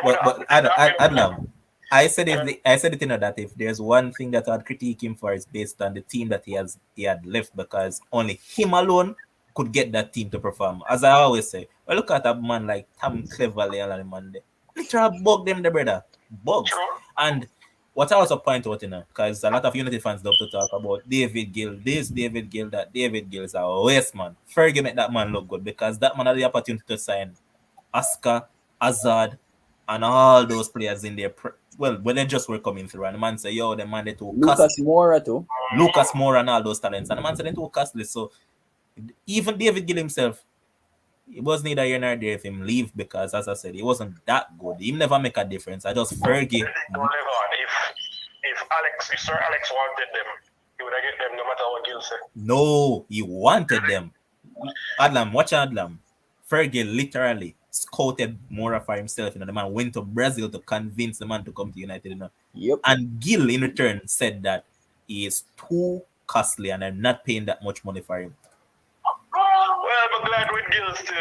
Adlam, I said it in that if there's one thing that I'd critique him for is based on the team that he had left, because only him alone could get that team to perform. As I always say, well, look at a man like Tom Cleverley and Monday. Literally bug them, the brother. Bugs. And what I also point out, you know, because a lot of United fans love to talk about David Gill, this, David Gill, that. David Gill is a waste man. Fergie make that man look good because that man had the opportunity to sign Oscar, Hazard, and all those players in there. When they just were coming through, and the man said, yo, the man they too Lucas Moura too. Lucas Moura and all those talents. And the man said they too costly. So even David Gill himself, it was neither here nor there if him leave, because as I said, he wasn't that good. He never make a difference. I just Fergie. If Sir Alex wanted them, he would have get them no matter what Gill said. No, he wanted them. Adlam, watch Adlam. Fergie literally scouted Moura for himself. You know, the man went to Brazil to convince the man to come to United. You know, Yep. and Gill in return said that he is too costly and I'm not paying that much money for him. Well, I'm glad with Gill still.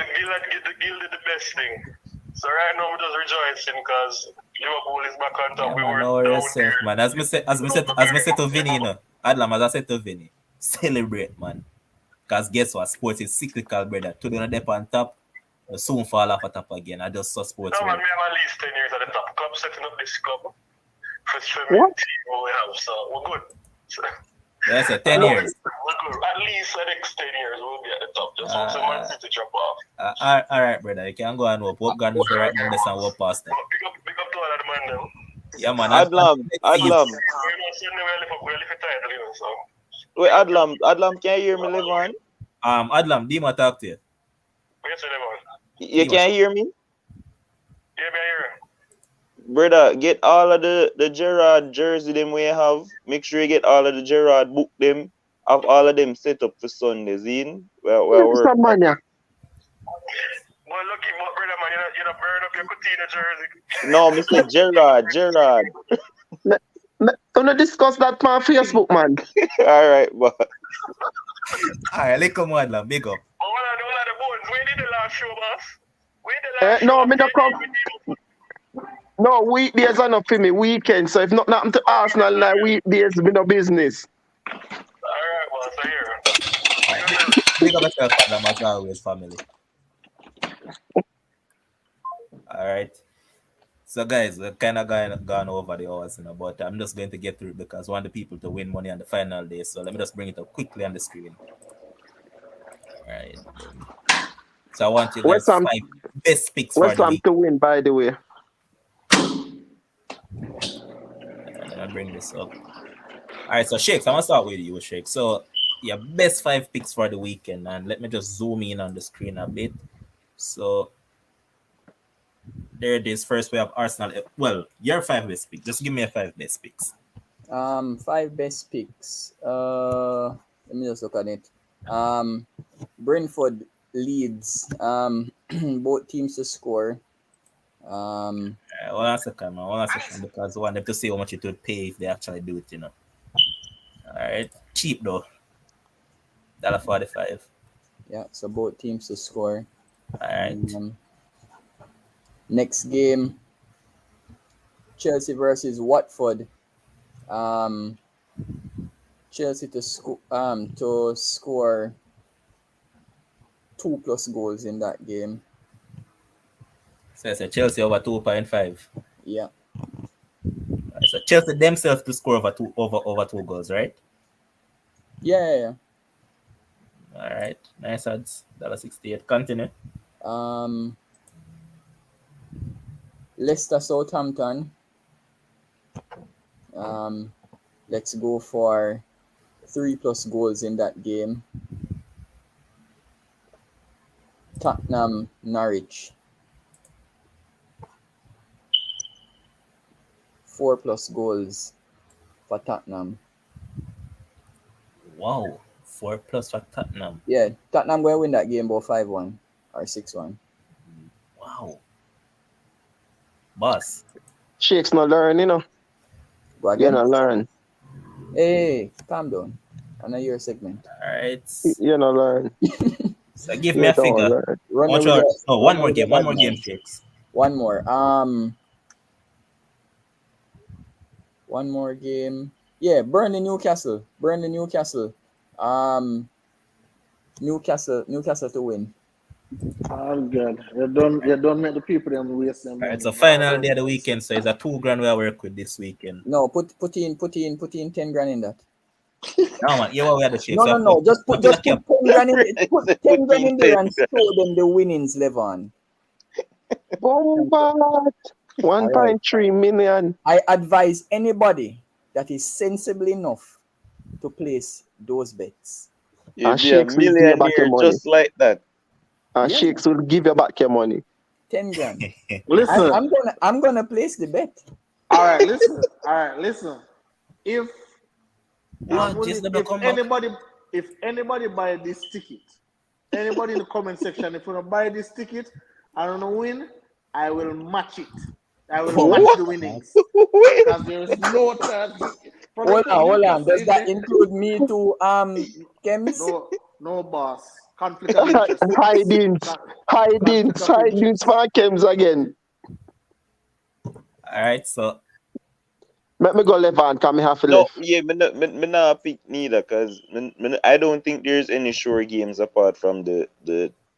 Gill did the best thing. So right now we're just rejoicing because Liverpool is back on top. Yeah, We man, were know down yourself, there. man. As me said to Vinny, you know, Adlam, as I said to Vinny, celebrate, man. Because guess what? Sports is cyclical, brother. Today on the on top, will soon fall off at top again. I just saw sports. No, man, we have at least 10 years at the top. Club setting up this club for swimming team we have, so we're good. So, yeah, I said 10 years. we're good. At least the next 10 years we'll be at the top. Just also Man City drop off. All right, brother. You can go and hope. Hope God knows the right number and walk past them. Big up to all of the man now. Yeah, man. Adlam. Wait, Adlam, can you hear me, Levon? Adlam, Dima talk to you. Yes, Levon. You can hear me? Yeah, me hear you. Brother, get all of the Gerrard jersey them we have. Make sure you get all of the Gerrard book them. Have all of them set up for Sundays in. Well, Mr. we're Mania. Well, look, brother, man, you don't burn up your Coutinho jersey. no, Mr. Gerrard. Gonna discuss that on Facebook, man. All right, but All right, let's come on, Adlam. Big up. Oh, all of the bones. Where did the last show, boss? Where the last No, show? me not come. No, weekdays are not for me. Weekends. So if not nothing to Arsenal, like weekdays, me no business. All right, boss, I hear. Big up yourself, Adlam, as always, family. All right. So, guys, we're kind of gone over the hours, you know, but I'm just going to get through it because I want the people to win money on the final day. So, let me just bring it up quickly on the screen. All right. So, I want you guys West Ham- 5 best picks for West the Ham week. to win, by the way. Let me bring this up. All right, so Shakes, I'm going to start with you, Shakes. So, your best 5 picks for the weekend, and let me just zoom in on the screen a bit. So, there it is. First, we have Arsenal. Well, your 5 best picks. Just give me a 5 best picks. 5 best picks. Let me just look at it. Brentford, Leeds. Both teams to score. Hold on a second, because I want them to see how much it would pay if they actually do it, you know. All right. Cheap, though. $1.45. Yeah, so both teams to score. All right. Next game, Chelsea versus Watford. Chelsea to score 2+ goals in that game. So I said Chelsea over 2.5. Yeah. So Chelsea themselves to score over two goals, right? Yeah. All right, nice odds. $1.68. Continue. Leicester Southampton. Let's go for 3+ goals in that game. Tottenham Norwich. 4+ goals for Tottenham. Wow, 4+ for Tottenham. Yeah, Tottenham going to win that game about 5-1 or 6-1. Wow. Boss. Shakes not learn, you know. Go You again? not learn. Hey, calm down. I know your segment. All right. You not learn. So give me You a don't figure. learn. Run One me with more. One more game. One more game, Shakes. One more. One more game. Yeah, Burnley Newcastle. Newcastle to win. Oh God, you don't make the people them waste them All right, money. so final day of the weekend. So it's a $2,000 we work with this weekend. No, put in 10 grand in that. No man, we had the Shakes. No. Just put 10 grand in. Put 10 grand in there and show them the winnings, Levon. Bombard. 1.3 million. I advise anybody that is sensible enough to place those bets. You'll be a Shakes will give you back your millionaire money. just like that. Shakes will give you back your money. 10 grand. Listen, I'm gonna place the bet. all right, listen. If if anybody buy this ticket, anybody in the comment section, if you don't buy this ticket, I don't win, I will match it. I will match the winnings. Because there is no chance. Hold on. Does that include me too, Kems? No, boss. Conflict of interest. Hiding for Kems again. All right, so let me go left and come have to No, left. yeah, me not pick neither, because I don't think there's any sure games apart from the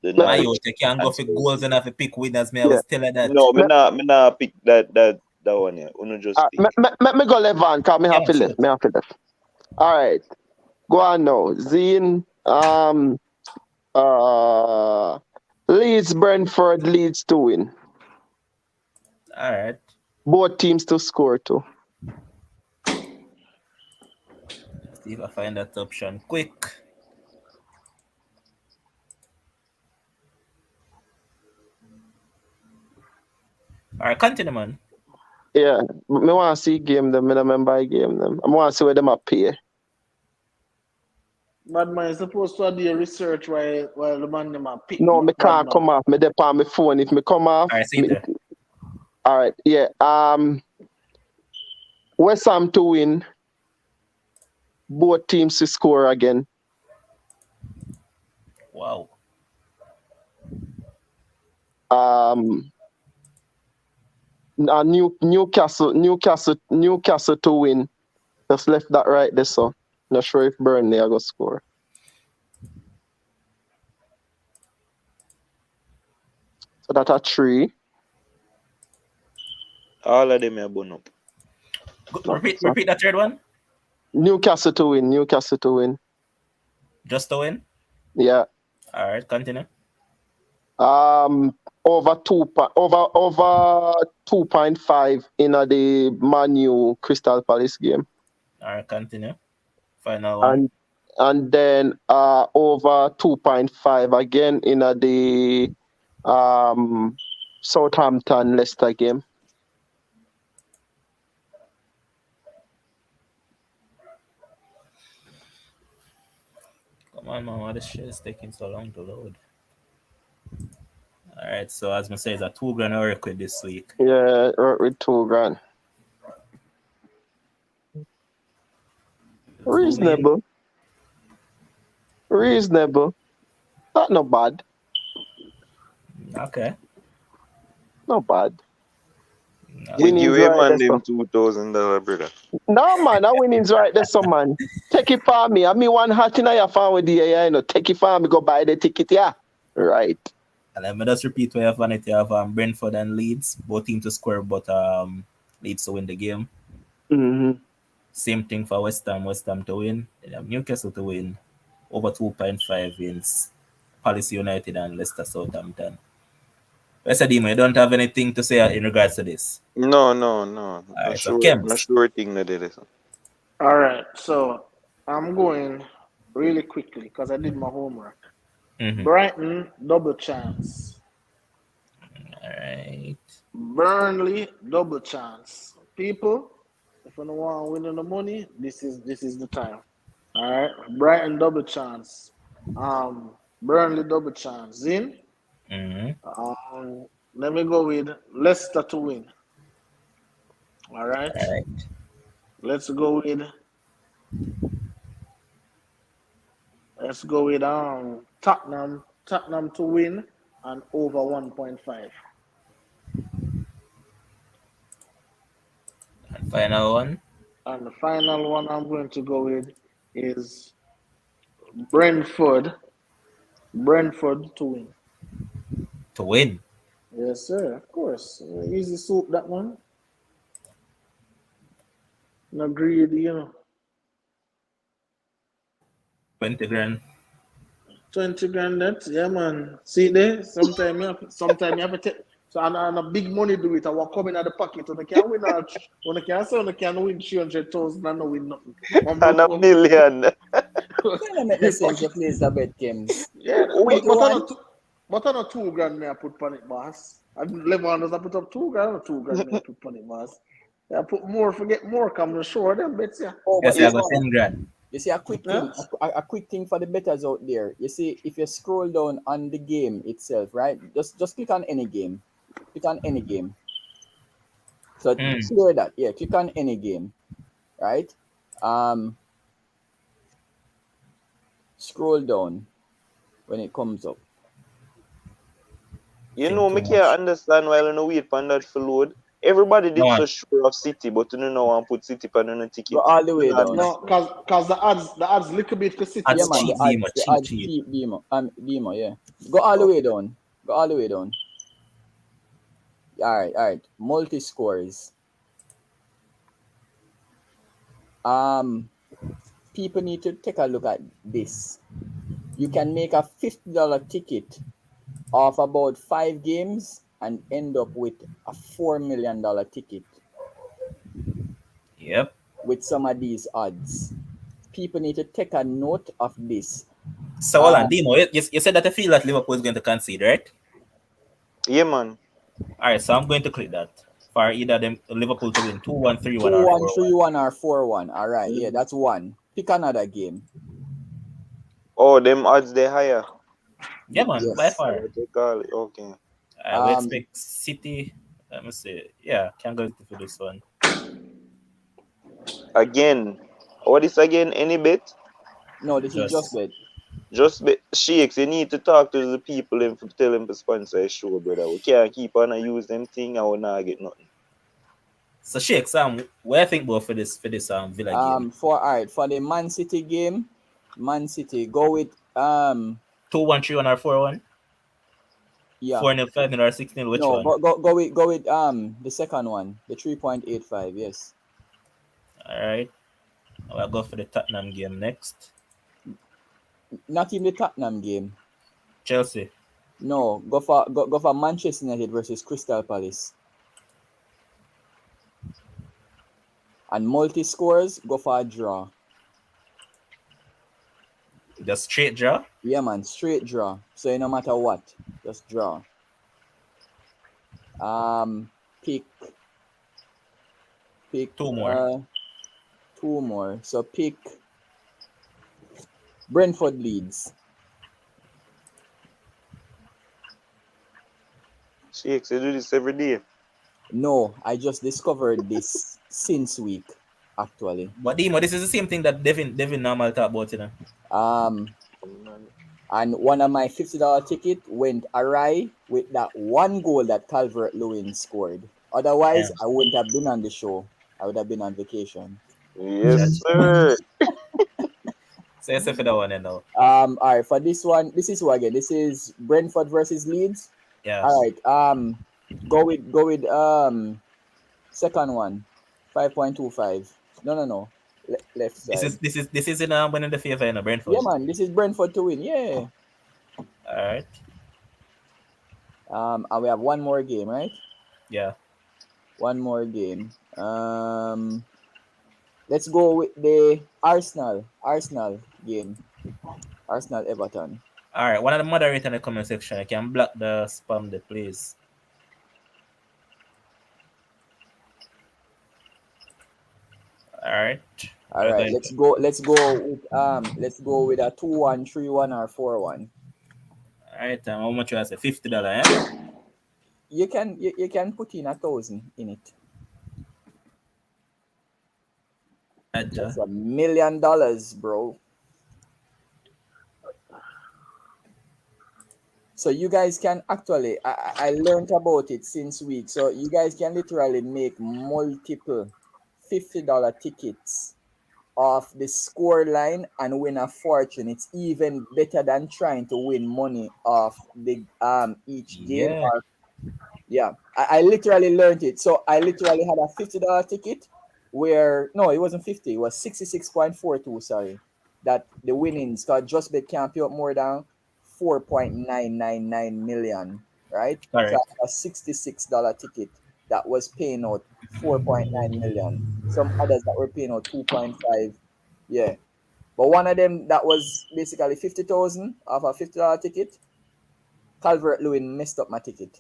my youth, you can't go for goals and have to pick winners. I was telling that. No, me not pick that one. Yeah, uno just pick. Let me go left and come have to left. Me have to left. All right, go on now. Zine. Leeds, Brentford, Leeds to win. All right. Both teams to score too. See if I find that option quick. All right, continue, man. Yeah, me want to see game them. I remember game them. I want to see where them appear. Bad man, supposed to do your research while the man them are pick. No, me can't come off. Me dey on my phone. If me come off. All right, see there. All right, yeah. West Ham to win. Both teams to score again. Wow. Newcastle to win. Just left that right there, so not sure if Burnley are gonna score. So that's a 3. All of them are bun up. Repeat that third one. Newcastle to win. Just to win? Yeah. All right, continue. Over 2.5 in the Man U Crystal Palace game. All right, continue. Final one. And then over 2.5 again in the Southampton Leicester game. Come on, man. Why this shit is taking so long to load? All right, so as I say, it's a $2,000 work with this week. Yeah, with $2,000. Reasonable. Not no bad. Okay. Not bad. You give him man them $2,000, brother. No man, that winning's right there, some man. Take it for me. I mean one hat in your phone with the you know. Take it for me, go buy the ticket, yeah. Right. And let me just repeat where you have Brentford and Leeds, both teams to score, but Leeds to win the game. Mm-hmm. Same thing for West Ham. West Ham to win. Then have Newcastle to win. Over 2.5 wins. Palace United and Leicester Southampton. Wesadima, you don't have anything to say in regards to this? No. All A right, so sure, a Kems. sure thing that it is. All right, so I'm going really quickly because I did my homework. Mm-hmm. Brighton double chance. All right. Burnley double chance. People, if you don't want to win the money, this is the time. All right, Brighton double chance. Burnley double chance. In. Mm-hmm. Let me go with Leicester to win. All right. All right. Let's go with Tottenham to win and over 1.5. And final one. And the final one I'm going to go with is Brentford. Brentford to win. To win. Yes, sir. Of course. Easy soup, that one. No greedy, 20 grand. 20 grand that, yeah man. See there? Sometimes you have to take so and a big money do it. I will come in at the pocket. When I can win when I can say when I can win 300,000 and no win nothing. And a million. Kinda make the sense to place the bet, Kems. Yeah, Wait, but I know 2 grand me I put on it, boss. And Levanders I put up 2 grand or 2 grand me I put on it, boss. I put more, forget more, come to show them bets, yeah. Oh, Yes, but I you got see, 10 grand. you see a quick thing, a quick thing for the betters out there. You see, if you scroll down on the game itself, right? Just click on any game. Click on any game. So clear that. Yeah, click on any game. Right? Scroll down when it comes up. You know, me can't understand why I don't wait for that for load. Everybody did so sure of City, but you don't know want put City on the ticket. Go all the way down. No, cause the odds little bit for City. Odds Yeah, man, cheap, the odds cheap, Demo, yeah. Go all the way down. Go all the way down. All right. Multi scores. People need to take a look at this. You can make a $50 ticket off about 5 games and end up with a $4 million ticket. Yep. With some of these odds. People need to take a note of this. So hold on, Demo, you said that you feel that Liverpool is going to concede, right? Yeah, man. All right, so I'm going to click that for either them Liverpool to win 2-1, 3-1, 2-1, 3-1 or 4-1. All right, yeah, that's one. Pick another game. Oh, them odds they higher. Yeah, man, Yes. by far. They call it. Okay. We expect City. Let me see. Yeah, can go for this one. Again. What is again? Any bet? No, this is just bet. Just bet. Sheiks, you need to talk to the people and tell them to sponsor a show, brother. We can't keep on and use them thing and we not get nothing. So Sheiks, what do you think about for this Villa game? For the Man City game, Man City go with 2-1, 3-1 or 4-1? Yeah. 4-0, 5-0 or 6-0, which one? Go with the second one, the 3.85, yes. Alright. I'll go for the Tottenham game next. Not even the Tottenham game. Chelsea. No, go for Manchester United versus Crystal Palace. And multi scores, go for a draw. The straight draw? Yeah, man, straight draw. So no matter what, just draw. Pick 2 more. 2 more. So pick Brentford Leeds. Sheiks, you do this every day. No, I just discovered this since week, actually. But Demo, this is the same thing that Devin normal talk about, you know. And one of my $50 ticket went awry with that one goal that Calvert-Lewin scored. Otherwise, I wouldn't have been on the show. I would have been on vacation. Yes, sir. So you say for that one, you know. All right, for this one, this is who again? This is Brentford versus Leeds. Yeah. All right. Go with second one. 5.25. No. Left side. This is in winning the favor in Brentford. Yeah, man. This is Brentford to win. Yeah. All right. And we have one more game, right? Yeah. One more game. Let's go with the Arsenal game. Arsenal Everton. All right. One of the moderators in the comment section, you can block the spam, the please. All right. All right. Let's go with a 2-1, 3-1, or 4-1. All right. How much you say? $50, yeah? You can put in 1,000 in it. That's $1 million, bro. So you guys can actually, I learned about it since week. So you guys can literally make multiple $50 tickets off the score line and win a fortune. It's even better than trying to win money off the each game. Yeah. I literally learned it. So I literally had a $50 ticket where no, it wasn't 50, it was 66.42, sorry. That the winnings got just bet can't pay up more than 4.999 million, right? Correct. So a $66 ticket that was paying out 4.9 million. Some others that were paying out 2.5. Yeah. But one of them that was basically 50,000 off a $50 ticket, Calvert Lewin messed up my ticket.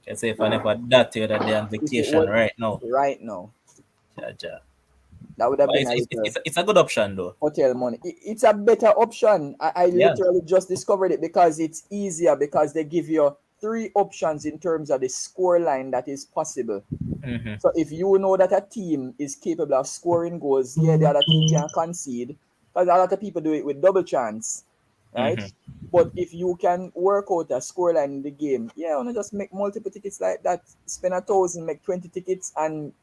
Can say if I never that day that they're on vacation right now. Right now. Ja. That would have been it's a good option though. Hotel money. It's a better option. I literally just discovered it because it's easier because they give you 3 options in terms of the score line that is possible. Mm-hmm. So if you know that a team is capable of scoring goals, the other team can concede. Because a lot of people do it with double chance, right? Mm-hmm. But if you can work out a scoreline in the game, just make multiple tickets like that. Spend 1,000, make 20 tickets, and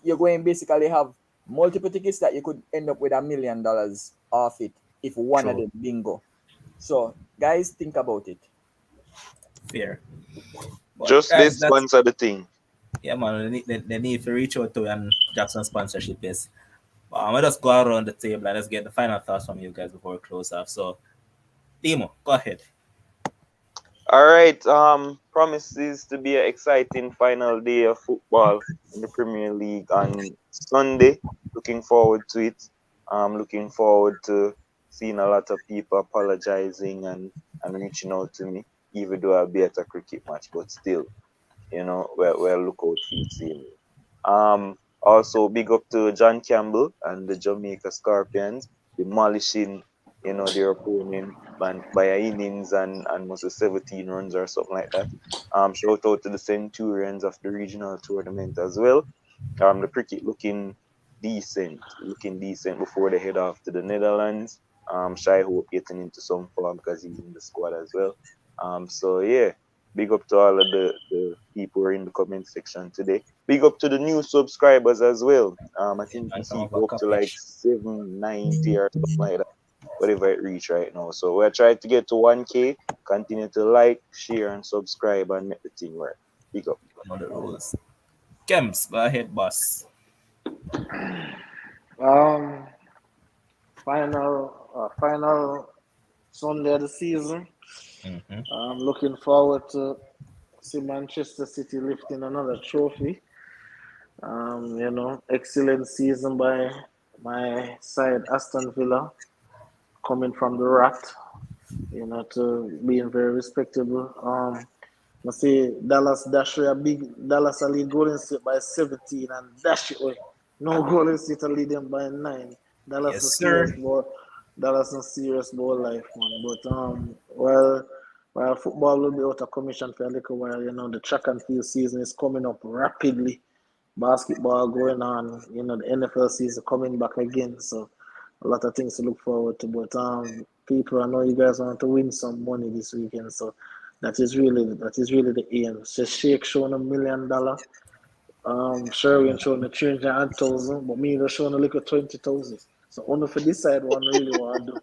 you're going to basically have multiple tickets that you could end up with $1 million off it if one of them bingo. So, guys, think about it. Fair. But just this sponsor the thing. Yeah, man. They need to reach out to and Jackson sponsorship, yes. But I'm gonna just go around the table and let's get the final thoughts from you guys before we close off. So, Timo, go ahead. All right. Promises to be an exciting final day of football in the Premier League on Sunday. Looking forward to it. Looking forward to seeing a lot of people apologizing and reaching out to me, even though I'll be at a cricket match, but still, we'll look out for it seeing me. Also big up to John Campbell and the Jamaica Scorpions demolishing, their opponent by an innings and must have 17 runs or something like that. Shout out to the Centurions of the regional tournament as well. The cricket looking decent before they head off to the Netherlands. Shy Hope getting into some form because he's in the squad as well. So yeah, big up to all of the people who are in the comment section today. Big up to the new subscribers as well. I think we see up to like 790 or something like that. Whatever it reach right now. So we're trying to get to 1K. Continue to like, share, and subscribe and make the thing work. Big up. Know the rules. Kems, go ahead, boss. Final Sunday of the season. Mm-hmm. I'm looking forward to see Manchester City lifting another trophy. Excellent season by my side, Aston Villa, coming from the rat, to being very respectable. I see Dallas dash a big Dallas lead Golden State by 17 and dash it away. No Golden State lead them by 9. Dallas Yes, is sir. serious ball. Dallas is serious ball life, man. But while football will be out of commission for a little while, the track and field season is coming up rapidly. Basketball going on, the NFL season coming back again. So a lot of things to look forward to. But people, I know you guys want to win some money this weekend, so that is really the aim. So Shake showing $1 million. Sherwin showing the 300,000, but me just showing a little 20,000. So only for this side one really want to do.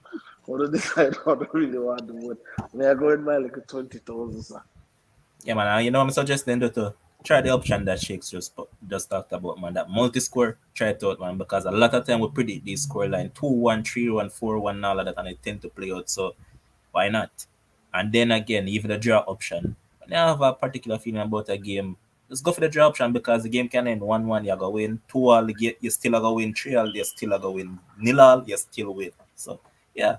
Only this side one really want to do. But me I go in my little 20,000, sir. Yeah, man. I'm suggesting to try the option that Shakes just talked about, man. That multi-score, try it out, man. Because a lot of time we predict this score line 2-1, 3-1, 4-1, and all of that, and it tend to play out. So why not? And then again, even the draw option. When you have a particular feeling about a game, just go for the draw option because the game can end 1-1, you go win. 2-all, you still go win. 3-all, you still go win. 0-all, you still win. So yeah.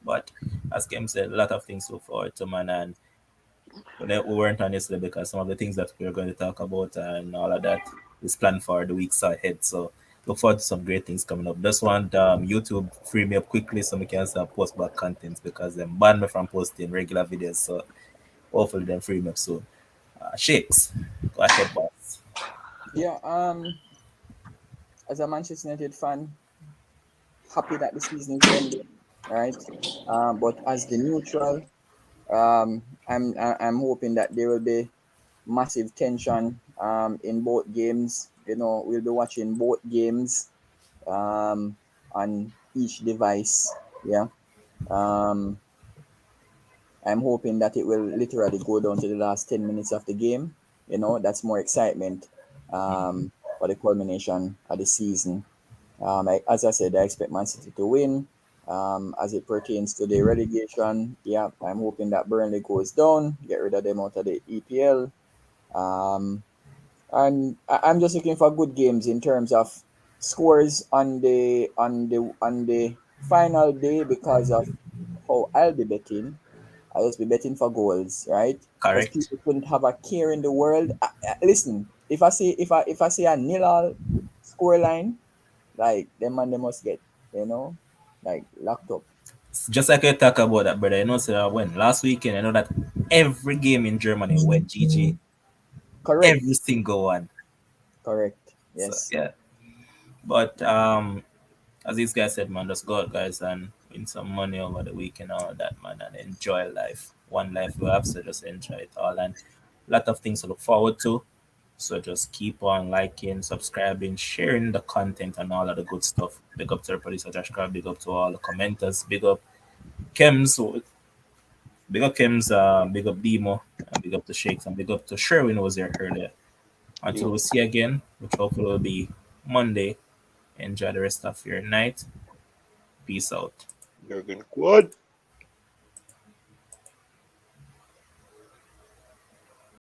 But as Kim said, a lot of things to look forward to, man. And we weren't on yesterday because some of the things that we are going to talk about and all of that is planned for the weeks ahead. So look forward to some great things coming up. Just want YouTube free me up quickly so we can start post back contents because they banned me from posting regular videos. So hopefully they free me up soon. Shakes, go ahead, boss. Yeah, as a Manchester United fan, happy that the season is ending, right? But as the neutral, I'm hoping that there will be massive tension in both games. We'll be watching both games on each device. Yeah. Um, I'm hoping that it will literally go down to the last 10 minutes of the game. That's more excitement for the culmination of the season. As I said, I expect Man City to win. As it pertains to the relegation, yeah, I'm hoping that Burnley goes down, get rid of them out of the EPL. And I'm just looking for good games in terms of scores on the final day because of how I'll be betting. I'll just be betting for goals, right? Because Correct. people couldn't have a care in the world. Listen, if I see a nil-all score line, like them man they must get, like locked up. Just like I talk about that, brother. So I went last weekend. I know that every game in Germany went GG. Every Correct. single one. Correct. So Yes. yeah. But as these guys said, man, just go out, guys, and win some money over the weekend, all that, man, and enjoy life. One life we have, so just enjoy it all. And a lot of things to look forward to. So just keep on liking, subscribing, sharing the content, and all of the good stuff. Big up to the producer Josh Crab, big up to all the commenters, big up Kems, big up Demo, and big up to Shakes, and big up to Sherwin who was there earlier. Until Yo, we see again, which hopefully will be Monday. Enjoy the rest of your night. Peace out. Jurgen Quad.